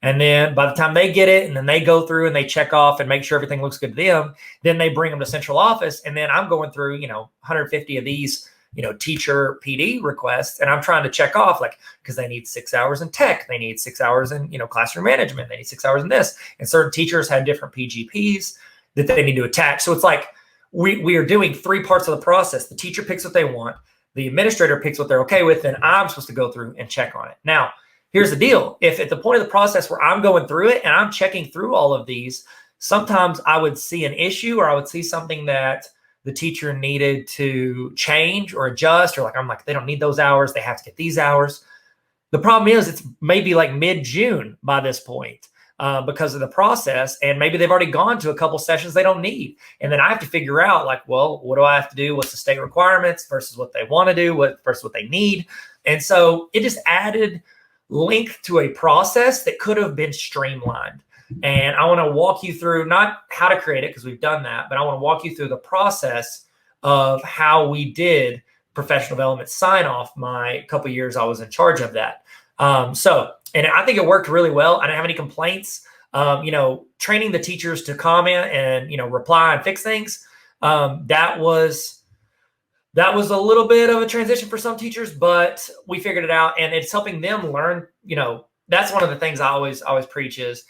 And then by the time they get it, and then they go through and they check off and make sure everything looks good to them, then they bring them to central office. And then I'm going through, you know, 150 of these, you know, teacher PD requests. And I'm trying to check off, like, because they need 6 hours in tech. They need 6 hours in, you know, classroom management. They need 6 hours in this. And certain teachers had different PGPs that they need to attach. So it's like we are doing three parts of the process. The teacher picks what they want. The administrator picks what they're okay with, and I'm supposed to go through and check on it. Now, here's the deal. If at the point of the process where I'm going through it and I'm checking through all of these, sometimes I would see an issue, or I would see something that the teacher needed to change or adjust, or like, I'm like, they don't need those hours. They have to get these hours. The problem is it's maybe like mid-June by this point because of the process. And maybe they've already gone to a couple sessions they don't need. And then I have to figure out, like, well, what do I have to do? What's the state requirements versus what they want to do, versus what they need? And so it just added length to a process that could have been streamlined. And I want to walk you through not how to create it, because we've done that, but I want to walk you through the process of how we did professional development sign off my couple of years I was in charge of that. And I think it worked really well. I didn't have any complaints. You know, training the teachers to comment and, you know, reply and fix things. That was a little bit of a transition for some teachers, but we figured it out, and it's helping them learn. You know, that's one of the things I always preach is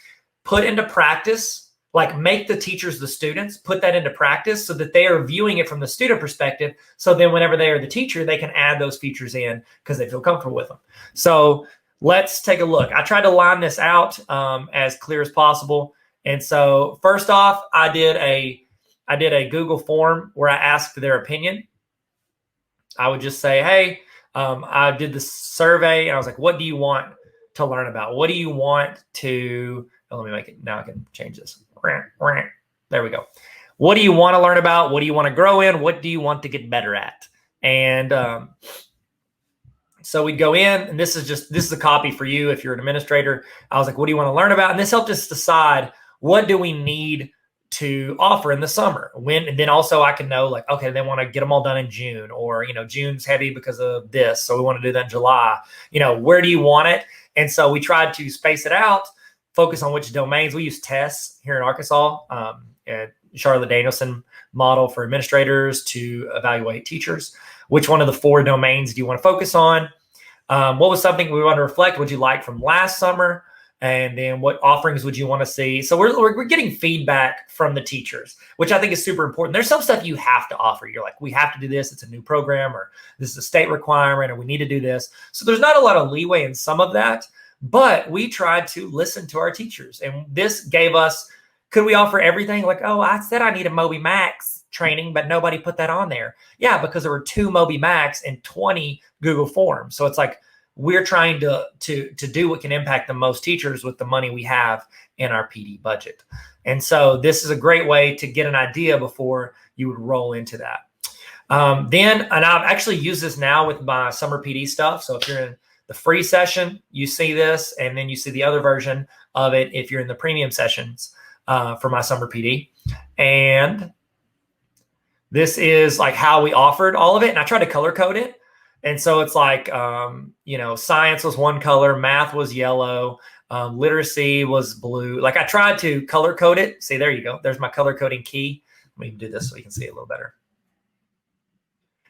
put into practice, like make the teachers the students, put that into practice so that they are viewing it from the student perspective. So then whenever they are the teacher, they can add those features in because they feel comfortable with them. So let's take a look. I tried to line this out as clear as possible. And so first off, I did a Google form where I asked their opinion. I would just say, hey, I did the survey, and I was like, what do you want to learn about? What do you want to, let me make it, now I can change this. There we go. What do you want to learn about? What do you want to grow in? What do you want to get better at? And so we'd go in, and this is a copy for you if you're an administrator. I was like, what do you want to learn about? And this helped us decide, what do we need to offer in the summer? And then also I can know, like, okay, they want to get them all done in June, or, you know, June's heavy because of this, so we want to do that in July. You know, where do you want it? And so we tried to space it out, focus on which domains. We use tests here in Arkansas, at Charlotte Danielson model for administrators to evaluate teachers. Which one of the 4 domains do you want to focus on? What was something we want to reflect? Would you like from last summer? And then what offerings would you want to see? So we're getting feedback from the teachers, which I think is super important. There's some stuff you have to offer. You're like, we have to do this. It's a new program, or this is a state requirement, or we need to do this. So there's not a lot of leeway in some of that, but we tried to listen to our teachers. And this gave us, could we offer everything? Like, oh, I said I need a Moby Max training, but nobody put that on there. Yeah, because there were 2 Moby Max and 20 Google Forms. So it's like, we're trying to do what can impact the most teachers with the money we have in our PD budget. And so this is a great way to get an idea before you would roll into that. And I've actually used this now with my summer PD stuff. So if you're in the free session, you see this, and then you see the other version of it if you're in the premium sessions for my summer PD. And this is like how we offered all of it. And I tried to color code it. And so it's like, science was one color, math was yellow, literacy was blue. Like I tried to color code it. See, there you go. There's my color coding key. Let me do this so you can see it a little better.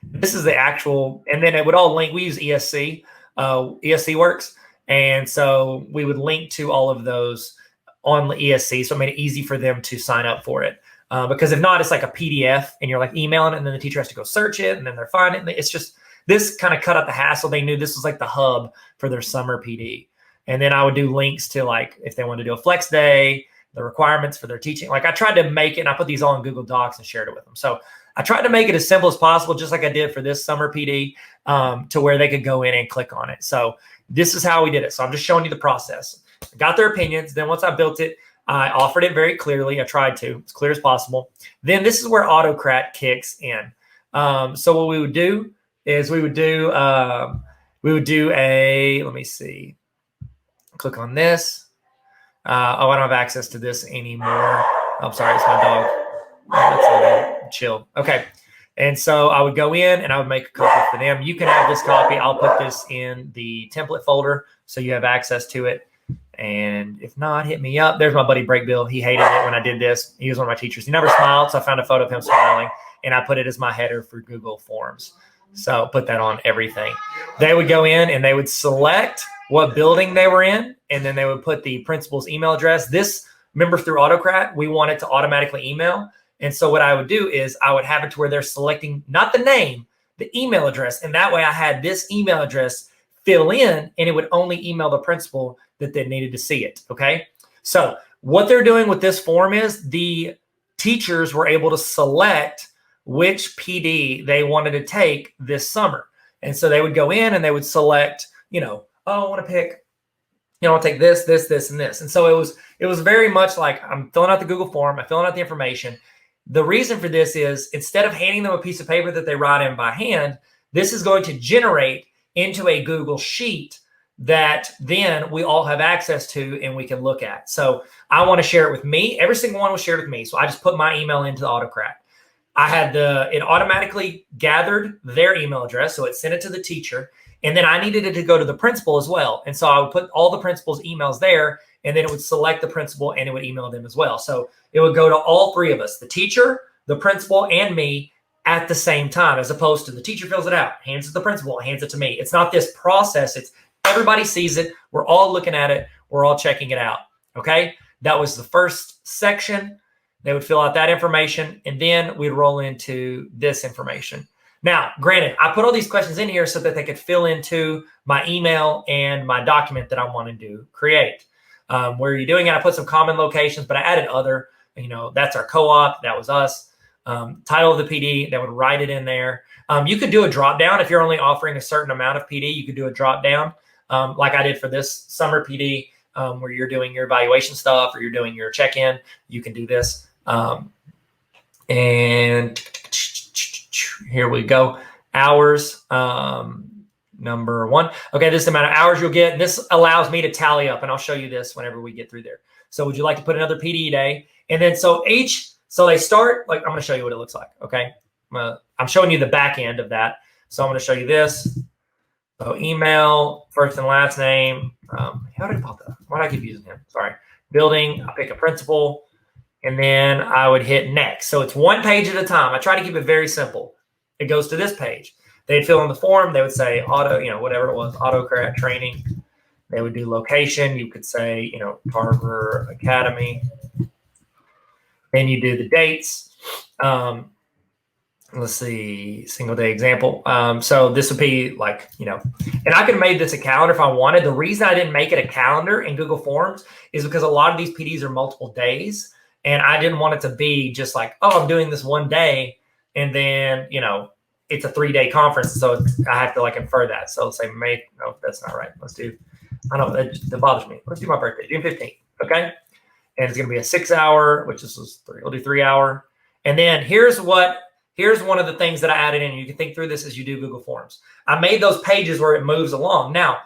This is the actual, and then it would all link. We use ESC, ESC works. And so we would link to all of those on the ESC. So it made it easy for them to sign up for it. Because if not, it's like a PDF and you're like emailing it, and then the teacher has to go search it, and then they're finding it. It's just, this kind of cut out the hassle. They knew this was like the hub for their summer PD. And then I would do links to like, if they wanted to do a flex day, the requirements for their teaching. Like I tried to make it, and I put these all in Google Docs and shared it with them. So I tried to make it as simple as possible, just like I did for this summer PD, to where they could go in and click on it. So this is how we did it. So I'm just showing you the process. I got their opinions. Then once I built it, I offered it very clearly. I tried to, as clear as possible. Then this is where Autocrat kicks in. So what we would do is we would do a, let me see, click on this. I don't have access to this anymore. I'm sorry, it's my dog. Let's chill. Okay. And so I would go in and I would make a copy for them. You can have this copy. I'll put this in the template folder so you have access to it. And if not, hit me up. There's my buddy Break Bill. He hated it when I did this. He was one of my teachers. He never smiled, so I found a photo of him smiling, and I put it as my header for Google Forms. So put that on everything. They would go in and they would select what building they were in, and then they would put the principal's email address. This, remember, through Autocrat, we want it to automatically email. And so what I would do is I would have it to where they're selecting not the name, the email address. And that way I had this email address fill in, and it would only email the principal that they needed to see it. Okay. So what they're doing with this form is the teachers were able to select which PD they wanted to take this summer. And so they would go in and they would select, oh, I want to pick, I'll take this, this, this, and this. And so it was very much like I'm filling out the Google form, I'm filling out the information. The reason for this is instead of handing them a piece of paper that they write in by hand, this is going to generate into a Google sheet that then we all have access to and we can look at. So I want to share it with me. Every single one was shared with me. So I just put my email into the Autocrat. I had it automatically gathered their email address. So it sent it to the teacher. And then I needed it to go to the principal as well. And so I would put all the principal's emails there, and then it would select the principal and it would email them as well. So it would go to all three of us, the teacher, the principal, and me at the same time, as opposed to the teacher fills it out, hands it to the principal, hands it to me. It's not this process. It's everybody sees it. We're all looking at it. We're all checking it out. Okay. That was the first section. They would fill out that information, and then we'd roll into this information. Now, granted, I put all these questions in here so that they could fill into my email and my document that I wanted to create. Where are you doing it? I put some common locations, but I added other, that's our co-op. That was us. Title of the PD, that would write it in there. You could do a drop down if you're only offering a certain amount of PD. You could do a drop down like I did for this summer PD, where you're doing your evaluation stuff or you're doing your check-in. You can do this. And here we go. Hours, number 1. Okay, this is the amount of hours you'll get. This allows me to tally up, and I'll show you this whenever we get through there. So would you like to put another PD day? And then so they start, like I'm going to show you what it looks like, okay? I'm showing you the back end of that. So I'm going to show you this. So email, first and last name. How did I pop that? Why did I keep using him? Sorry. Building, I pick a principal, and then I would hit next. So it's one page at a time. I try to keep it very simple. It goes to this page. they'd fill in the form. They would say auto, whatever it was, Autocrat training. They would do location. You could say, Tarver Academy. Then you do the dates. Let's see, single day example. So this would be like, and I could have made this a calendar if I wanted. The reason I didn't make it a calendar in Google Forms is because a lot of these PDs are multiple days. And I didn't want it to be just like, oh, I'm doing this one day. And then, it's a 3-day conference. So I have to like infer that. So let's say May. No, that's not right. Let's do, I don't know, that bothers me. Let's do my birthday, June 15th. Okay. And it's going to be a 6-hour, which is 3. We'll do 3-hour. And then here's one of the things that I added in. You can think through this as you do Google Forms. I made those pages where it moves along. Now,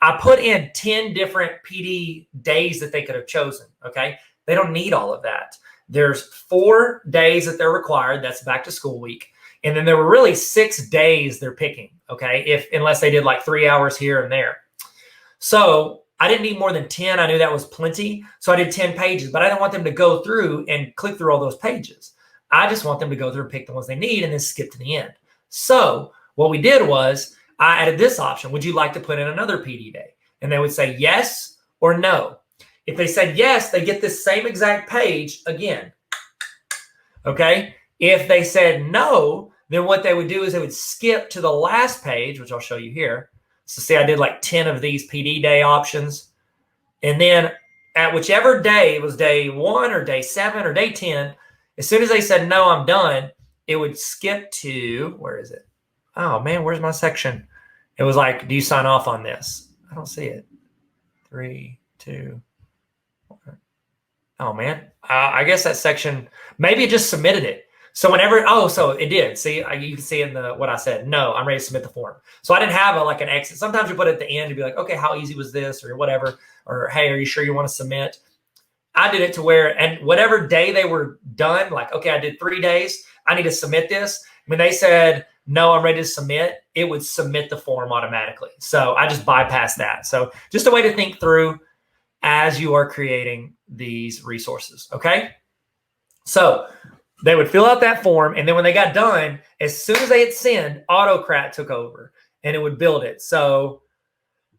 I put in 10 different PD days that they could have chosen, okay? They don't need all of that. There's 4 days that they're required. That's back to school week. And then there were really 6 days they're picking, okay? Unless they did like 3 hours here and there. So I didn't need more than 10. I knew that was plenty. So I did 10 pages, but I didn't want them to go through and click through all those pages. I just want them to go through and pick the ones they need and then skip to the end. So what we did was I added this option. Would you like to put in another PD day? And they would say yes or no. If they said yes, they get this same exact page again. Okay. If they said no, then what they would do is they would skip to the last page, which I'll show you here. So see, I did like 10 of these PD day options. And then at whichever day, it was day 1 or day 7 or day 10, as soon as they said, no, I'm done, it would skip to, where is it? Oh, man, where's my section? It was like, do you sign off on this? I don't see it. 3, 2, 1. Oh, man. I guess that section, maybe it just submitted it. So whenever, so it did. See, you can see in what I said, no, I'm ready to submit the form. So I didn't have an exit. Sometimes you put it at the end to be like, okay, how easy was this or whatever? Or, hey, are you sure you want to submit? I did it to where, and whatever day they were done, like, okay, I did 3 days. I need to submit this. When they said, no, I'm ready to submit, it would submit the form automatically. So I just bypassed that. So just a way to think through as you are creating these resources. Okay. So they would fill out that form. And then when they got done, as soon as they hit send, Autocrat took over and it would build it. So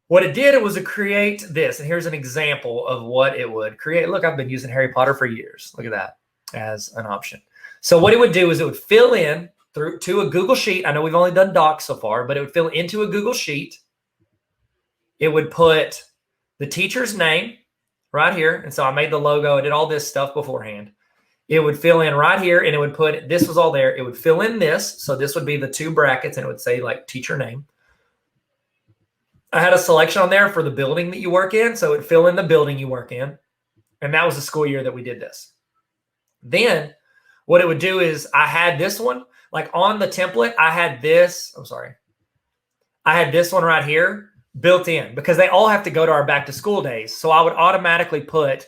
what it did, it was to create this. And here's an example of what it would create. Look, I've been using Harry Potter for years. Look at that as an option. So what it would do is it would fill in through to a Google Sheet. I know we've only done docs so far, but it would fill into a Google Sheet. It would put the teacher's name right here. And so I made the logo. I did all this stuff beforehand. It would fill in right here, and it would put, this was all there. It would fill in this. So this would be the 2 brackets, and it would say like teacher name. I had a selection on there for the building that you work in. So it would fill in the building you work in. And that was the school year that we did this. Then what it would do is I had this one, like on the template, I had this, I had this one right here built in because they all have to go to our back to school days. So I would automatically put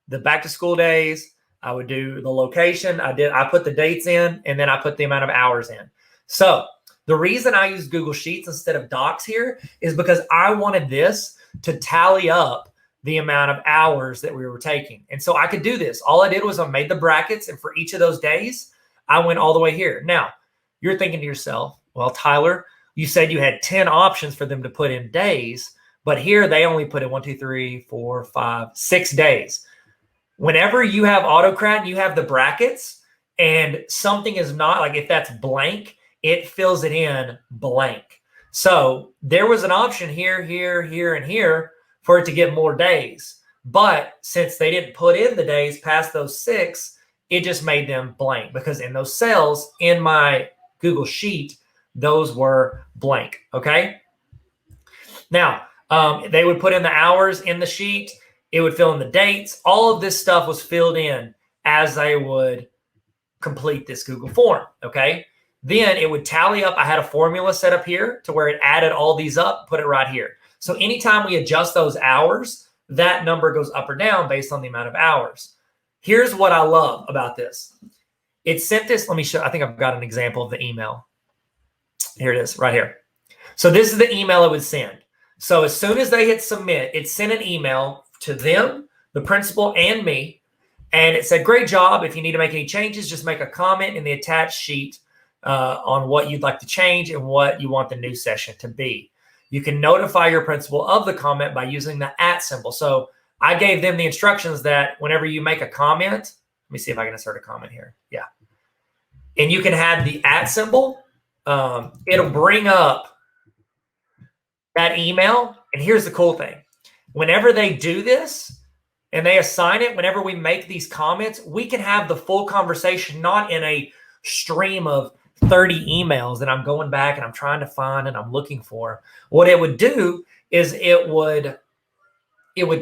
the back to school days. I would do the location. I put the dates in, and then I put the amount of hours in. So the reason I use Google Sheets instead of Docs here is because I wanted this to tally up the amount of hours that we were taking. And so I could do this. All I did was I made the brackets, and for each of those days, I went all the way here. Now, you're thinking to yourself, well, Tyler, you said you had 10 options for them to put in days, but here they only put in 1, 2, 3, 4, 5, 6 days. Whenever you have Autocrat and you have the brackets and something is not, like if that's blank, it fills it in blank. So there was an option here, here, here, and here for it to get more days. But since they didn't put in the days past those 6, it just made them blank because in those cells in my Google Sheet, those were blank. Okay. Now, they would put in the hours in the sheet. It would fill in the dates. All of this stuff was filled in as they would complete this Google form. Okay. Then it would tally up. I had a formula set up here to where it added all these up, put it right here. So anytime we adjust those hours, that number goes up or down based on the amount of hours. Here's what I love about this. It sent this. Let me show. I think I've got an example of the email. Here it is right here. So this is the email it would send. So as soon as they hit submit, it sent an email to them, the principal, and me. And it said, great job. If you need to make any changes, just make a comment in the attached sheet on what you'd like to change and what you want the new session to be. You can notify your principal of the comment by using the @ symbol. So I gave them the instructions that whenever you make a comment, let me see if I can insert a comment here. Yeah. And you can have the @ symbol. It'll bring up that email. And here's the cool thing. Whenever they do this and they assign it, whenever we make these comments, we can have the full conversation, not in a stream of 30 emails that I'm going back and I'm trying to find and I'm looking for. What it would do is it would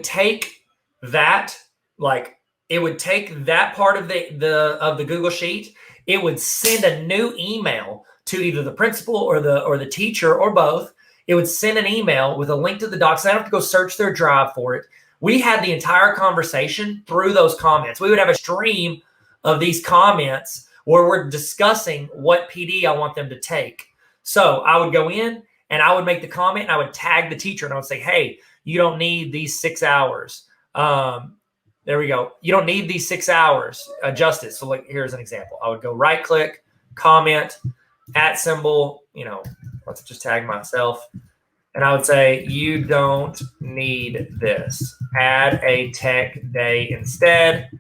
take that, like, it would take that part of the Google Sheet. It would send a new email to either the principal or the teacher or both. It would send an email with a link to the docs. They don't have to go search their drive for it. We had the entire conversation through those comments. We would have a stream of these comments where we're discussing what PD I want them to take. So I would go in and I would make the comment and I would tag the teacher and I would say, hey, you don't need these 6 hours. There we go. You don't need these 6 hours. Adjust it. So like, here's an example. I would go right click, comment, @ symbol, let's just tag myself. And I would say, you don't need this. Add a tech day instead.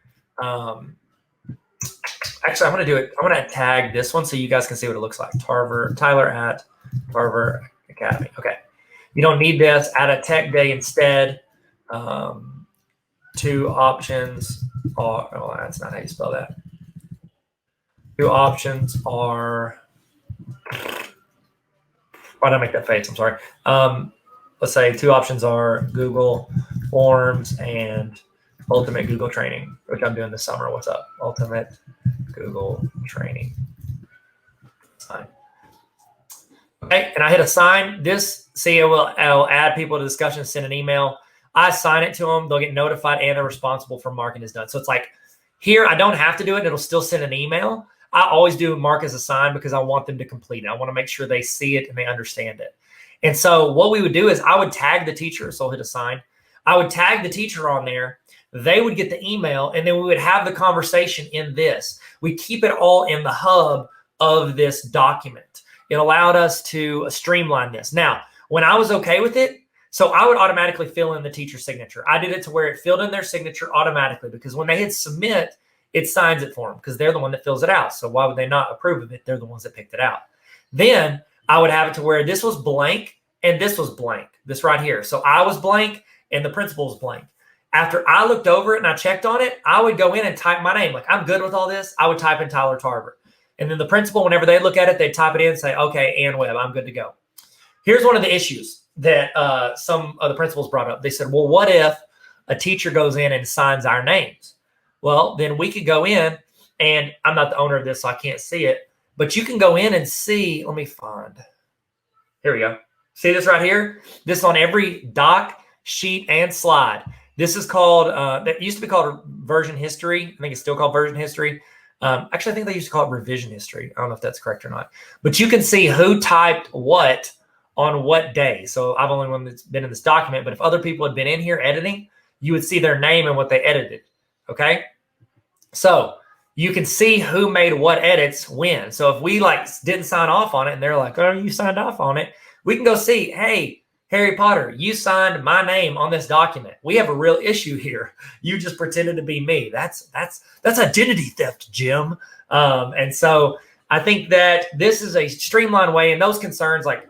Actually, I'm going to do it. I'm going to tag this one so you guys can see what it looks like. Tyler at Tarver Academy. Okay. You don't need this. Add a tech day instead. 2 options are, oh, that's not how you spell that. 2 options are, why did I make that face? I'm sorry. Let's say 2 options are Google Forms and Ultimate Google Training, which I'm doing this summer. What's up? Ultimate Google Training. Sign. Okay, and I hit assign. This, see, I'll add people to discussion, send an email. I assign it to them. They'll get notified and they're responsible for marking is done. So it's like here, I don't have to do it. It'll still send an email. I always do mark as assigned because I want them to complete it. I want to make sure they see it and they understand it. And so what we would do is I would tag the teacher. So I'll hit assign. I would tag the teacher on there. They would get the email and then we would have the conversation in this. We keep it all in the hub of this document. It allowed us to streamline this. Now, when I was okay with it, so I would automatically fill in the teacher's signature. I did it to where it filled in their signature automatically because when they hit submit, it signs it for them because they're the one that fills it out. So why would they not approve of it? They're the ones that picked it out. Then I would have it to where this was blank and this was blank, this right here. So I was blank and the principal was blank. After I looked over it and I checked on it, I would go in and type my name. Like, I'm good with all this. I would type in Tyler Tarver. And then the principal, whenever they look at it, they type it in and say, okay, Ann Webb, I'm good to go. Here's one of the issues that some of the principals brought up. They said, well, what if a teacher goes in and signs our names? Well, then we could go in, and I'm not the owner of this, so I can't see it, but you can go in and see, let me find, here we go. See this right here? This is on every doc, sheet, and slide. This is called, that used to be called version history. I think it's still called version history. Actually, I think they used to call it revision history. I don't know if that's correct or not. But you can see who typed what on what day. So I've only one that's been in this document, but if other people had been in here editing, you would see their name and what they edited. Okay? So you can see who made what edits when. So if we didn't sign off on it and they're like, oh, you signed off on it, we can go see, hey, Harry Potter, you signed my name on this document. We have a real issue here. You just pretended to be me. That's identity theft, Jim. And so I think that this is a streamlined way. And those concerns, like,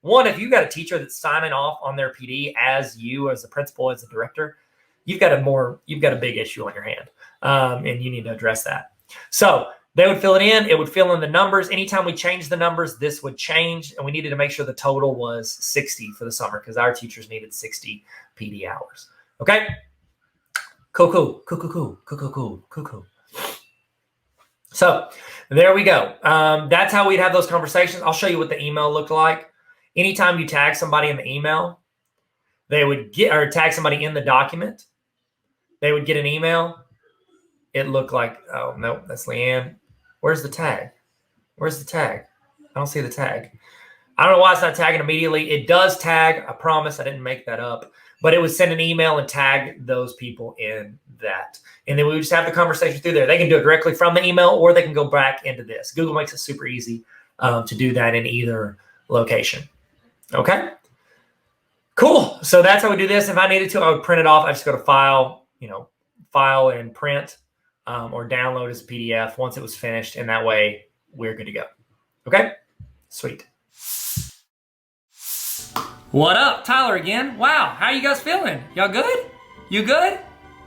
one, if you've got a teacher that's signing off on their PD as you, as the principal, as the director, you've got a big issue on your hand, and you need to address that. So they would fill it in. It would fill in the numbers. Anytime we change the numbers, this would change, and we needed to make sure the total was 60 for the summer because our teachers needed 60 PD hours. Okay? Cool. So there we go. That's how we'd have those conversations. I'll show you what the email looked like. Anytime you tag somebody in the email, they would get, or tag somebody in the document, they would get an email. It looked like, oh, no, that's Leanne. Where's the tag? Where's the tag? I don't see the tag. I don't know why it's not tagging immediately. It does tag. I promise I didn't make that up. but it would send an email and tag those people in that. And then we would just have the conversation through there. They can do it directly from the email, or they can go back into this. Google makes it super easy to do that in either location. Okay, cool. So that's how we do this. If I needed to, I would print it off. I just go to File, File and Print, or download as a PDF once it was finished, and that way we're good to go. Okay, sweet. What up, Tyler again? Wow, how you guys feeling? Y'all good? You good?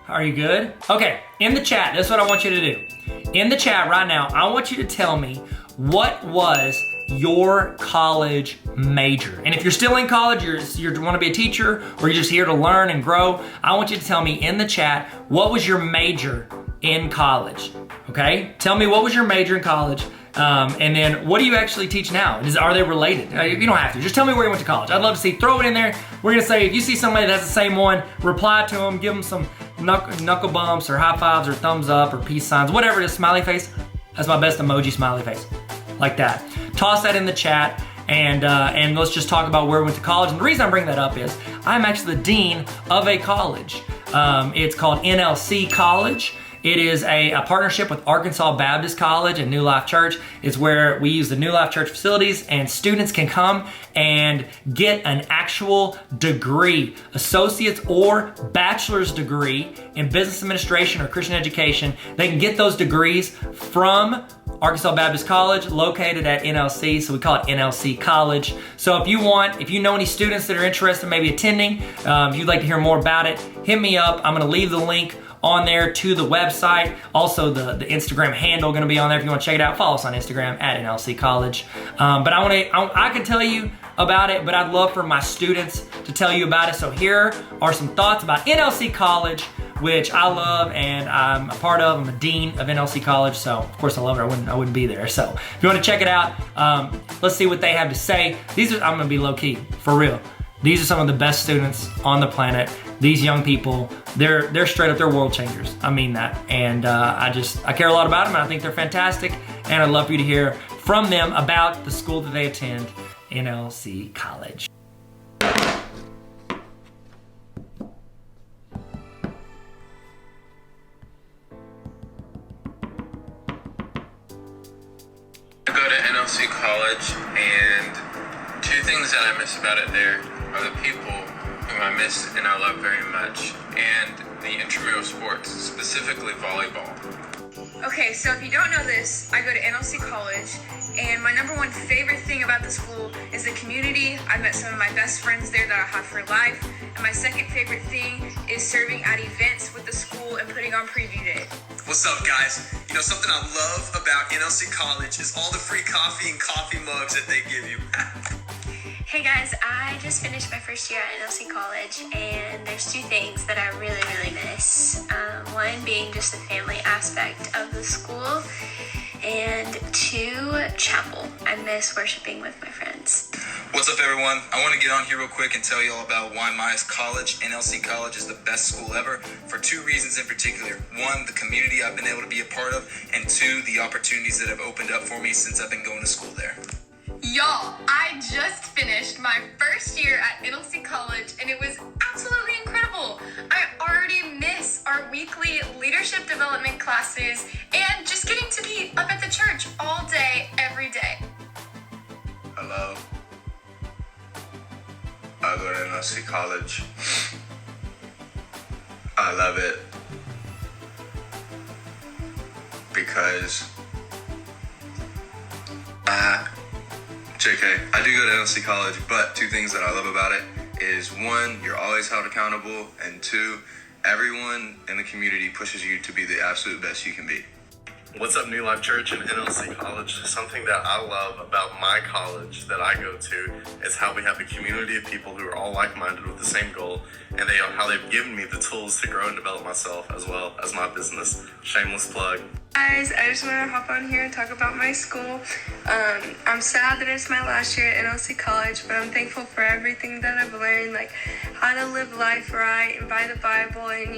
Are you good? Okay, in the chat, this is what I want you to do. In the chat right now, I want you to tell me what was your college major. And if you're still in college, you want to be a teacher, or you're just here to learn and grow, I want you to tell me in the chat, what was your major in college? Okay, tell me what was your major in college. And then what do you actually teach now? Are they related? You don't have to. Just tell me where you went to college. I'd love to see. Throw it in there. We're going to say, if you see somebody that has the same one, reply to them, give them some knuckle bumps or high fives or thumbs up or peace signs, whatever it is, smiley face. That's my best emoji, smiley face. Like that. Toss that in the chat, and let's just talk about where we went to college. And the reason I'm bringing that up is I'm actually the dean of a college. It's called NLC College. It is a partnership with Arkansas Baptist College and New Life Church. It's where we use the New Life Church facilities, and students can come and get an actual degree, associate's or bachelor's degree in business administration or Christian education. They can get those degrees from Arkansas Baptist College, located at NLC, so we call it NLC College. So if you know any students that are interested in maybe attending, if you'd like to hear more about it, hit me up. I'm gonna leave the link on there to the website. Also, the Instagram handle going to be on there if you want to check it out. Follow us on Instagram at NLC College. But I can tell you about it, but I'd love for my students to tell you about it. So here are some thoughts about NLC College, which I love and I'm a part of. I'm a dean of NLC College, so of course I love it. I wouldn't be there. So if you want to check it out, let's see what they have to say. I'm going to be low key, for real. These are some of the best students on the planet. These young people, they're straight up, they're world changers. I mean that. And I care a lot about them, and I think they're fantastic. And I'd love for you to hear from them about the school that they attend, NLC College. Go to NLC College, and two things that I miss about it there are the people whom I miss and I love very much, and the intramural sports, specifically volleyball. Okay, so if you don't know this, I go to NLC College, and my number one favorite thing about the school is the community. I've met some of my best friends there that I have for life, and my second favorite thing is serving at events with the school and putting on preview day. What's up, guys? You know, something I love about NLC College is all the free coffee and coffee mugs that they give you. Hey guys, I just finished my first year at NLC College, and there's two things that I really, really miss. One being just the family aspect of the school, and two, chapel. I miss worshiping with my friends. What's up, everyone? I want to get on here real quick and tell you all about why my college, NLC College, is the best school ever for two reasons in particular. One, the community I've been able to be a part of, and two, the opportunities that have opened up for me since I've been going to school there. Y'all, I just finished my first year at NLC College, and it was absolutely incredible. I already miss our weekly leadership development classes and just getting to be up at the church all day, every day. Hello. I go to NLC College. I love it because JK, I do go to NLC College, but two things that I love about it is one, you're always held accountable, and two, everyone in the community pushes you to be the absolute best you can be. What's up, New Life Church and NLC College? Something that I love about my college that I go to is how we have a community of people who are all like-minded with the same goal, and how they've given me the tools to grow and develop myself as well as my business. Shameless plug. Guys, I just want to hop on here and talk about my school. I'm sad that it's my last year at NLC College, but I'm thankful for everything that I've learned, like how to live life right and by the Bible, and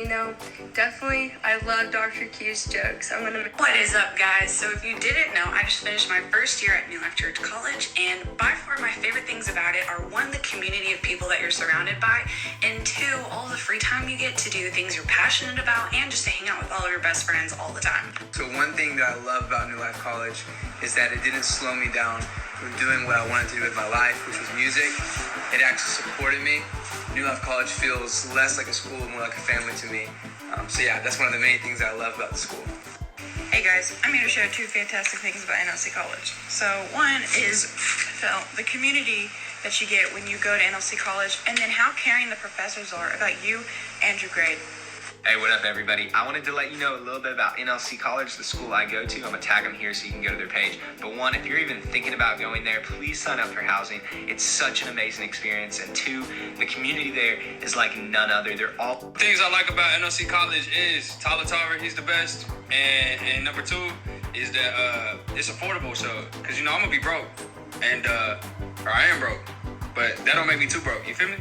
definitely I love Dr. Q's jokes. What is up, guys? So if you didn't know, I just finished my first year at New Life Church College, and by far my favorite things about it are one, the community of people people that you're surrounded by, and 2, all the free time you get to do the things you're passionate about and just to hang out with all of your best friends all the time. So one thing that I love about New Life College is that it didn't slow me down from doing what I wanted to do with my life, which was music. It actually supported me. New Life College feels less like a school, more like a family to me. So yeah, that's one of the main things I love about the school. Hey guys, I'm here to share 2 fantastic things about NLC College. So one is the community that you get when you go to NLC College, and then how caring the professors are about you and your grade. Hey, what up everybody? I wanted to let you know a little bit about NLC College, the school I go to. I'm gonna tag them here so you can go to their page. But 1, if you're even thinking about going there, please sign up for housing. It's such an amazing experience. And 2, the community there is like none other. They're all... Things I like about NLC College is Tyler Tarver, he's the best. And number 2 is that it's affordable. So, cause you know, I'm gonna be broke. And, or I am broke. But that don't make me too broke, you feel me?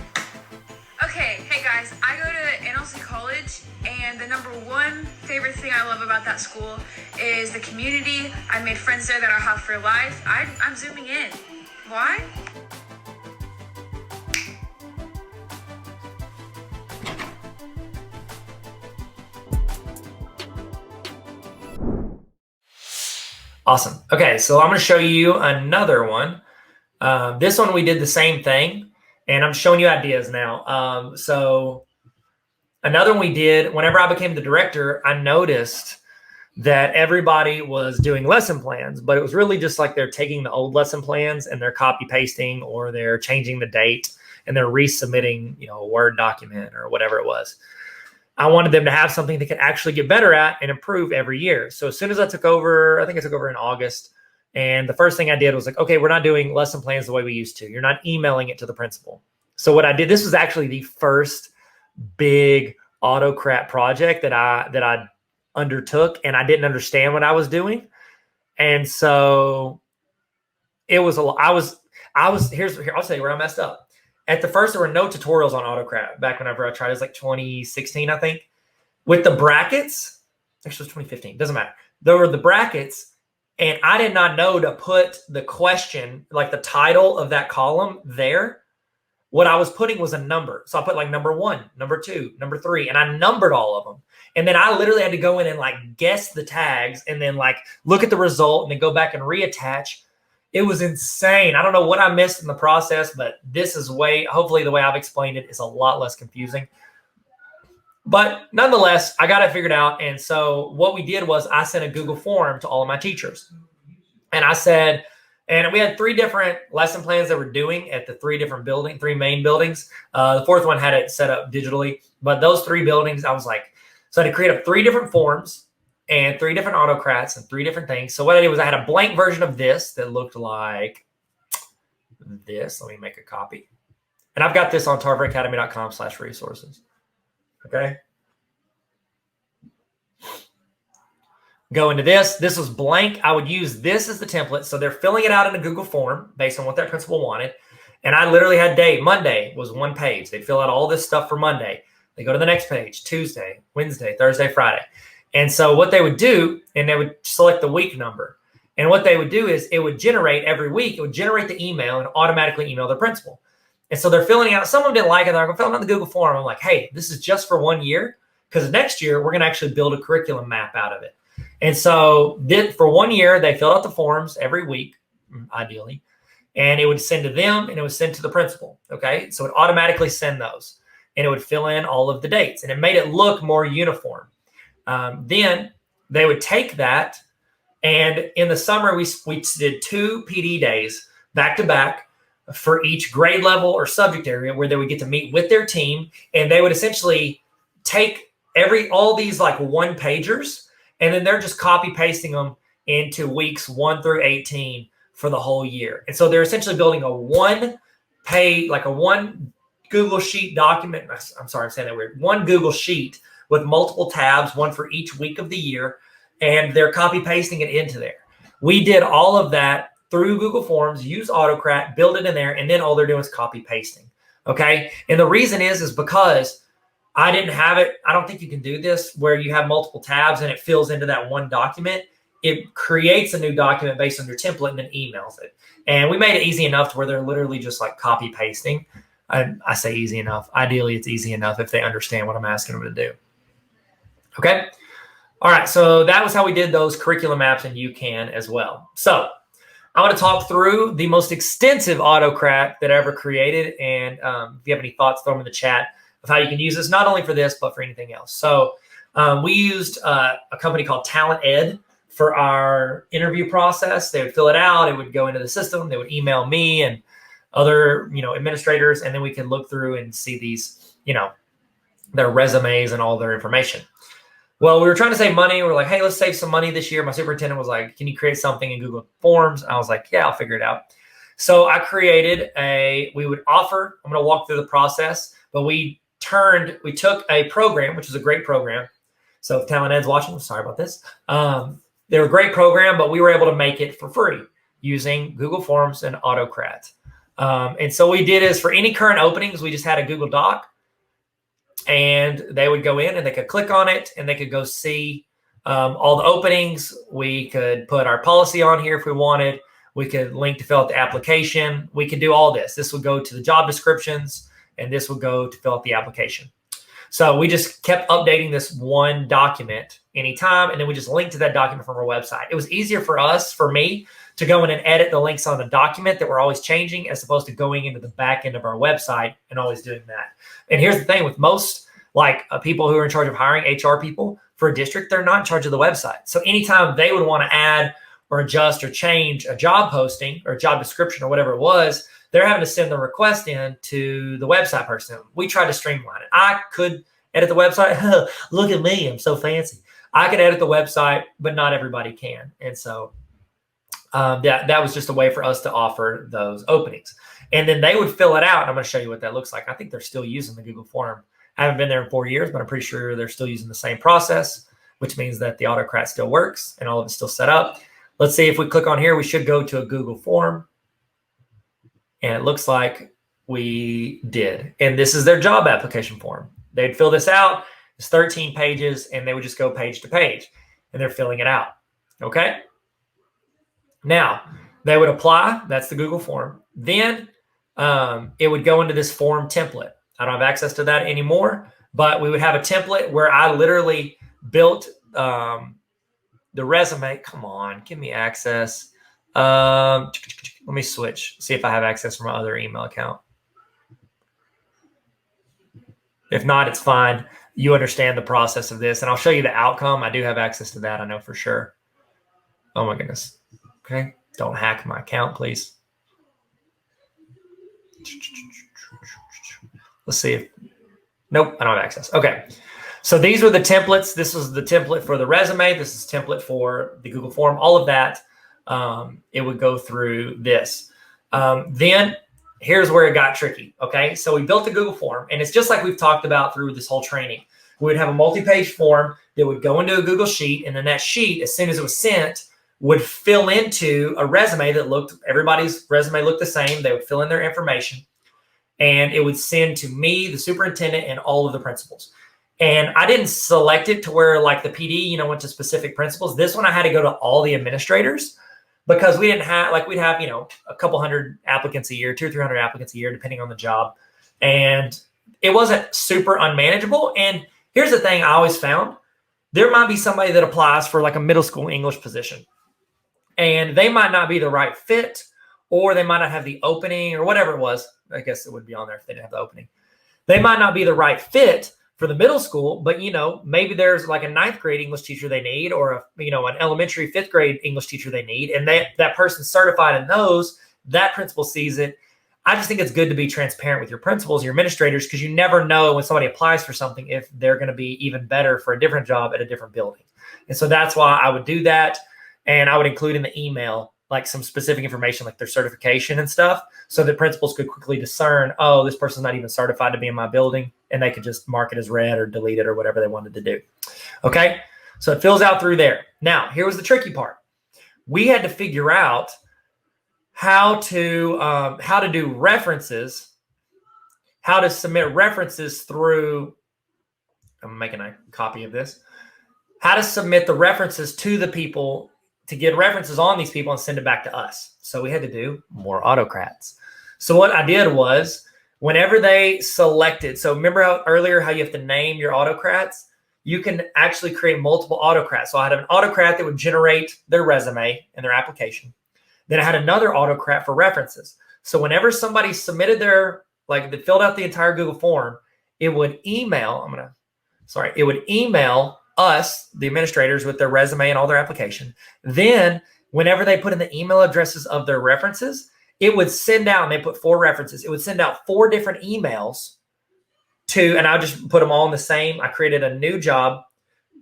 Okay, hey guys, I go to NLC College, and the number 1 favorite thing I love about that school is the community. I made friends there that I'll have for life. I'm zooming in. Why? Awesome. Okay, so I'm going to show you another one. This one we did the same thing. And I'm showing you ideas now. So another one we did, whenever I became the director, I noticed that everybody was doing lesson plans, but it was really just like they're taking the old lesson plans and they're copy pasting, or they're changing the date and they're resubmitting, you know, a Word document or whatever it was. I wanted them to have something they could actually get better at and improve every year. So as soon as I took over, I think I took over in August. And the first thing I did was like, okay, we're not doing lesson plans the way we used to. You're not emailing it to the principal. So what I did, this was actually the first big Autocrat project that I undertook, and I didn't understand what I was doing. And so it was here, I'll tell you where I messed up. At the first, there were no tutorials on Autocrat back whenever I tried. It was like 2016, I think. With the brackets, actually it was 2015, doesn't matter. There were the brackets. And I did not know to put the question, like the title of that column there. What I was putting was a number. So I put like number 1, number 2, number 3, and I numbered all of them. And then I literally had to go in and like guess the tags and then like look at the result and then go back and reattach. It was insane. I don't know what I missed in the process, but this is hopefully the way I've explained it is a lot less confusing. But nonetheless, I got it figured out. And so what we did was I sent a Google form to all of my teachers. And I said, and we had 3 different lesson plans that we're doing at the 3 main buildings. The 4th one had it set up digitally. But those 3 buildings, I was like, so I had to create up 3 different forms and 3 different Autocrats and 3 different things. So what I did was I had a blank version of this that looked like this. Let me make a copy. And I've got this on tarveracademy.com/resources. Okay. Go into this. This was blank. I would use this as the template. So they're filling it out in a Google form based on what their principal wanted. And I literally had Monday was 1 page. They'd fill out all this stuff for Monday. They go to the next page, Tuesday, Wednesday, Thursday, Friday. And so what they would do, and they would select the week number. And what they would do is it would generate every week. It would generate the email and automatically email their principal. And so they're filling out, some of them didn't like it. They're filling out the Google form. I'm like, hey, this is just for 1 year, because next year we're going to actually build a curriculum map out of it. And so for 1 year, they filled out the forms every week, ideally, and it would send to them and it would send to the principal. Okay. So it automatically send those and it would fill in all of the dates and it made it look more uniform. Then they would take that, and in the summer, we did 2 PD days back to back for each grade level or subject area, where they would get to meet with their team, and they would essentially take all these like 1-pagers, and then they're just copy pasting them into weeks 1 through 18 for the whole year. And so they're essentially building a 1-page, like a 1 Google Sheet document. I'm sorry, I'm saying that weird. 1 Google Sheet with multiple tabs, 1 for each week of the year, and they're copy pasting it into there. We did all of that through Google Forms, use Autocrat, build it in there, and then all they're doing is copy pasting. Okay. And the reason is because I didn't have it. I don't think you can do this where you have multiple tabs and it fills into that 1 document. It creates a new document based on your template and then emails it. And we made it easy enough to where they're literally just like copy pasting. I say easy enough. Ideally, it's easy enough if they understand what I'm asking them to do. Okay. All right. So that was how we did those curriculum apps, and you can as well. So I want to talk through the most extensive Autocrat that I ever created. And if you have any thoughts, throw them in the chat of how you can use this, not only for this, but for anything else. So we used a company called Talent Ed for our interview process. They would fill it out. It would go into the system. They would email me and other, administrators. And then we could look through and see these, their resumes and all their information. Well, we were trying to save money. We're like, hey, let's save some money this year. My superintendent was like, can you create something in Google Forms? I was like, yeah, I'll figure it out. So I created I'm going to walk through the process, but we took a program, which is a great program. So if Talent Ed's watching, sorry about this. They're a great program, but we were able to make it for free using Google Forms and Autocrat. And so we did is for any current openings, we just had a Google Doc. And they would go in and they could click on it and they could go see all the openings. We could put our policy on here if we wanted. We could link to fill out the application. We could do all this. This would go to the job descriptions and this would go to fill out the application. So we just kept updating this one document anytime. And then we just linked to that document from our website. It was easier for me, to go in and edit the links on the document that we're always changing as opposed to going into the back end of our website and always doing that. And here's the thing with most people who are in charge of hiring HR people for a district, they're not in charge of the website. So anytime they would want to add or adjust or change a job posting or a job description or whatever it was, they're having to send the request in to the website person. We tried to streamline it. I could edit the website. Look at me. I'm so fancy. I could edit the website, but not everybody can. And so that was just a way for us to offer those openings. And then they would fill it out. And I'm going to show you what that looks like. I think they're still using the Google form. I haven't been there in 4 years, but I'm pretty sure they're still using the same process, which means that the Autocrat still works and all of it's still set up. Let's see if we click on here, we should go to a Google form. And it looks like we did. And this is their job application form. They'd fill this out. It's 13 pages, and they would just go page to page. And they're filling it out. Okay? Now, they would apply. That's the Google form. Then it would go into this form template. I don't have access to that anymore, but we would have a template where I literally built the resume. Come on, give me access. Let me switch, see if I have access from my other email account. If not, it's fine. You understand the process of this, and I'll show you the outcome. I do have access to that, I know for sure. Oh my goodness. Okay, don't hack my account, please. Let's see if, nope, I don't have access. Okay, so these were the templates. This was the template for the resume. This is template for the Google form, all of that. It would go through this. Then here's where it got tricky. Okay, so we built the Google form, and it's just like we've talked about through this whole training. We would have a multi-page form that would go into a Google sheet, and then that sheet, as soon as it was sent, would fill into a resume that everybody's resume looked the same. They would fill in their information, and it would send to me, the superintendent, and all of the principals. And I didn't select it to where like the PD, went to specific principals. This one I had to go to all the administrators because we didn't have, we'd have, a couple hundred applicants a year, 200 or 300 applicants a year, depending on the job. And it wasn't super unmanageable. And here's the thing I always found. There might be somebody that applies for like a middle school English position, and they might not be the right fit, or they might not have the opening or whatever it was. I guess it would be on there if they didn't have the opening. They might not be the right fit for the middle school, but maybe there's like a 9th grade English teacher they need, or an elementary 5th grade English teacher they need, and that person's certified in those. That principal sees it. I just think it's good to be transparent with your principals, your administrators, because you never know when somebody applies for something if they're going to be even better for a different job at a different building. And so that's why I would do that, and I would include in the email like some specific information like their certification and stuff, so that principals could quickly discern, oh, this person's not even certified to be in my building, and they could just mark it as read or delete it or whatever they wanted to do. Okay, so it fills out through there. Now, here was the tricky part. We had to figure out how to do references, how to submit references through, I'm making a copy of this, how to submit the references to the people, to get references on these people and send it back to us. So we had to do more Autocrats. So what I did was whenever they selected, so remember how earlier how you have to name your autocrats? You can actually create multiple autocrats. So I had an autocrat that would generate their resume and their application. Then I had another autocrat for references. So whenever somebody submitted their, like they filled out the entire Google form, it would email, it would email us, the administrators, with their resume and all their application. Then whenever they put in the email addresses of their references, it would send out, and they put 4 references, it would send out 4 different emails to, and I just put them all in the same. I created a new job,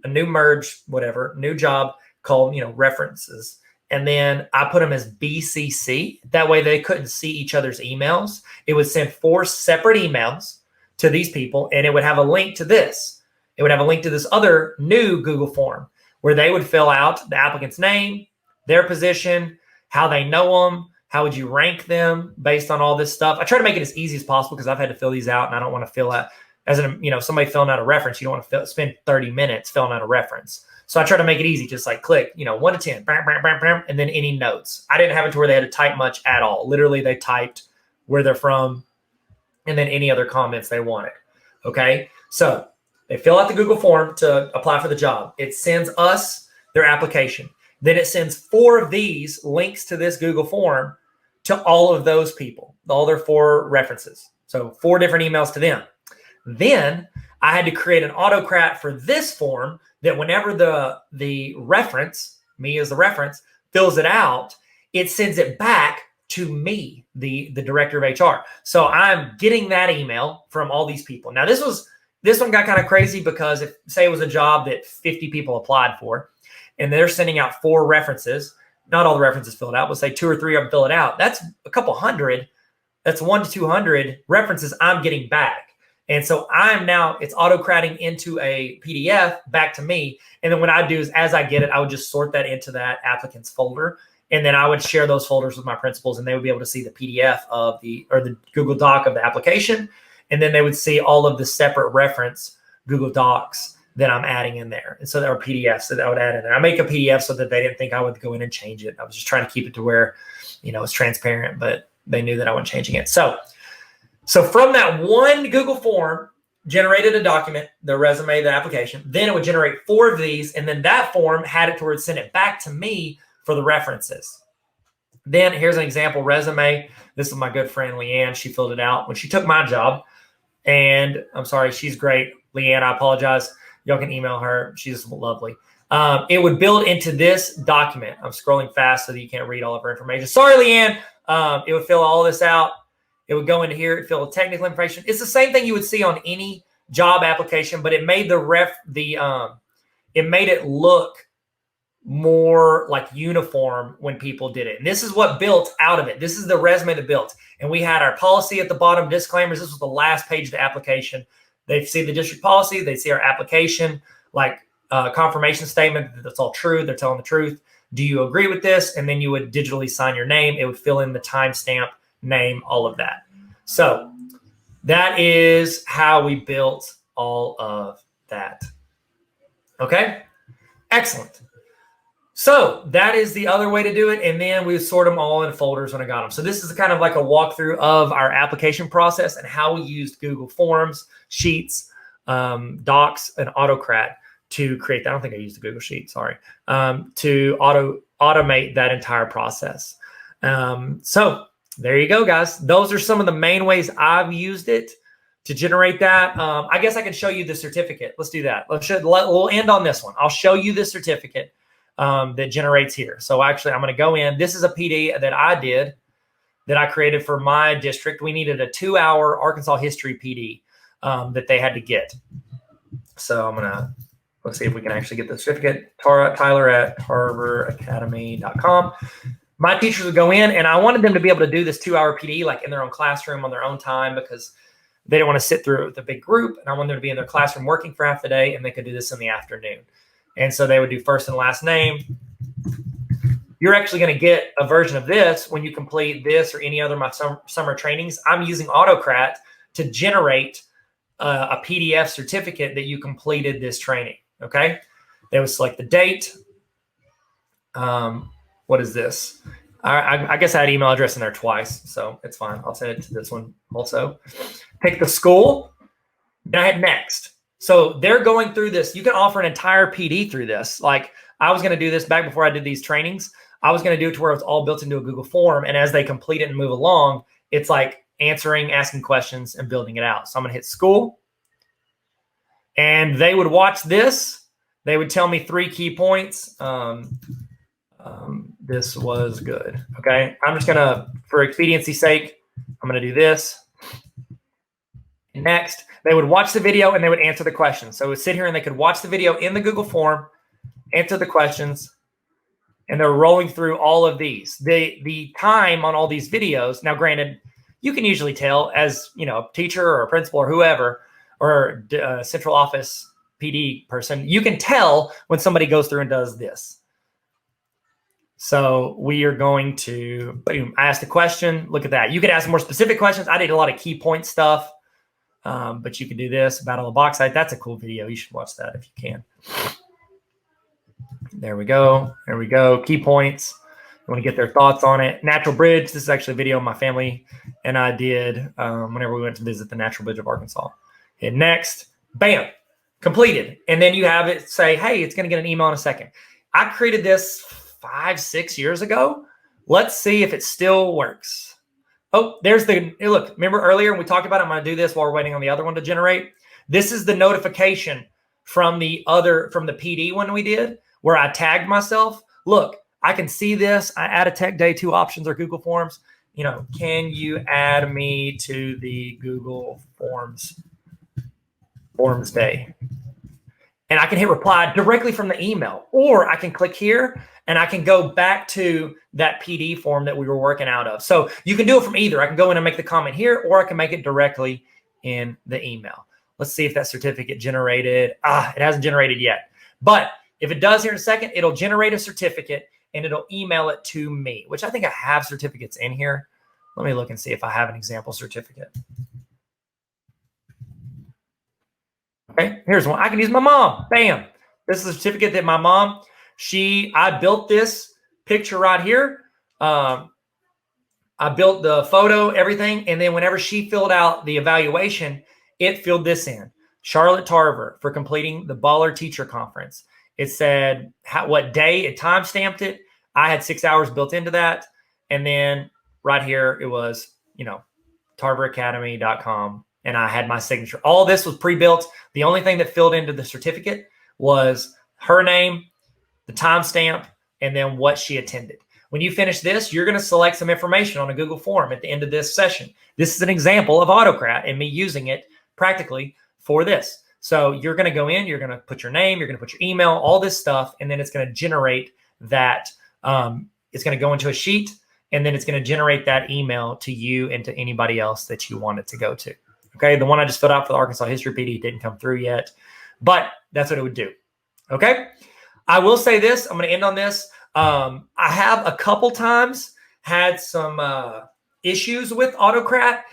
a new merge, whatever, new job called, references. And then I put them as BCC. That way they couldn't see each other's emails. It would send 4 separate emails to these people, and it would have a link to this. It would have a link to this other new Google form where they would fill out the applicant's name, their position, how they know them, how would you rank them based on all this stuff. I try to make it as easy as possible because I've had to fill these out, and I don't want to fill out, as somebody filling out a reference, you don't want to spend 30 minutes filling out a reference. So I try to make it easy, just like click, 1 to 10, bam, bam, bam, bam, and then any notes. I didn't have it to where they had to type much at all. Literally, they typed where they're from and then any other comments they wanted. Okay, so they fill out the Google form to apply for the job. It sends us their application. Then it sends 4 of these links to this Google form to all of those people, all their 4 references. So 4 different emails to them. Then I had to create an autocrat for this form that whenever the reference, me as the reference, fills it out, it sends it back to me, the director of HR. So I'm getting that email from all these people. Now this one got kind of crazy because if say it was a job that 50 people applied for and they're sending out 4 references, not all the references filled out, but say 2 or 3 of them fill it out. That's a couple hundred. That's 1 to 200 references I'm getting back. And so it's autocratting into a PDF back to me. And then what I do is as I get it, I would just sort that into that applicant's folder. And then I would share those folders with my principals, and they would be able to see the PDF or the Google Doc of the application. And then they would see all of the separate reference Google Docs that I'm adding in there. And so there are PDFs that I would add in there. I make a PDF so that they didn't think I would go in and change it. I was just trying to keep it to where, it's transparent, but they knew that I wasn't changing it. So from that one Google form, generated a document, the resume, the application. Then it would generate 4 of these, and then that form had it to where it sent it back to me for the references. Then here's an example resume. This is my good friend Leanne. She filled it out when she took my job. And I'm sorry, she's great. Leanne, I apologize. Y'all can email her. She's lovely. It would build into this document. I'm scrolling fast so that you can't read all of her information. Sorry, Leanne. It would fill all this out. It would go into here, it fill technical information. It's the same thing you would see on any job application, but it made it made it look more like uniform when people did it. And this is what built out of it. This is the resume that built. And we had our policy at the bottom, disclaimers. This was the last page of the application. They'd see the district policy. They'd see our application, like confirmation statement that that's all true. They're telling the truth. Do you agree with this? And then you would digitally sign your name. It would fill in the timestamp, name, all of that. So that is how we built all of that. Okay, excellent. So that is the other way to do it. And then we sort them all in folders when I got them. So this is kind of like a walkthrough of our application process and how we used Google Forms, Sheets, Docs, and Autocrat to create that. I don't think I used the Google Sheet, sorry, to automate that entire process. So there you go, guys. Those are some of the main ways I've used it to generate that. I guess I can show you the certificate. Let's do that. We'll end on this one. I'll show you the certificate that generates here. So actually, I'm going to go in. This is a PD that I created for my district. We needed a 2-hour Arkansas history PD that they had to get. So let's see if we can actually get the certificate. Tyler at tarveracademy.com. My teachers would go in, and I wanted them to be able to do this 2-hour PD like in their own classroom on their own time because they didn't want to sit through it with a big group. And I wanted them to be in their classroom working for half the day, and they could do this in the afternoon. And so they would do first and last name. You're actually going to get a version of this when you complete this or any other of my summer trainings. I'm using Autocrat to generate a PDF certificate that you completed this training. Okay. They would select the date. What is this? I guess I had email address in there twice, so it's fine. I'll send it to this one also. Pick the school. Then I hit next. So they're going through this. You can offer an entire PD through this. Like I was going to do this back before I did these trainings. I was going to do it to where it's all built into a Google form. And as they complete it and move along, it's like answering, asking questions, and building it out. So I'm going to hit school. And they would watch this. They would tell me 3 key points. This was good. Okay. I'm just going to, for expediency's sake, I'm going to do this. Next, they would watch the video and they would answer the questions. So it would sit here and they could watch the video in the Google form, answer the questions, and they're rolling through all of these. The time on all these videos, now granted, you can usually tell as, you know, a teacher or a principal or whoever, or a central office PD person, you can tell when somebody goes through and does this. So we are going to, boom, I asked a question. Look at that. You could ask more specific questions. I did a lot of key point stuff, but you could do this. Battle of Bauxite. That's a cool video. You should watch that if you can. There we go. There we go. Key points. You want to get their thoughts on it. Natural Bridge. This is actually a video my family and I did whenever we went to visit the Natural Bridge of Arkansas. Hit next. Bam. Completed. And then you have it say, hey, it's going to get an email in a second. I created this 5-6 years ago. Let's see if it still works. Oh, there's the, look, remember earlier we talked about it? I'm going to do this while we're waiting on the other one to generate. This is the notification from the PD one we did where I tagged myself. Look, I can see this. I add a tech day 2 options or Google Forms. You know, can you add me to the Google Forms day? And I can hit reply directly from the email, or I can click here and I can go back to that PD form that we were working out of. So you can do it from either. I can go in and make the comment here, or I can make it directly in the email. Let's see if that certificate generated. It hasn't generated yet. But if it does here in a second, it'll generate a certificate and it'll email it to me, which I think I have certificates in here. Let me look and see if I have an example certificate. Okay, here's one. I can use my mom. Bam. This is a certificate that my mom, I built this picture right here. I built the photo, everything. And then whenever she filled out the evaluation, it filled this in. Charlotte Tarver for completing the Baller Teacher Conference. It said what day, it time-stamped it. I had 6 hours built into that. And then right here, it was, you know, tarveracademy.com. And I had my signature. All this was pre-built. The only thing that filled into the certificate was her name, the timestamp, and then what she attended. When you finish this, you're going to select some information on a Google form at the end of this session. This is an example of Autocrat and me using it practically for this. So you're going to go in, you're going to put your name, you're going to put your email, all this stuff, and then it's going to generate that. It's going to go into a sheet, and then it's going to generate that email to you and to anybody else that you want it to go to. Okay, the one I just filled out for the Arkansas History PD didn't come through yet, but that's what it would do. Okay, I will say this. I'm going to end on this. I have a couple times had some issues with Autocrat.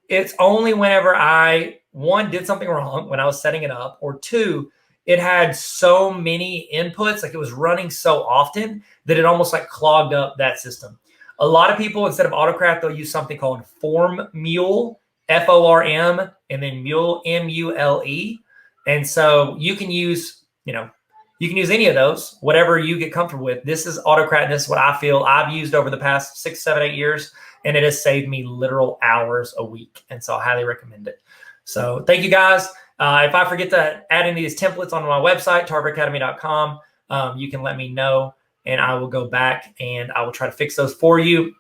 It's only whenever I, 1, did something wrong when I was setting it up, or 2, it had so many inputs, like it was running so often that it almost like clogged up that system. A lot of people, instead of Autocrat, they'll use something called Formule, Form, and then Mule, Mule. And so you can use, you can use any of those, whatever you get comfortable with. This is Autocrat, and this is what I feel I've used over the past 6, 7, 8 years, and it has saved me literal hours a week. And so I highly recommend it. So thank you guys. If I forget to add any of these templates on my website, tarveracademy.com, you can let me know, and I will go back and I will try to fix those for you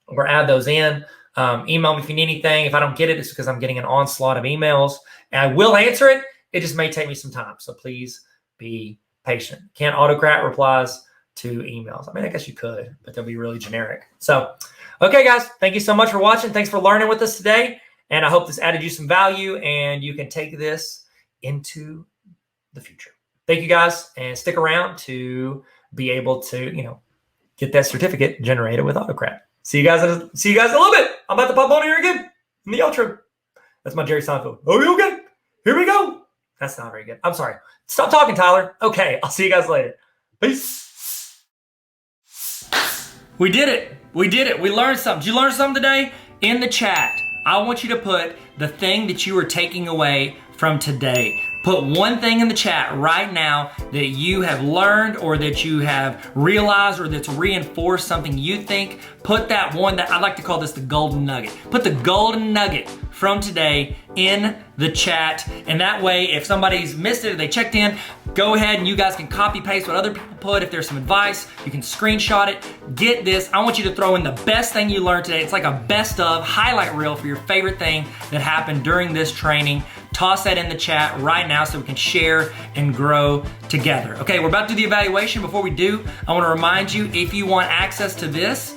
or add those in. Email me if you need anything. If I don't get it, it's because I'm getting an onslaught of emails, and I will answer it. It just may take me some time. So please be patient. Can't Autocrat replies to emails. I mean, I guess you could, but they'll be really generic. So, okay, guys, thank you so much for watching. Thanks for learning with us today. And I hope this added you some value and you can take this into the future. Thank you, guys, and stick around to be able to, get that certificate generated with Autocrat. See you guys in a little bit. I'm about to pop on here again in the outro. That's my Jerry Seinfeld. Oh, okay. Here we go. That's not very good. I'm sorry. Stop talking, Tyler. Okay, I'll see you guys later. Peace. We did it. We did it. We learned something. Did you learn something today? In the chat, I want you to put the thing that you are taking away from today. Put one thing in the chat right now that you have learned or that you have realized or that's reinforced something you think. Put that one that I like to call this the golden nugget. Put the golden nugget from today in the chat. And that way, if somebody's missed it or they checked in, go ahead and you guys can copy paste what other people put. If there's some advice, you can screenshot it. Get this. I want you to throw in the best thing you learned today. It's like a best of highlight reel for your favorite thing that happened during this training. Toss that in the chat right now so we can share and grow together. Okay, we're about to do the evaluation. Before we do, I want to remind you, if you want access to this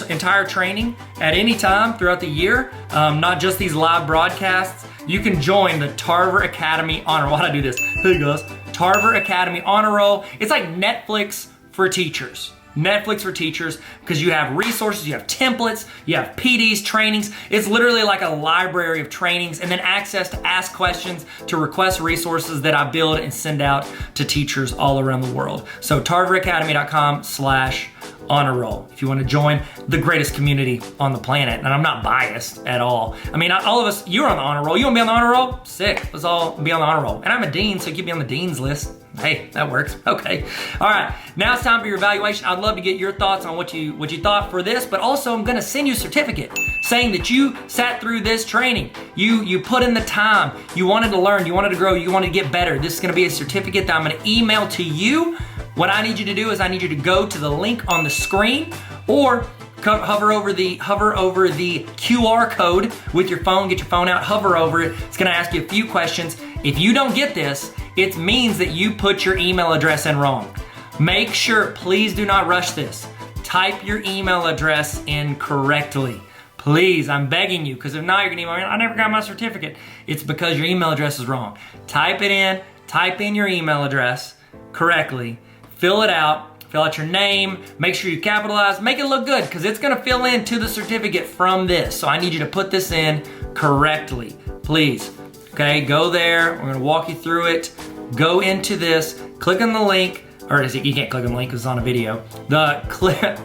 entire training at any time throughout the year, not just these live broadcasts, you can join the Tarver Academy Honor Roll. Why'd I do this? Hey guys, Tarver Academy Honor Roll. It's like Netflix for teachers. Netflix for teachers, because you have resources, you have templates, you have PDs, trainings. It's literally like a library of trainings, and then access to ask questions, to request resources that I build and send out to teachers all around the world. So tarveracademy.com/honor roll if you want to join the greatest community on the planet. And I'm not biased at all. I mean, all of us, you're on the honor roll. You want to be on the honor roll? Sick. Let's all be on the honor roll. And I'm a dean, so keep me on the dean's list. Hey, that works. Okay. All right. Now it's time for your evaluation. I'd love to get your thoughts on what you thought for this, but also I'm going to send you a certificate saying that you sat through this training. You put in the time. You wanted to learn. You wanted to grow. You wanted to get better. This is going to be a certificate that I'm going to email to you. What I need you to do is I need you to go to the link on the screen or hover over the QR code with your phone. Get your phone out, hover over it. It's going to ask you a few questions. If you don't get this, it means that you put your email address in wrong. Make sure, please do not rush this. Type your email address in correctly. Please, I'm begging you, because if not, you're gonna email me, I never got my certificate. It's because your email address is wrong. Type in your email address correctly, fill it out, fill out your name, make sure you capitalize, make it look good, because it's gonna fill in to the certificate from this. So I need you to put this in correctly, please. Okay, go there, we're gonna walk you through it. Go into this, click on the link, or you can't click on the link because it's on a video.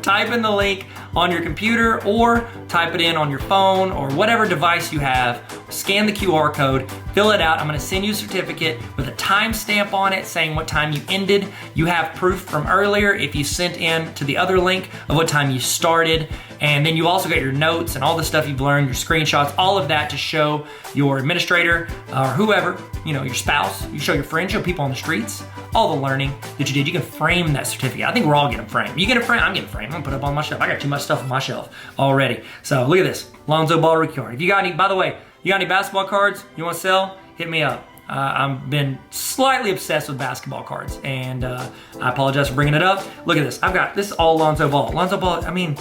Type in the link on your computer or type it in on your phone or whatever device you have. Scan the QR code, fill it out. I'm gonna send you a certificate with a timestamp on it saying what time you ended. You have proof from earlier if you sent in to the other link of what time you started. And then you also got your notes and all the stuff you've learned, your screenshots, all of that to show your administrator or whoever, your spouse. You show your friends, show people on the streets, all the learning that you did. You can frame that certificate. I think we're all getting framed. You get a frame? I'm getting framed. I'm gonna put it up on my shelf. I got too much stuff on my shelf already. So look at this, Lonzo Ball rookie card. If you got any, by the way, you got any basketball cards you want to sell? Hit me up. I've been slightly obsessed with basketball cards, and I apologize for bringing it up. Look at this. This is all Lonzo Ball. Lonzo Ball, I mean,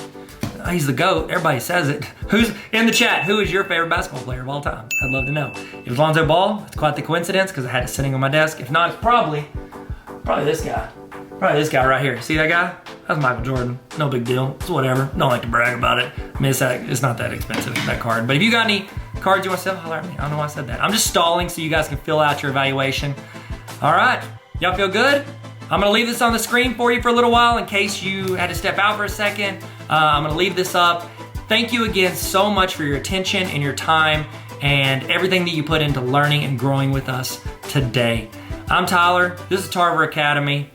he's the GOAT. Everybody says it. Who's in the chat? Who is your favorite basketball player of all time? I'd love to know. If it's Lonzo Ball, it's quite the coincidence because I had it sitting on my desk. If not, it's probably this guy. Probably this guy right here. See that guy? That's Michael Jordan. No big deal. It's whatever. Don't like to brag about it. I mean, it's not that expensive, that card. But if you got any cards you want to sell, holler at me. I don't know why I said that. I'm just stalling so you guys can fill out your evaluation. All right. Y'all feel good? I'm gonna leave this on the screen for you for a little while in case you had to step out for a second. I'm gonna leave this up. Thank you again so much for your attention and your time and everything that you put into learning and growing with us today. I'm Tyler, this is Tarver Academy.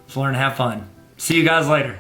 Let's learn and have fun. See you guys later.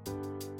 you.